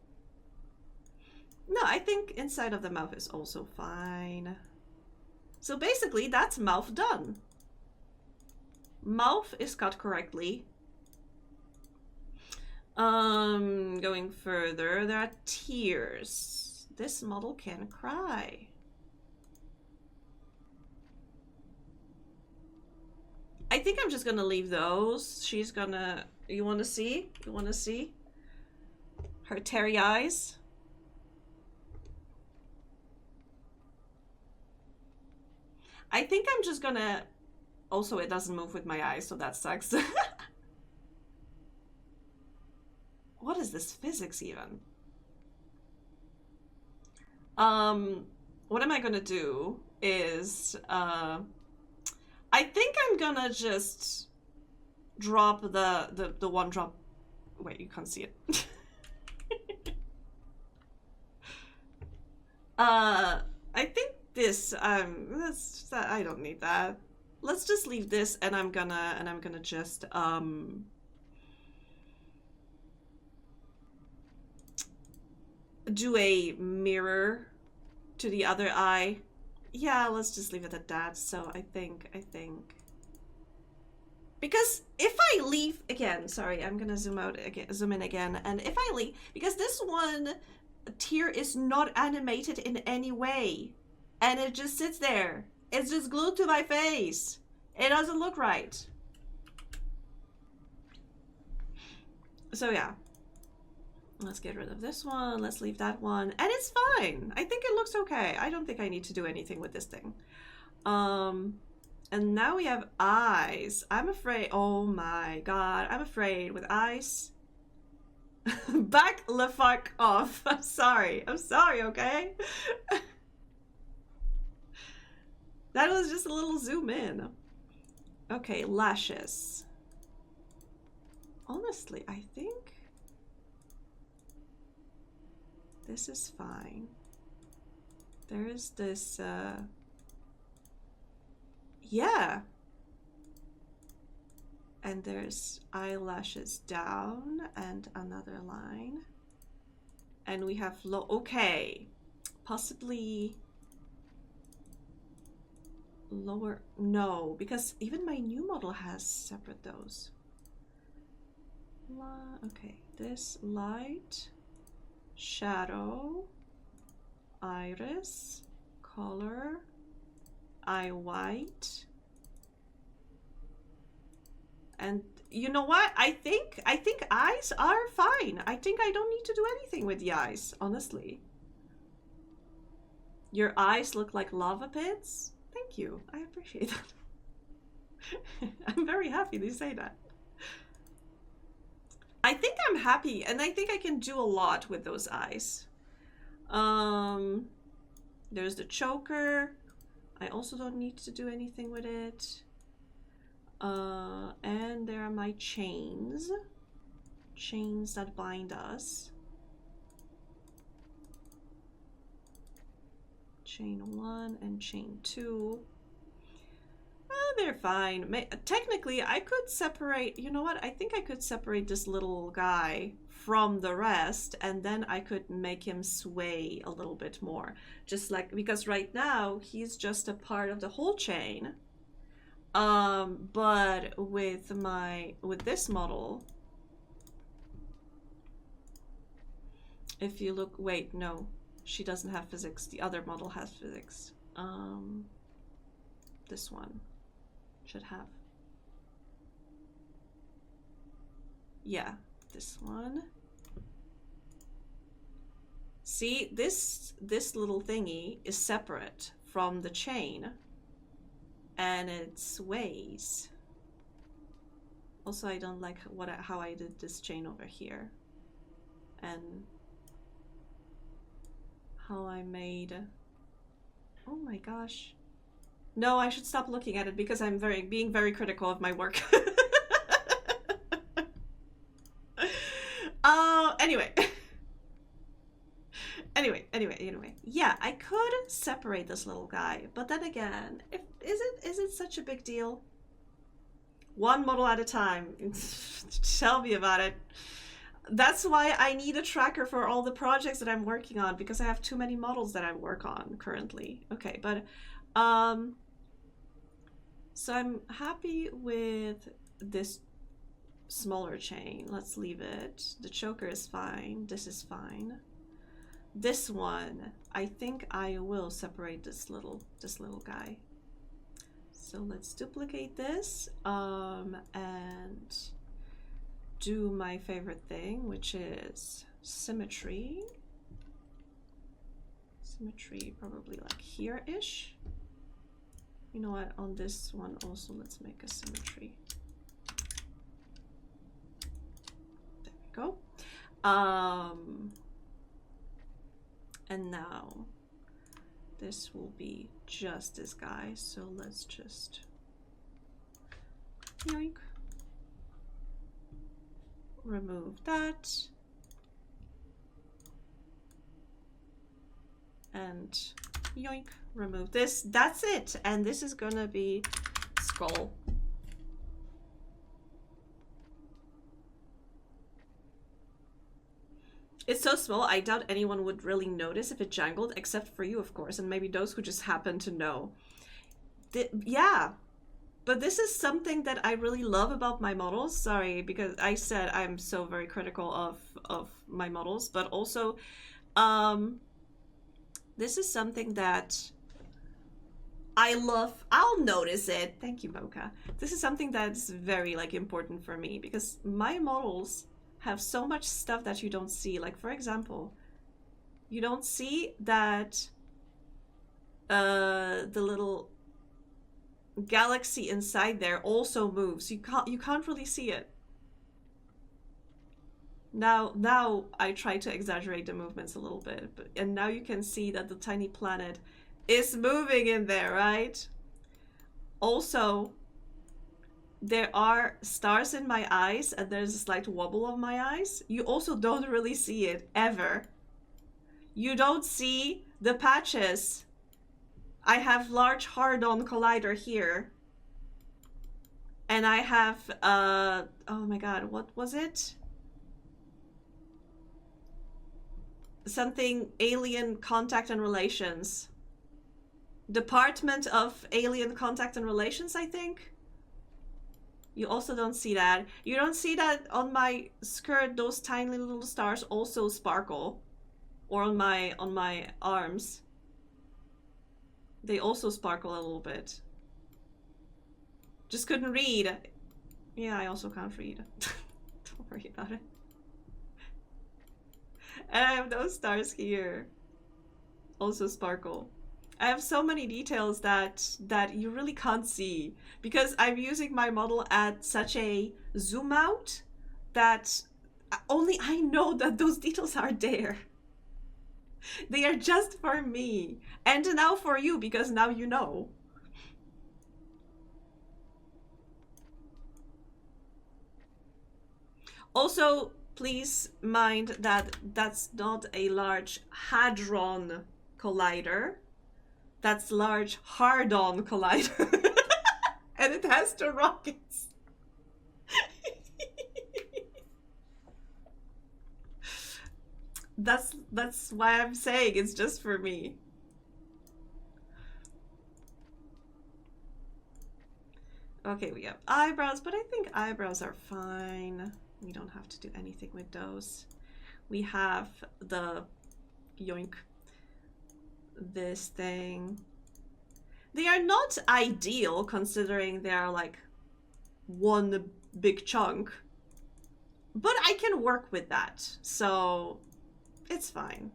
No, I think inside of the mouth is also fine. So basically, that's mouth done. Mouth is cut correctly. Going further, there are tears. This model can cry. I think I'm just gonna leave those. She's gonna... You wanna see? You wanna see? Her teary eyes? I think I'm just gonna... Also, it doesn't move with my eyes, so that sucks. What is this physics even? What am I gonna do is, I think I'm gonna just drop the one drop. Wait, you can't see it. I think this, I don't need that. Let's just leave this, and I'm gonna just, do a mirror to the other eye. Yeah, let's just leave it at that. So I think, because if I leave again, sorry, I'm gonna zoom out again, zoom in again, and if I leave, because this one tear is not animated in any way, and it just sits there. It's just glued to my face. It doesn't look right. So yeah. Let's get rid of this one. Let's leave that one. And it's fine. I think it looks okay. I don't think I need to do anything with this thing. And now we have eyes. I'm afraid. Oh my god. I'm afraid with eyes. Back the fuck off. I'm sorry. I'm sorry, okay? That was just a little zoom in. Okay, lashes. Honestly, I think this is fine. There is this, yeah. And there's eyelashes down and another line. And we have okay. Possibly lower, no, because even my new model has separate those. Okay, this light, shadow, iris, color, eye white. And you know what? I think eyes are fine. I think I don't need to do anything with the eyes, honestly. Your eyes look like lava pits. Thank you. I appreciate that. I'm very happy to say that. I think I'm happy, and I think I can do a lot with those eyes. There's the choker. I also don't need to do anything with it. And there are my chains. Chains that bind us. Chain 1 and chain 2. They're fine. Technically, I could separate... You know what? I think I could separate this little guy from the rest, and then I could make him sway a little bit more. Just like, because right now he's just a part of the whole chain. But with this model, if you look, wait, no, she doesn't have physics. The other model has physics. This one should have. Yeah, this one. See, this little thingy is separate from the chain, and it sways. Also, I don't like how I did this chain over here, and how I made. Oh my gosh! No, I should stop looking at it because I'm being very critical of my work. Anyway. Yeah, I could separate this little guy, but then again, is it such a big deal? One model at a time. Tell me about it. That's why I need a tracker for all the projects that I'm working on, because I have too many models that I work on currently. Okay, but so I'm happy with this smaller chain. Let's leave it. The choker is fine. This is fine. This one, I think I will separate this little guy. So let's duplicate this and do my favorite thing, which is symmetry. Symmetry probably like here-ish. You know what, on this one also let's make a symmetry. There we go. And now this will be just this guy, so let's just yoink, remove that, and yoink, remove this. That's it, and this is gonna be skull. It's so small, I doubt anyone would really notice if it jangled, except for you, of course, and maybe those who just happen to know. Yeah, but this is something that I really love about my models. Sorry, because I said I'm so very critical of my models, but also, this is something that I love. I'll notice it. Thank you, Mocha. This is something that's very, like, important for me, because my models have so much stuff that you don't see. Like, for example, you don't see that the little galaxy inside there also moves. You can't really see it. Now I try to exaggerate the movements a little bit, and now you can see that the tiny planet is moving in there, right? Also, there are stars in my eyes, and there's a slight wobble of my eyes. You also don't really see it, ever. You don't see the patches. I have large hard-on collider here. And I have, oh my god, what was it? Something alien contact and relations. Department of Alien Contact and Relations, I think? You also don't see that. You don't see that on my skirt, those tiny little stars also sparkle. Or on my arms. They also sparkle a little bit. Just couldn't read. Yeah, I also can't read. Don't worry about it. And I have those stars here. Also sparkle. I have so many details that you really can't see, because I'm using my model at such a zoom out that only I know that those details are there. They are just for me, and now for you, because now you know. Also, please mind that that's not a large hadron collider. That's large hard-on collider. And it has 2 rockets. That's why I'm saying it's just for me. Okay, we have eyebrows, but I think eyebrows are fine. We don't have to do anything with those. We have the yoink, this thing. They are not ideal considering they are like one big chunk, but I can work with that, so it's fine.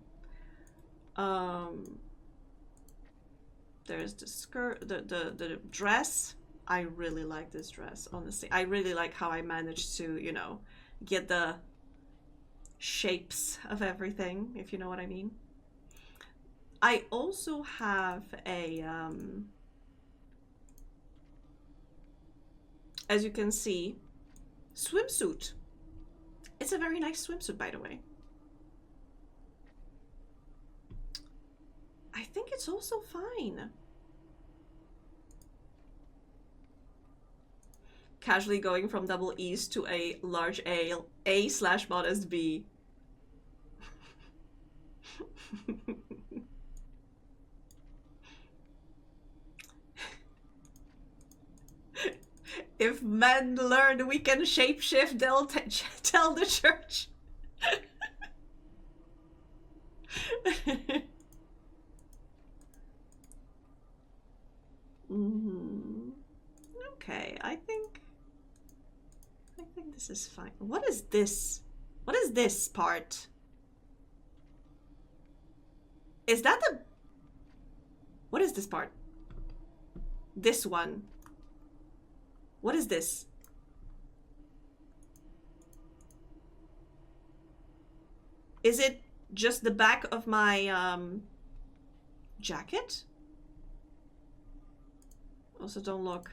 There's the skirt, the dress. I really like this dress, honestly. I really like how I managed to, you know, get the shapes of everything, if you know what I mean. I also have a, as you can see, swimsuit. It's a very nice swimsuit, by the way. I think it's also fine. Casually going from double E's to a large A/modest B. If men learn we can shapeshift, they'll tell the church. Okay, I think this is fine. What is this? What is this part? Is that the... What is this part? This one. What is this? Is it just the back of my jacket? Also, don't look.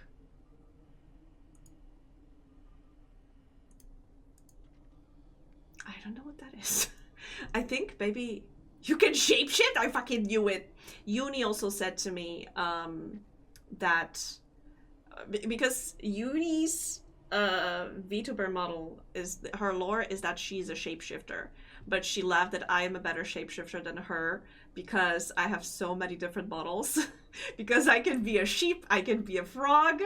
I don't know what that is. I think maybe you can shapeshift? I fucking knew it. Uni also said to me that because Uni's VTuber model is, her lore is that she's a shapeshifter, but she laughed that I am a better shapeshifter than her because I have so many different models. Because I can be a sheep, I can be a frog,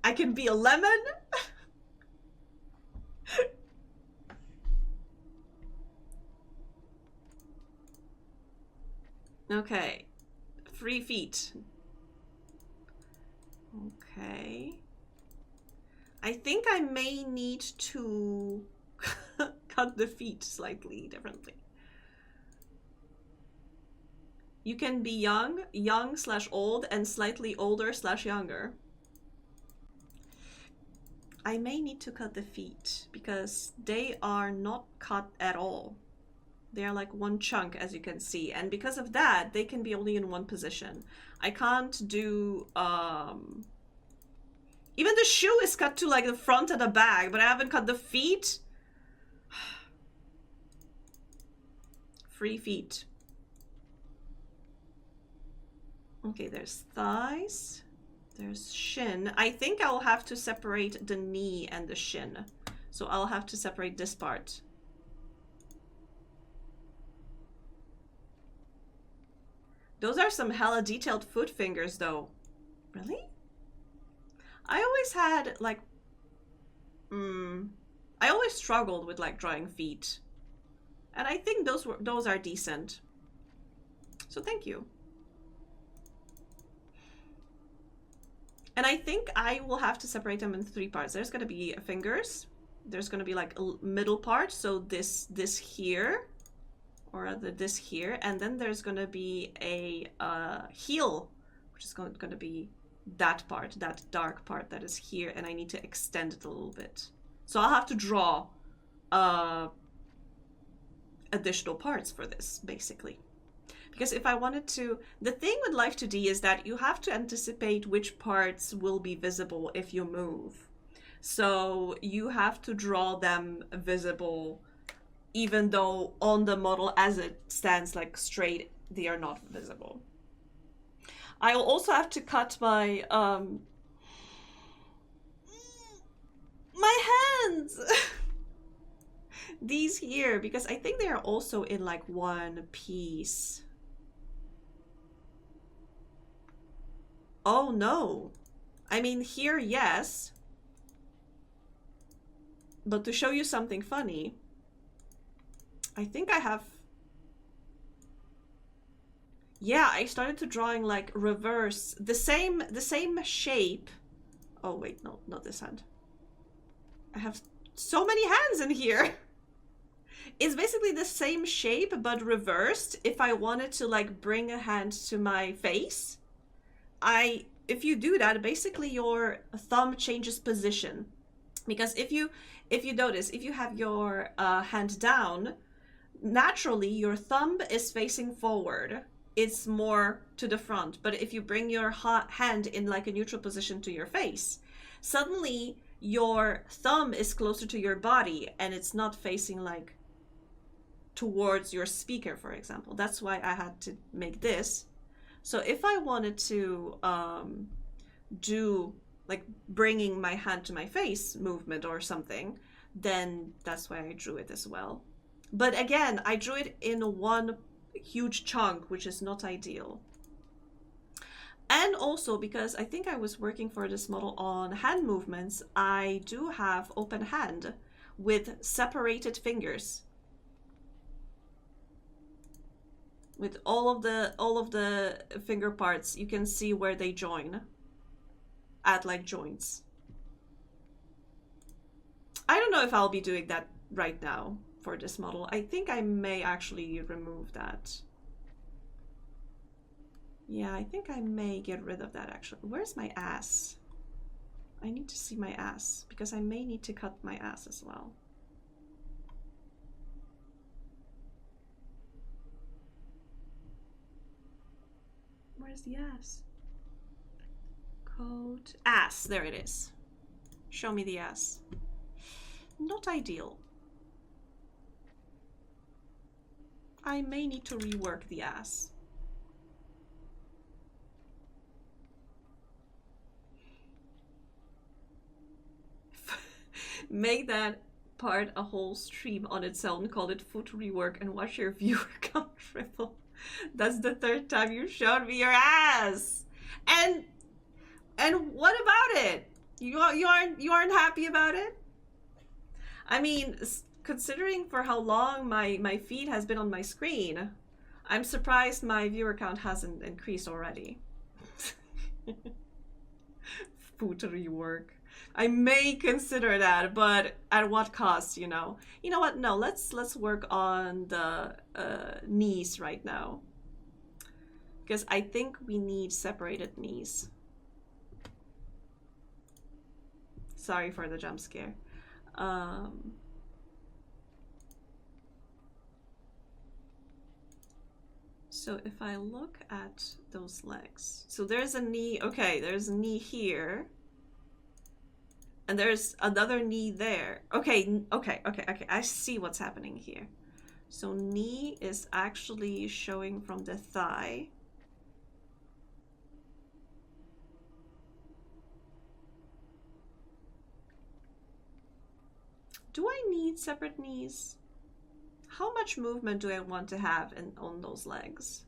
I can be a lemon. Okay, 3 feet. Okay. I think I may need to cut the feet slightly differently. You can be young/old, and slightly older/younger. I may need to cut the feet because they are not cut at all. They are like one chunk, as you can see, and because of that, they can be only in one position. I can't do, even the shoe is cut to like the front and the back, but I haven't cut the feet. 3 feet. Okay, there's thighs. There's shin. I think I'll have to separate the knee and the shin. So I'll have to separate this part. Those are some hella detailed foot fingers, though. Really? I always had, like... I always struggled with, like, drawing feet. And I think those are decent. So thank you. And I think I will have to separate them in 3 parts. There's going to be fingers. There's going to be, like, a middle part. So this here. Or this here, and then there's gonna be a heel, which is going to be that part, that dark part that is here, and I need to extend it a little bit. So I'll have to draw additional parts for this, basically. Because if I wanted to... The thing with Live2d is that you have to anticipate which parts will be visible if you move. So you have to draw them visible even though on the model as it stands like straight, they are not visible. I'll also have to cut my my hands. these here, because I think they are also in like one piece. Oh no. I mean, here, yes. But to show you something funny, I think I have... Yeah, I started to drawing like reverse, the same shape. Oh wait, no, not this hand. I have so many hands in here. It's basically the same shape, but reversed. If I wanted to like bring a hand to my face, if you do that, basically your thumb changes position. Because if you notice, if you have your hand down, naturally your thumb is facing forward. It's more to the front. But if you bring your hand in like a neutral position to your face, suddenly your thumb is closer to your body and it's not facing like towards your speaker, for example. That's why I had to make this. So if I wanted to do like bringing my hand to my face movement or something, then that's why I drew it as well. But again, I drew it in one huge chunk, which is not ideal. And also because I think I was working for this model on hand movements, I do have open hand with separated fingers. With all of the finger parts, you can see where they join at like joints. I don't know if I'll be doing that right now for this model. I think I may actually remove that. Yeah, I think I may get rid of that actually. Where's my ass? I need to see my ass because I may need to cut my ass as well. Where's the ass? Coat. Ass. There it is. Show me the ass. Not ideal. I may need to rework the ass. Make that part a whole stream on its own, call it foot rework, and watch your viewer count triple. That's the third time you showed me your ass. And what about it? You aren't happy about it? I mean, considering for how long my feed has been on my screen, I'm surprised my viewer count hasn't increased already. Foot rework. I may consider that, but at what cost, you know? You know what? No, let's work on the knees right now. Because I think we need separated knees. Sorry for the jump scare. So if I look at those legs, so there's a knee, okay, there's a knee here. And there's another knee there. Okay, I see what's happening here. So knee is actually showing from the thigh. Do I need separate knees? How much movement do I want to have on those legs?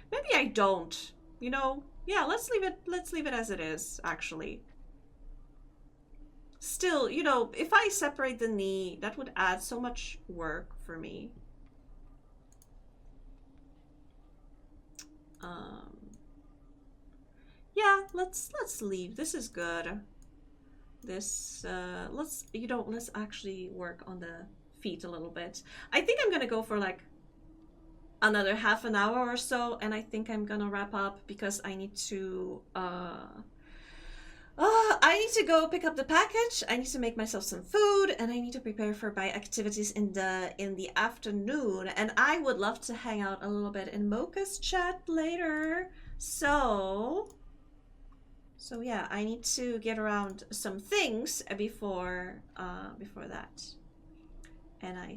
Maybe I don't, you know? Yeah, let's leave it as it is, actually. Still, you know, if I separate the knee, that would add so much work for me. Yeah, let's leave. This is good. This let's actually work on the feet a little bit. I think I'm gonna go for like another half an hour or so, and I think I'm gonna wrap up because I need to go pick up the package. I need to make myself some food, and I need to prepare for my activities in the afternoon. And I would love to hang out a little bit in Mocha's chat later. So yeah, I need to get around some things before that. And I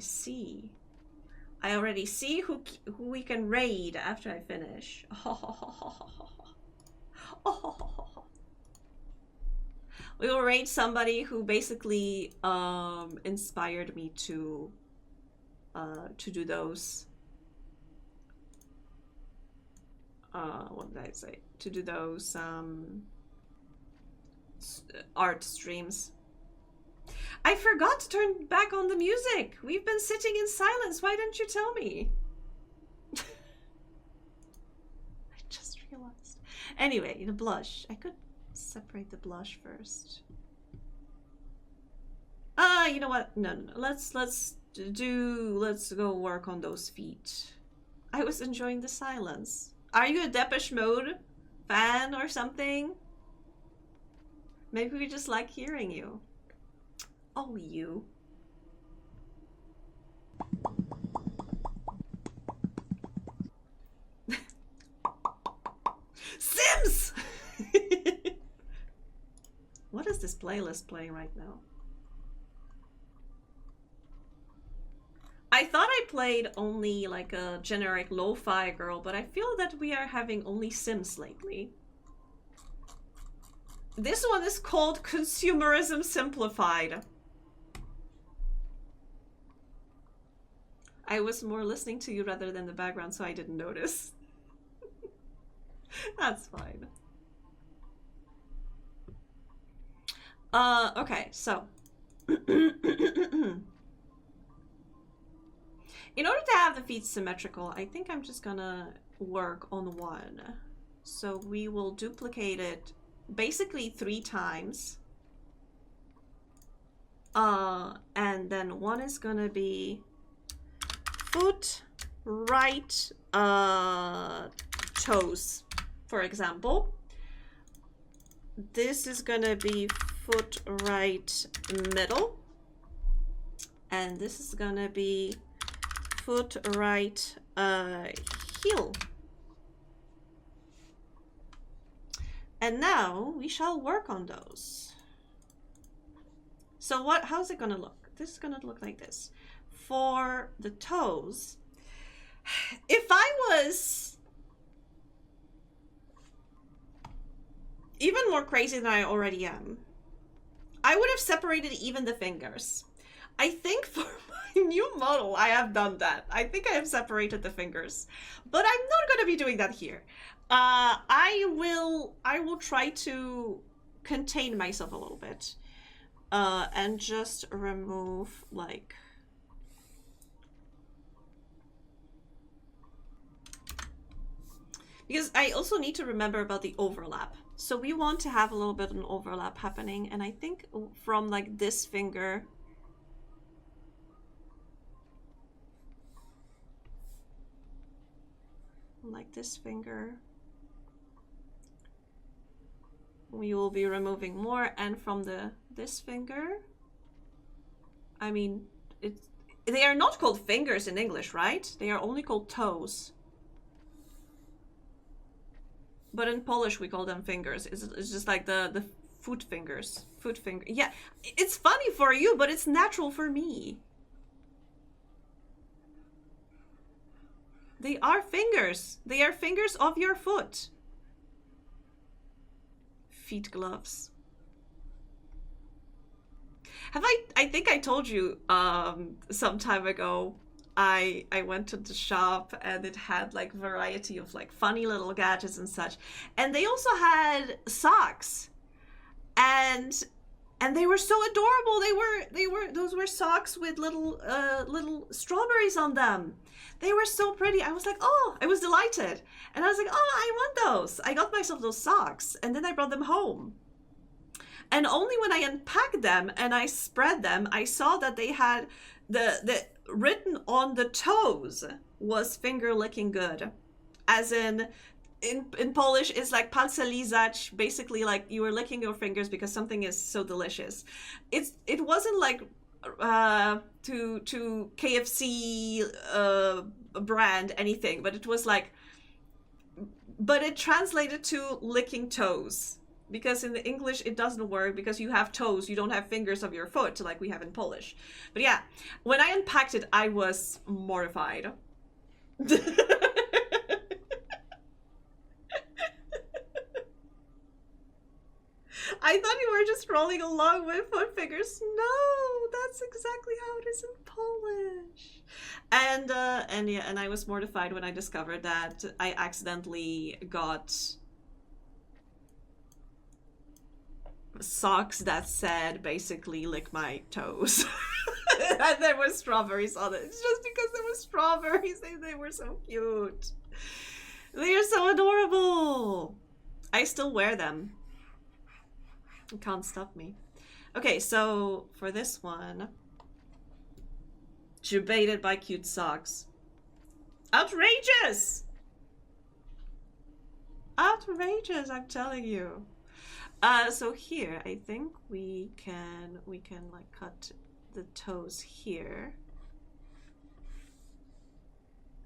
already see who we can raid after I finish. Oh. We will rate somebody who basically inspired me to do those. What did I say? To do those art streams. I forgot to turn back on the music. We've been sitting in silence. Why didn't you tell me? I just realized. Anyway, the blush. I could separate the blush first. You know what? No. Let's go work on those feet. I was enjoying the silence. Are you a Depeche Mode fan or something? Maybe we just like hearing you. Oh, you. Sims! What is this playlist playing right now? I thought I played only like a generic lo-fi girl, but I feel that we are having only Sims lately. This one is called Consumerism Simplified. I was more listening to you rather than the background, so I didn't notice. That's fine. Okay, so. In order to have the feet symmetrical, I think I'm just gonna work on one. So we will duplicate it basically 3 times. And then one is gonna be foot, right, toes, for example. This is gonna be foot, right, middle. And this is gonna be foot, right, heel. And now we shall work on those. So how's it gonna look? This is gonna look like this. For the toes, if I was even more crazy than I already am, I would have separated even the fingers. I think for my new model, I have done that. I think I have separated the fingers, but I'm not going to be doing that here. I will try to contain myself a little bit, and just remove like, because I also need to remember about the overlap. So we want to have a little bit of an overlap happening, and I think from like this finger, like this finger, we will be removing more, and from this finger, I mean, they are not called fingers in English, right? They are only called toes. But in Polish we call them fingers. It's just like the foot fingers. Foot finger. Yeah, it's funny for you, but it's natural for me. They are fingers. They are fingers of your foot. Feet gloves. I think I told you some time ago, I went to the shop and it had like variety of like funny little gadgets and such. And they also had socks. And they were so adorable. Those were socks with little strawberries on them. They were so pretty. I was like, oh, I was delighted. And I was like, oh, I want those. I got myself those socks, and then I brought them home. And only when I unpacked them and I spread them, I saw that they had the written on the toes was finger licking good. As in Polish, it's like palce lizać, basically like you were licking your fingers because something is so delicious. It wasn't like to KFC brand anything, but it was like, but it translated to licking toes, because in the English it doesn't work because you have toes, you don't have fingers of your foot like we have in Polish. But yeah, when I unpacked it, I was mortified. I thought you were just rolling along with foot fingers. No, that's exactly how it is in Polish. And yeah, and I was mortified when I discovered that I accidentally got socks that said basically lick my toes. And there were strawberries on it. It's just because there were strawberries. They were so cute. They are so adorable. I still wear them. You can't stop me. Okay, so for this one, debated by cute socks. Outrageous! Outrageous, I'm telling you. So here, I think we can like cut the toes here.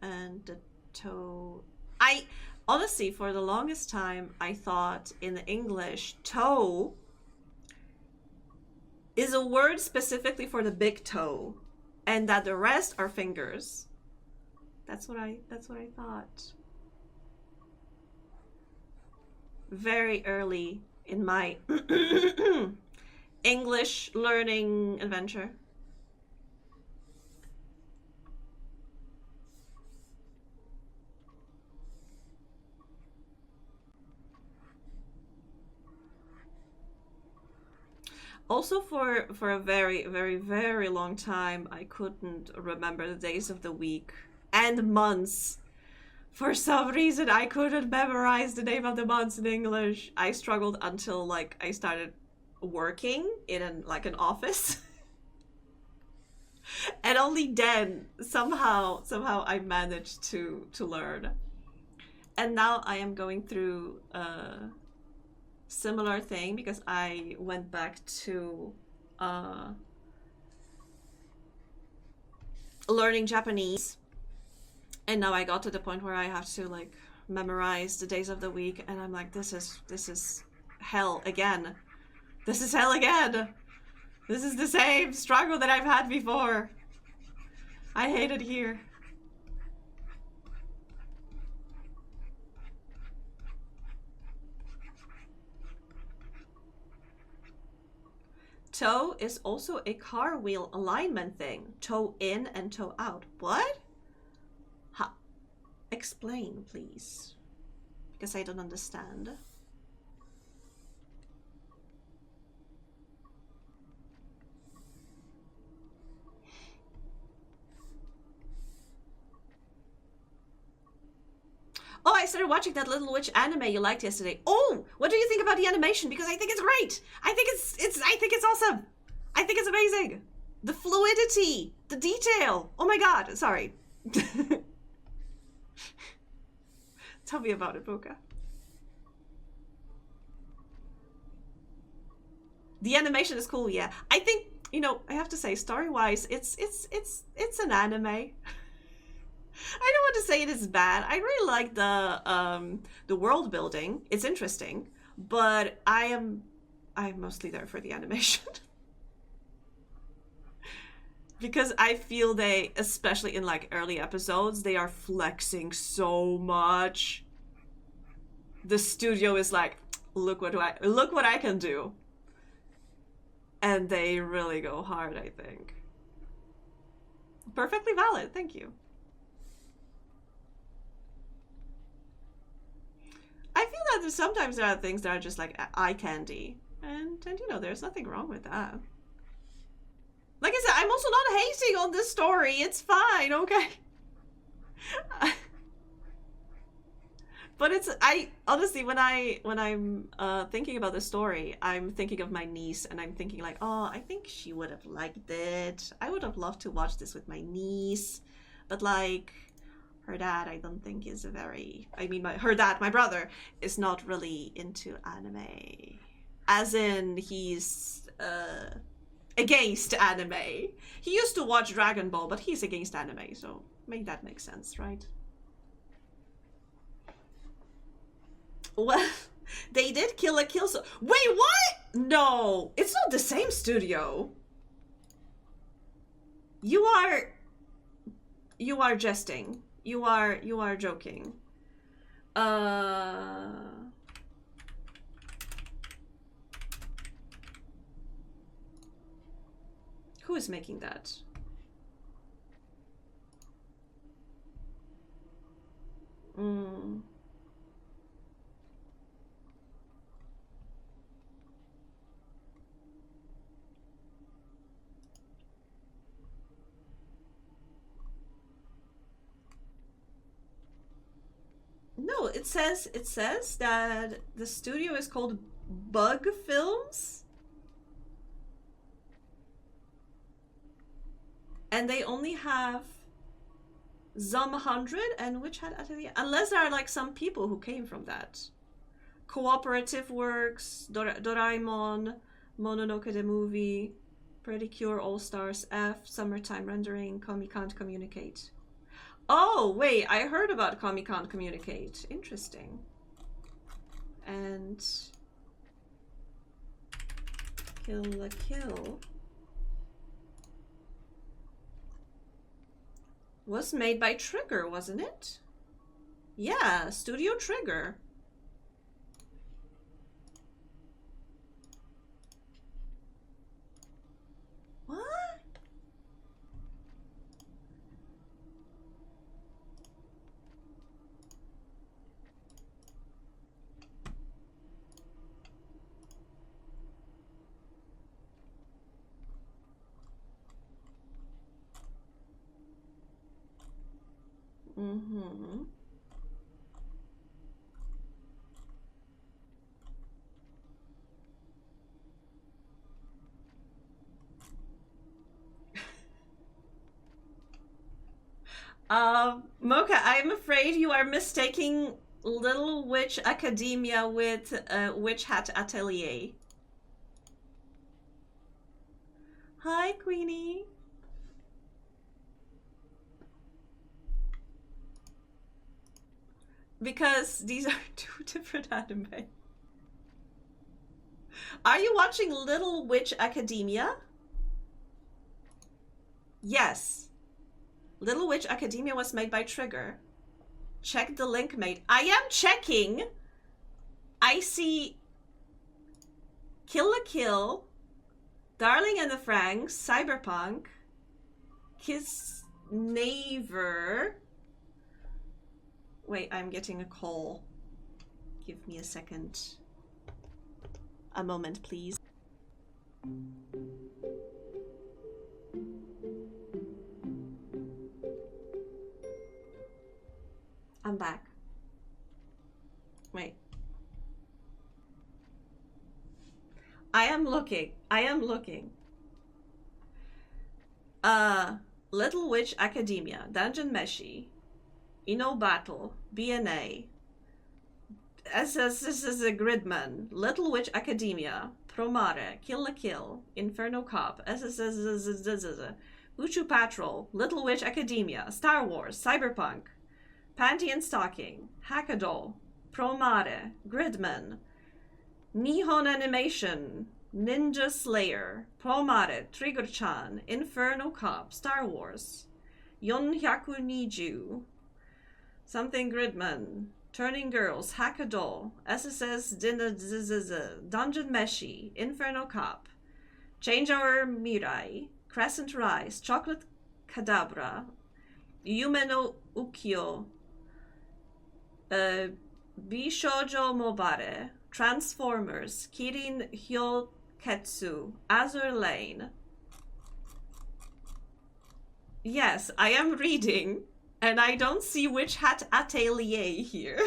And the toe... I honestly, for the longest time, I thought in English, toe is a word specifically for the big toe, and that the rest are fingers. That's what I thought. Very early in my English learning adventure. Also, for a very, very, very long time, I couldn't remember the days of the week and months. For some reason, I couldn't memorize the name of the months in English. I struggled until like I started working in an office. And only then, somehow I managed to learn. And now I am going through similar thing because I went back to learning Japanese, and now I got to the point where I have to like memorize the days of the week, and I'm like, this is hell again. This is hell again. This is the same struggle that I've had before. I hate it here. Toe is also a car wheel alignment thing. Toe in and toe out. What? Explain, please. Because I don't understand. Oh, I started watching that Little Witch anime you liked yesterday. Oh, what do you think about the animation? Because I think it's great. I think it's awesome. I think it's amazing. The fluidity, the detail. Oh my god, sorry. Tell me about it, Boka. The animation is cool, yeah. I think, you know, I have to say, story-wise, it's an anime. I don't want to say it is bad. I really like the world building. It's interesting, but I'm mostly there for the animation. Because I feel they, especially in like early episodes, they are flexing so much. The studio is like, look what I can do. And they really go hard, I think. Perfectly valid, thank you. I feel that sometimes there are things that are just like eye candy. And you know, there's nothing wrong with that. Like I said, I'm also not hating on this story. It's fine, okay? But I honestly, when I'm thinking about the story, I'm thinking of my niece, and I'm thinking like, oh, I think she would have liked it. I would have loved to watch this with my niece, but like, her dad, I don't think is a very. I mean, her dad, my brother, is not really into anime, as in he's against anime. He used to watch Dragon Ball, but he's against anime, so maybe that makes sense, right? Well, they did Kill la Kill, so wait, what? No, it's not the same studio. You are jesting. You are joking. Who is making that? Mm. No, it says that the studio is called Bug Films. And they only have Zum 100 and Witch Hat Atelier. Unless there are like some people who came from that. Cooperative Works, Doraemon, Mononoke the Movie, Pretty Cure, All Stars, F, Summertime Rendering, Kami Can't Communicate. Oh, wait, I heard about Kami Can't Communicate. Interesting. And Kill la Kill was made by Trigger, wasn't it? Yeah, Studio Trigger. What? Mm-hmm. Mocha, I'm afraid you are mistaking Little Witch Academia with Witch Hat Atelier. Hi, Queenie. Because these are two different anime. Are you watching Little Witch Academia? Yes. Little Witch Academia was made by Trigger. Check the link, mate. I am checking. I see Kill la Kill, Darling and the Franxx, Cyberpunk, Kiss Naver. Wait, I'm getting a call. Give me a second. A moment, please. I'm back. Wait. I am looking. Little Witch Academia, Dungeon Meshi, Ino Battle, BNA, this is a Gridman, Little Witch Academia, Promare, Kill la Kill, Inferno Cop, Uchu Patrol, Little Witch Academia, Star Wars, Cyberpunk, Panty and Stocking, Hackadol, Promare, Gridman, Nihon Animation, Ninja Slayer, Promare, Trigger-chan, Inferno Cop, Star Wars, Yonhyaku Niju, Something Gridman, Turning Girls, Hackadol, SSS Dungeon Meshi, Inferno Cop, Change Our Mirai, Crescent Rise, Chocolate Kadabra, Yume no Ukyo, Bishoujo Mobare, Transformers, Kirin Hyoketsu, Azure Lane. Yes, I am reading, and I don't see Witch Hat Atelier here.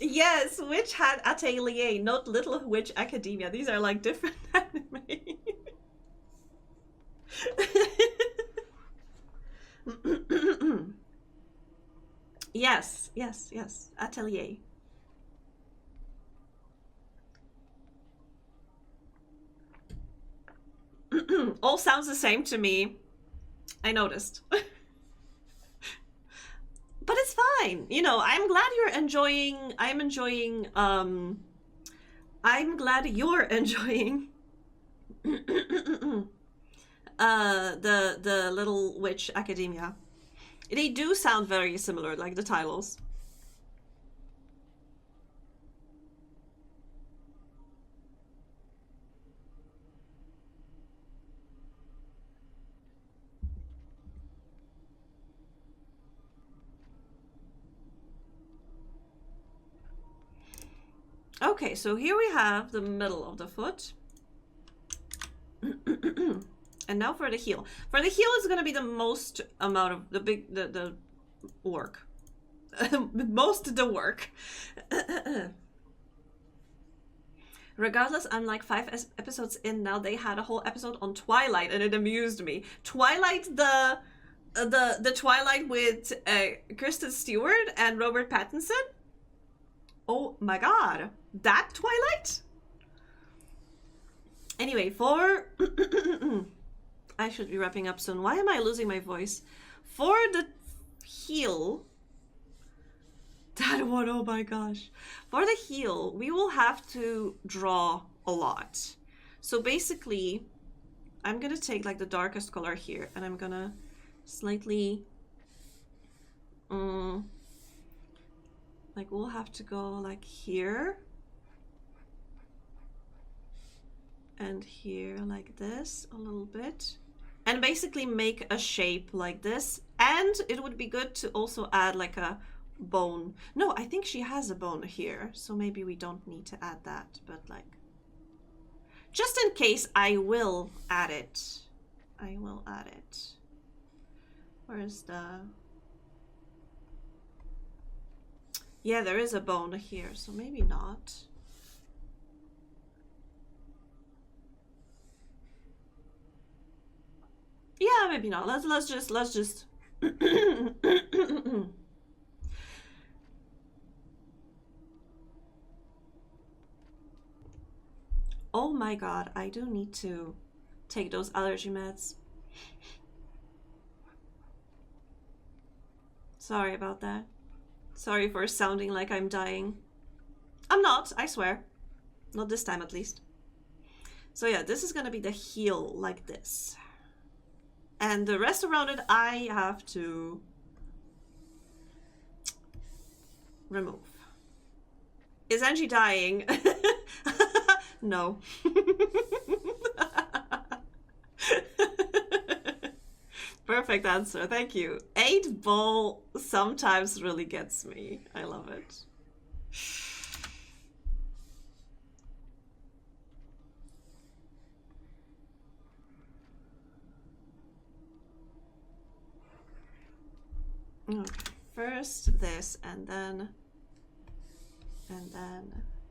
Yes, Witch Hat Atelier, not Little Witch Academia. These are like different anime. Yes, Atelier. All sounds the same to me. I noticed. But it's fine. You know, I'm glad you're enjoying, I'm glad you're enjoying the Little Witch Academia. They do sound very similar, like the titles. Okay, so here we have the middle of the foot. And now for the heel. For the heel is gonna be the most amount of the work. Most of the work. Regardless, I'm like 5 episodes in now. They had a whole episode on Twilight, and it amused me. Twilight, the Twilight with Kristen Stewart and Robert Pattinson. Oh my god, that Twilight. Anyway, for I should be wrapping up soon. Why am I losing my voice? For the heel. That one, oh my gosh. For the heel, we will have to draw a lot. So basically, I'm gonna take like the darkest color here, and I'm gonna slightly, like we'll have to go like here. And here like this a little bit. And basically make a shape like this. And it would be good to also add like a bone. No, I think she has a bone here, so maybe we don't need to add that, but like just in case, I will add it. I will add it. Where's the... Yeah, there is a bone here, so maybe not. Yeah, maybe not. Let's just Oh my god, I do need to take those allergy meds. Sorry about that. Sorry for sounding like I'm dying. I'm not, I swear. Not this time at least. So yeah, this is gonna be the heel like this. And the rest around it I have to remove. Is Angie dying? No. Perfect answer, thank you. 8-ball sometimes really gets me. I love it. Okay, first this and then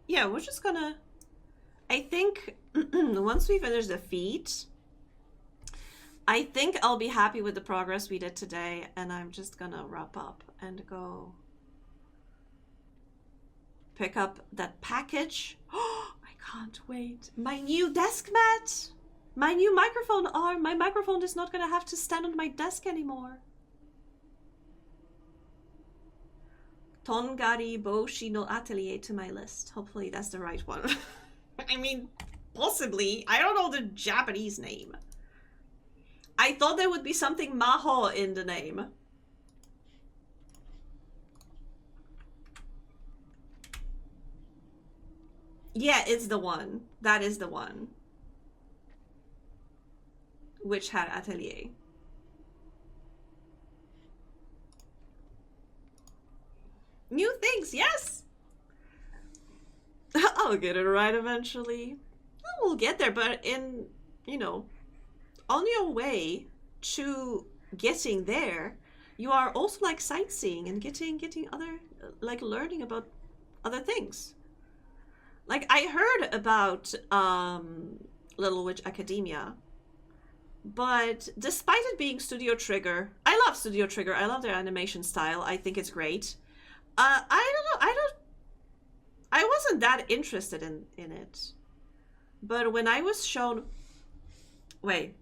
yeah, we're just gonna, I think once we finish the feet, I think I'll be happy with the progress we did today, and I'm just gonna wrap up and go pick up that package. Oh, I can't wait. My new desk mat, my new microphone arm. My microphone is not gonna have to stand on my desk anymore. Tongari Boshi no Atelier to my list. Hopefully that's the right one. I mean, possibly. I don't know the Japanese name. I thought there would be something Maho in the name. Yeah, it's the one. That is the one. Which had Atelier. New things, yes! I'll get it right eventually. We'll get there, but in, you know, on your way to getting there, you are also like sightseeing and getting other, like learning about other things. Like I heard about Little Witch Academia, but despite it being Studio Trigger, I love Studio Trigger. I love their animation style. I think it's great. I don't know. I wasn't that interested in it. But when I was shown... Wait.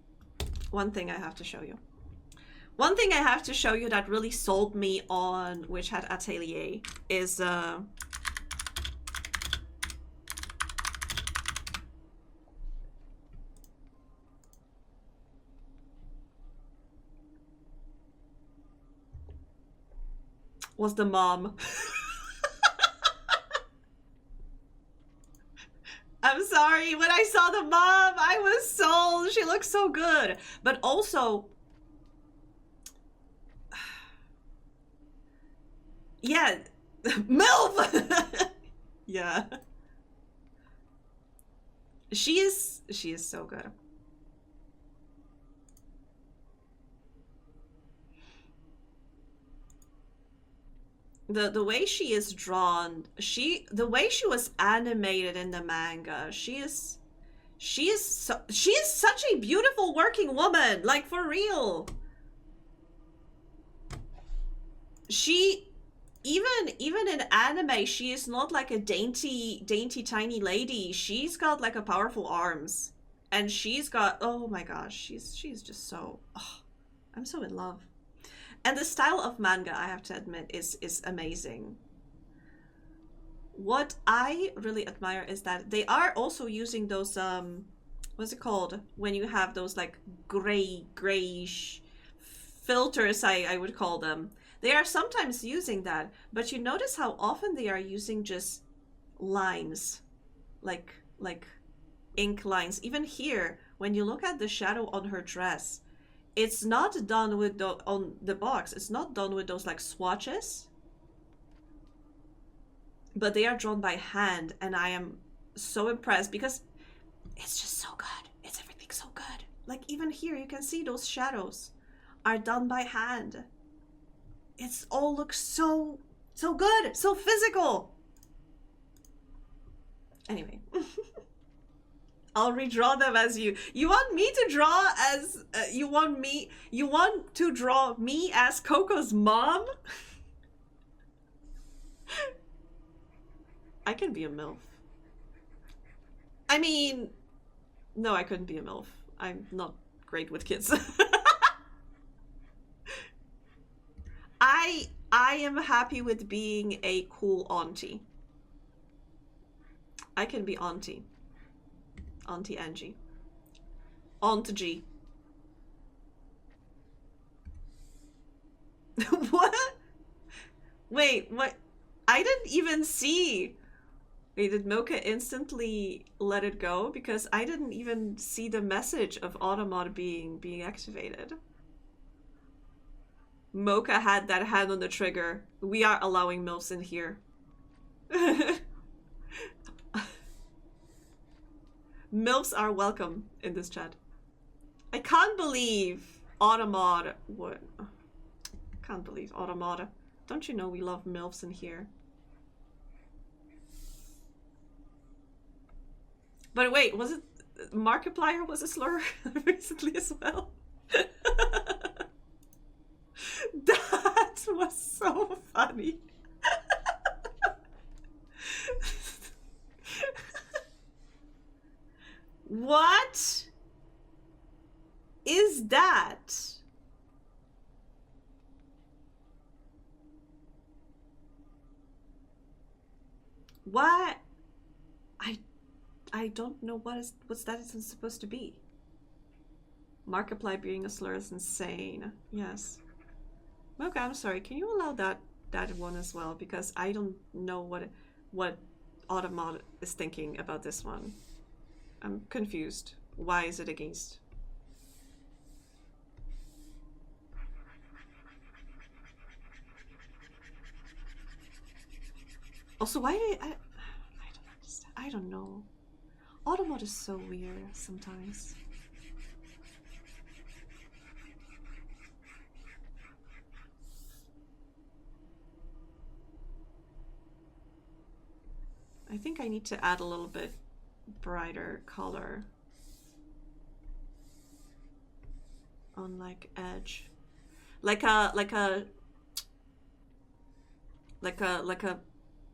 One thing I have to show you. One thing I have to show you that really sold me on Witch Hat Atelier is... was the mom. I'm sorry, when I saw the mom, I was sold. She looks so good. But also, yeah, MILF! Yeah. She is so good. The way she is drawn, the way she was animated in the manga, she is such a beautiful working woman, like for real. She even in anime, she is not like a dainty tiny lady. She's got like a powerful arms, and she's got, oh my gosh, she's just so, oh, I'm so in love. And the style of manga, I have to admit, is amazing. What I really admire is that they are also using those what's it called when you have those like grayish filters, I would call them. They are sometimes using that, but you notice how often they are using just lines, like ink lines. Even here, when you look at the shadow on her dress, it's not done with on the box. It's not done with those like swatches, but they are drawn by hand, and I am so impressed because it's just so good. It's everything so good. Like even here, you can see those shadows are done by hand. It's all looks so good, so physical. Anyway. I'll redraw them as you. You want me to draw as you want to draw me as Coco's mom? I can be a MILF. I mean, no, I couldn't be a MILF. I'm not great with kids. I am happy with being a cool auntie. I can be auntie. Auntie Angie. Aunt G. What? Wait, what? I didn't even see. Wait, did Mocha instantly let it go? Because I didn't even see the message of Automod being activated. Mocha had that hand on the trigger. We are allowing MILFs in here. MILFs are welcome in this chat. I can't believe Automod would. Can't believe Automod. Don't you know we love MILFs in here? But wait, was it Markiplier was a slur recently as well? That was so funny. What is that? What? I don't know what's that is supposed to be. Markiplier being a slur is insane. Yes. Okay, I'm sorry. Can you allow that one as well? Because I don't know what Automod is thinking about this one. I'm confused. Why is it against? Also, why did I don't understand. I don't know. Automod is so weird sometimes. I think I need to add a little bit brighter color on like edge, like a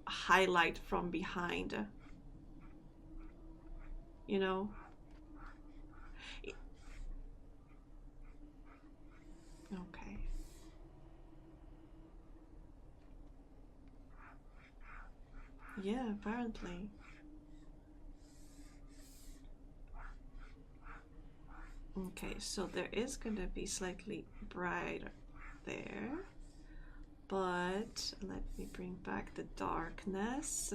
highlight from behind, you know. Okay. Yeah, apparently. Okay, so there is gonna be slightly brighter there, but let me bring back the darkness.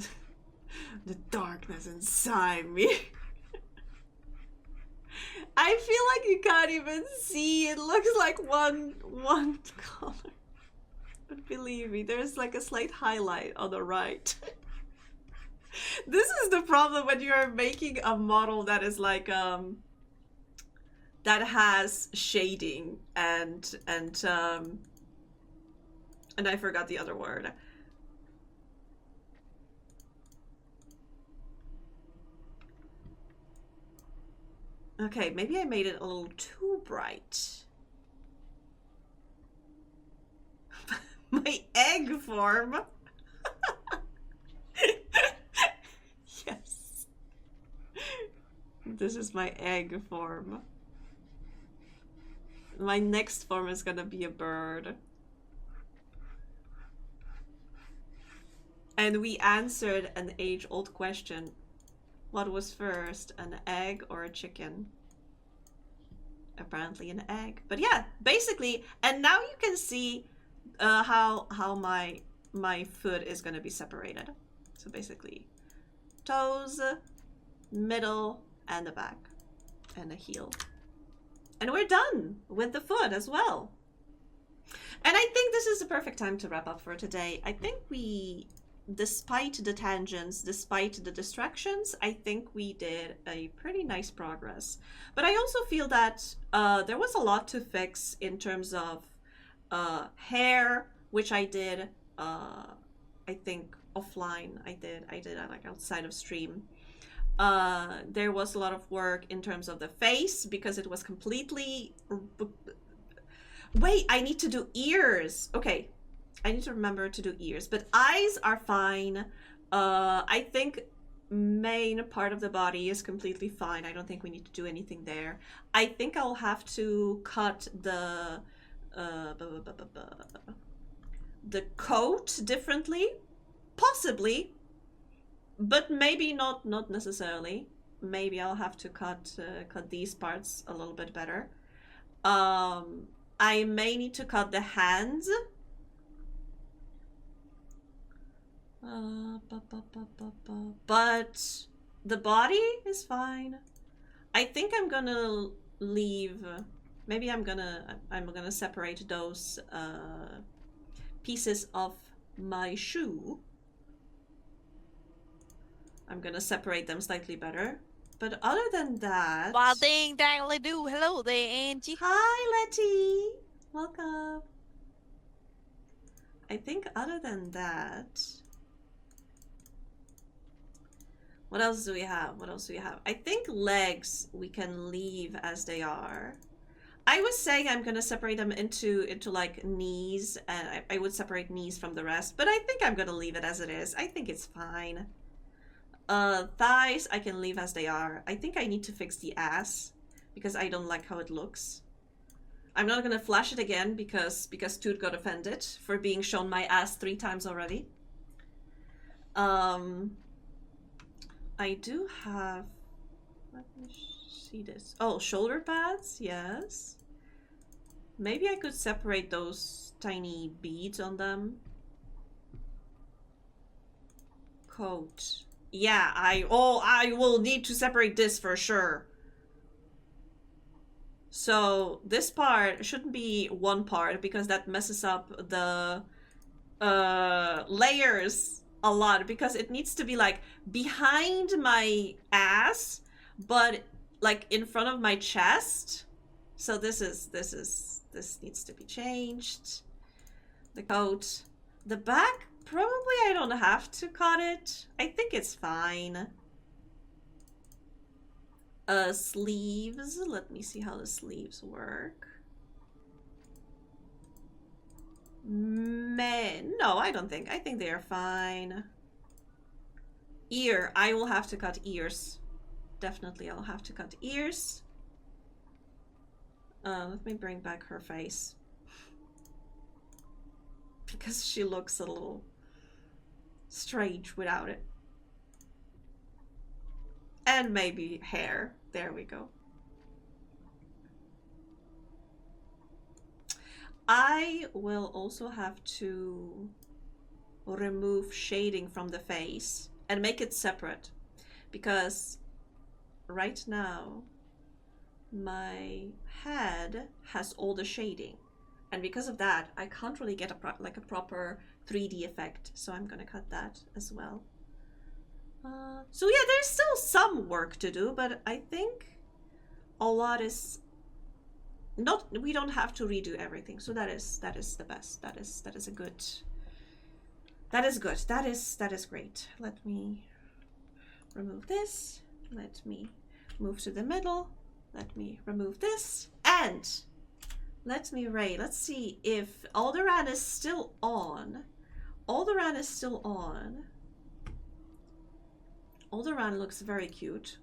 The darkness inside me. I feel like you can't even see. It looks like one color. But believe me, there's like a slight highlight on the right. This is the problem when you're making a model that is like that has shading and I forgot the other word. Okay, maybe I made it a little too bright. My egg form. Yes. This is my egg form. My next form is gonna be a bird. And we answered an age-old question. What was first, an egg or a chicken? Apparently an egg. But yeah, basically, and now you can see how my foot is gonna be separated. So basically, toes, middle, and the back, and the heel. And we're done with the foot as well. And I think this is the perfect time to wrap up for today. I think we, despite the tangents, despite the distractions, I think we did a pretty nice progress. But I also feel that there was a lot to fix in terms of hair, which I did, I think offline. I did like outside of stream. There was a lot of work in terms of the face because it was completely... Wait, I need to do ears. Okay, I need to remember to do ears, but eyes are fine. I think main part of the body is completely fine. I don't think we need to do anything there. I think I'll have to cut the coat differently, possibly, but maybe not necessarily. Maybe I'll have to cut these parts a little bit better. I may need to cut the hands. But the body is fine. I think I'm gonna leave. Maybe I'm gonna separate those pieces of my shoe. I'm gonna separate them slightly better. But other than that... Well, ding dangly do. Hello there, Angie. Hi, Letty. Welcome. I think other than that... What else do we have? What else do we have? I think legs we can leave as they are. I was saying I'm gonna separate them into like knees, and I would separate knees from the rest, but I think I'm gonna leave it as it is. I think it's fine. Thighs I can leave as they are. I think I need to fix the ass because I don't like how it looks. I'm not gonna flash it again because Toot got offended for being shown my ass 3 times already. I do have... Let me see this. Oh, shoulder pads, yes. Maybe I could separate those tiny beads on them. Coat. Yeah, I will need to separate this for sure. So this part shouldn't be one part because that messes up the layers a lot, because it needs to be like behind my ass but like in front of my chest. So this needs to be changed. The coat, the back, probably I don't have to cut it. I think it's fine. Sleeves, let me see how the sleeves work. No, I don't think. I think they are fine. Ear, I will have to cut ears. Definitely I'll have to cut ears. Let me bring back her face. Because she looks a little strange without it. And maybe hair. There we go. I will also have to remove shading from the face and make it separate, because right now my head has all the shading, and because of that I can't really get a proper 3D effect, so I'm gonna cut that as well. So yeah, there's still some work to do, but I think a lot is not. We don't have to redo everything, so that is the best. That is a good. That is good. That is great. Let me remove this. Let me move to the middle. Let me remove this and let me raid. Let's see if Alderaan is still on. Alderaan is still on. Alderaan looks very cute.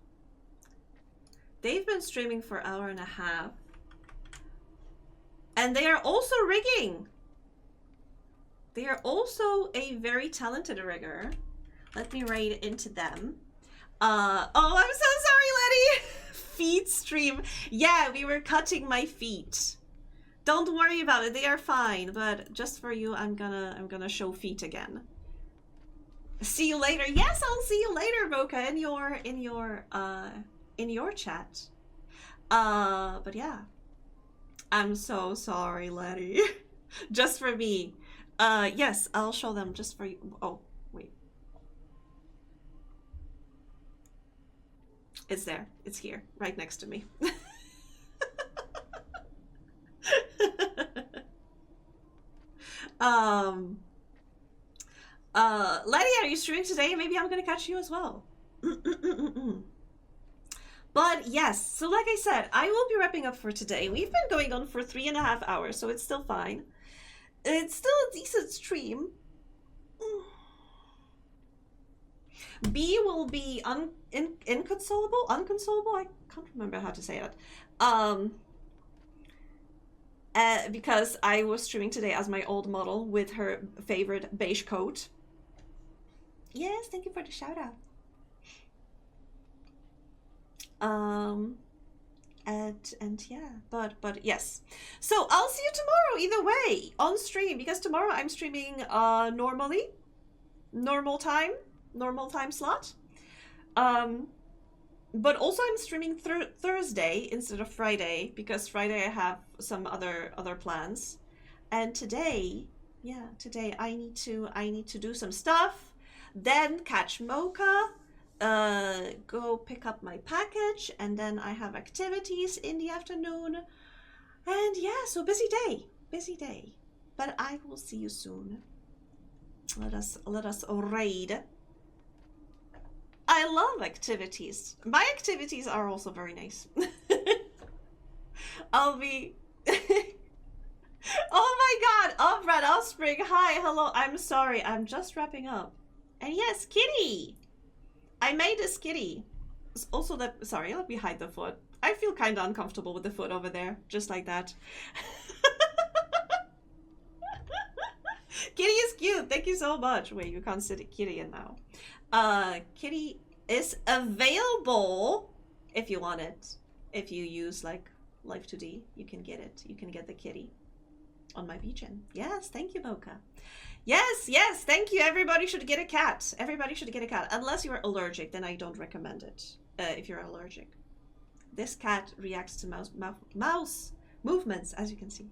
They've been streaming for an hour and a half. And they are also rigging. They are also a very talented rigger. Let me raid into them. Oh, I'm so sorry, Letty. Feet stream. Yeah, we were cutting my feet. Don't worry about it. They are fine. But just for you, I'm gonna show feet again. See you later. Yes, I'll see you later, Mocha, in your chat. But yeah. I'm so sorry, Letty. Just for me. Yes, I'll show them just for you. Oh, wait. It's there. It's here, right next to me. Letty, are you streaming today? Maybe I'm gonna catch you as well. But yes, so like I said, I will be wrapping up for today. We've been going on for 3.5 hours, so it's still fine. It's still a decent stream. B will be inconsolable? Unconsolable? I can't remember how to say that. Because I was streaming today as my old model with her favorite beige coat. Yes, thank you for the shout out. And yeah, but yes. So I'll see you tomorrow either way on stream, because tomorrow I'm streaming normally, normal time slot. But also I'm streaming Thursday instead of Friday, because Friday I have some other plans. And today, yeah, today I need to do some stuff, then catch Mocha, go pick up my package, and then I have activities in the afternoon. And yeah, so busy day. But I will see you soon. Let us raid. I love activities. My activities are also very nice. I'll be... Oh my god! Brad Offspring, hi, hello, I'm sorry, I'm just wrapping up. And yes, kitty! I made this kitty. It's also that... Sorry, let me hide the foot. I feel kind of uncomfortable with the foot over there, just like that. Kitty is cute, thank you so much. Wait, you can't sit Kitty in now. Kitty is available if you want it. If you use like Live2d, you can get it. You can get the kitty on my VGen. Yes, thank you, Mocha. Yes, thank you. Everybody should get a cat. Everybody should get a cat. Unless you're allergic, then I don't recommend it. If you're allergic. This cat reacts to mouse movements, as you can see.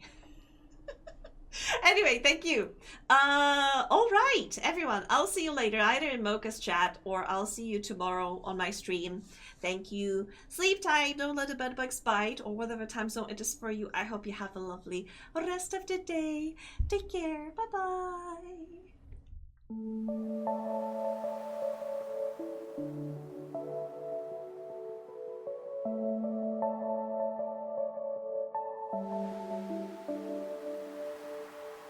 Anyway, thank you. All right, everyone. I'll see you later, either in Mocha's chat or I'll see you tomorrow on my stream. Thank you. Sleep tight. Don't let the bedbugs bite, or whatever time zone it is for you. I hope you have a lovely rest of the day. Take care. Bye-bye.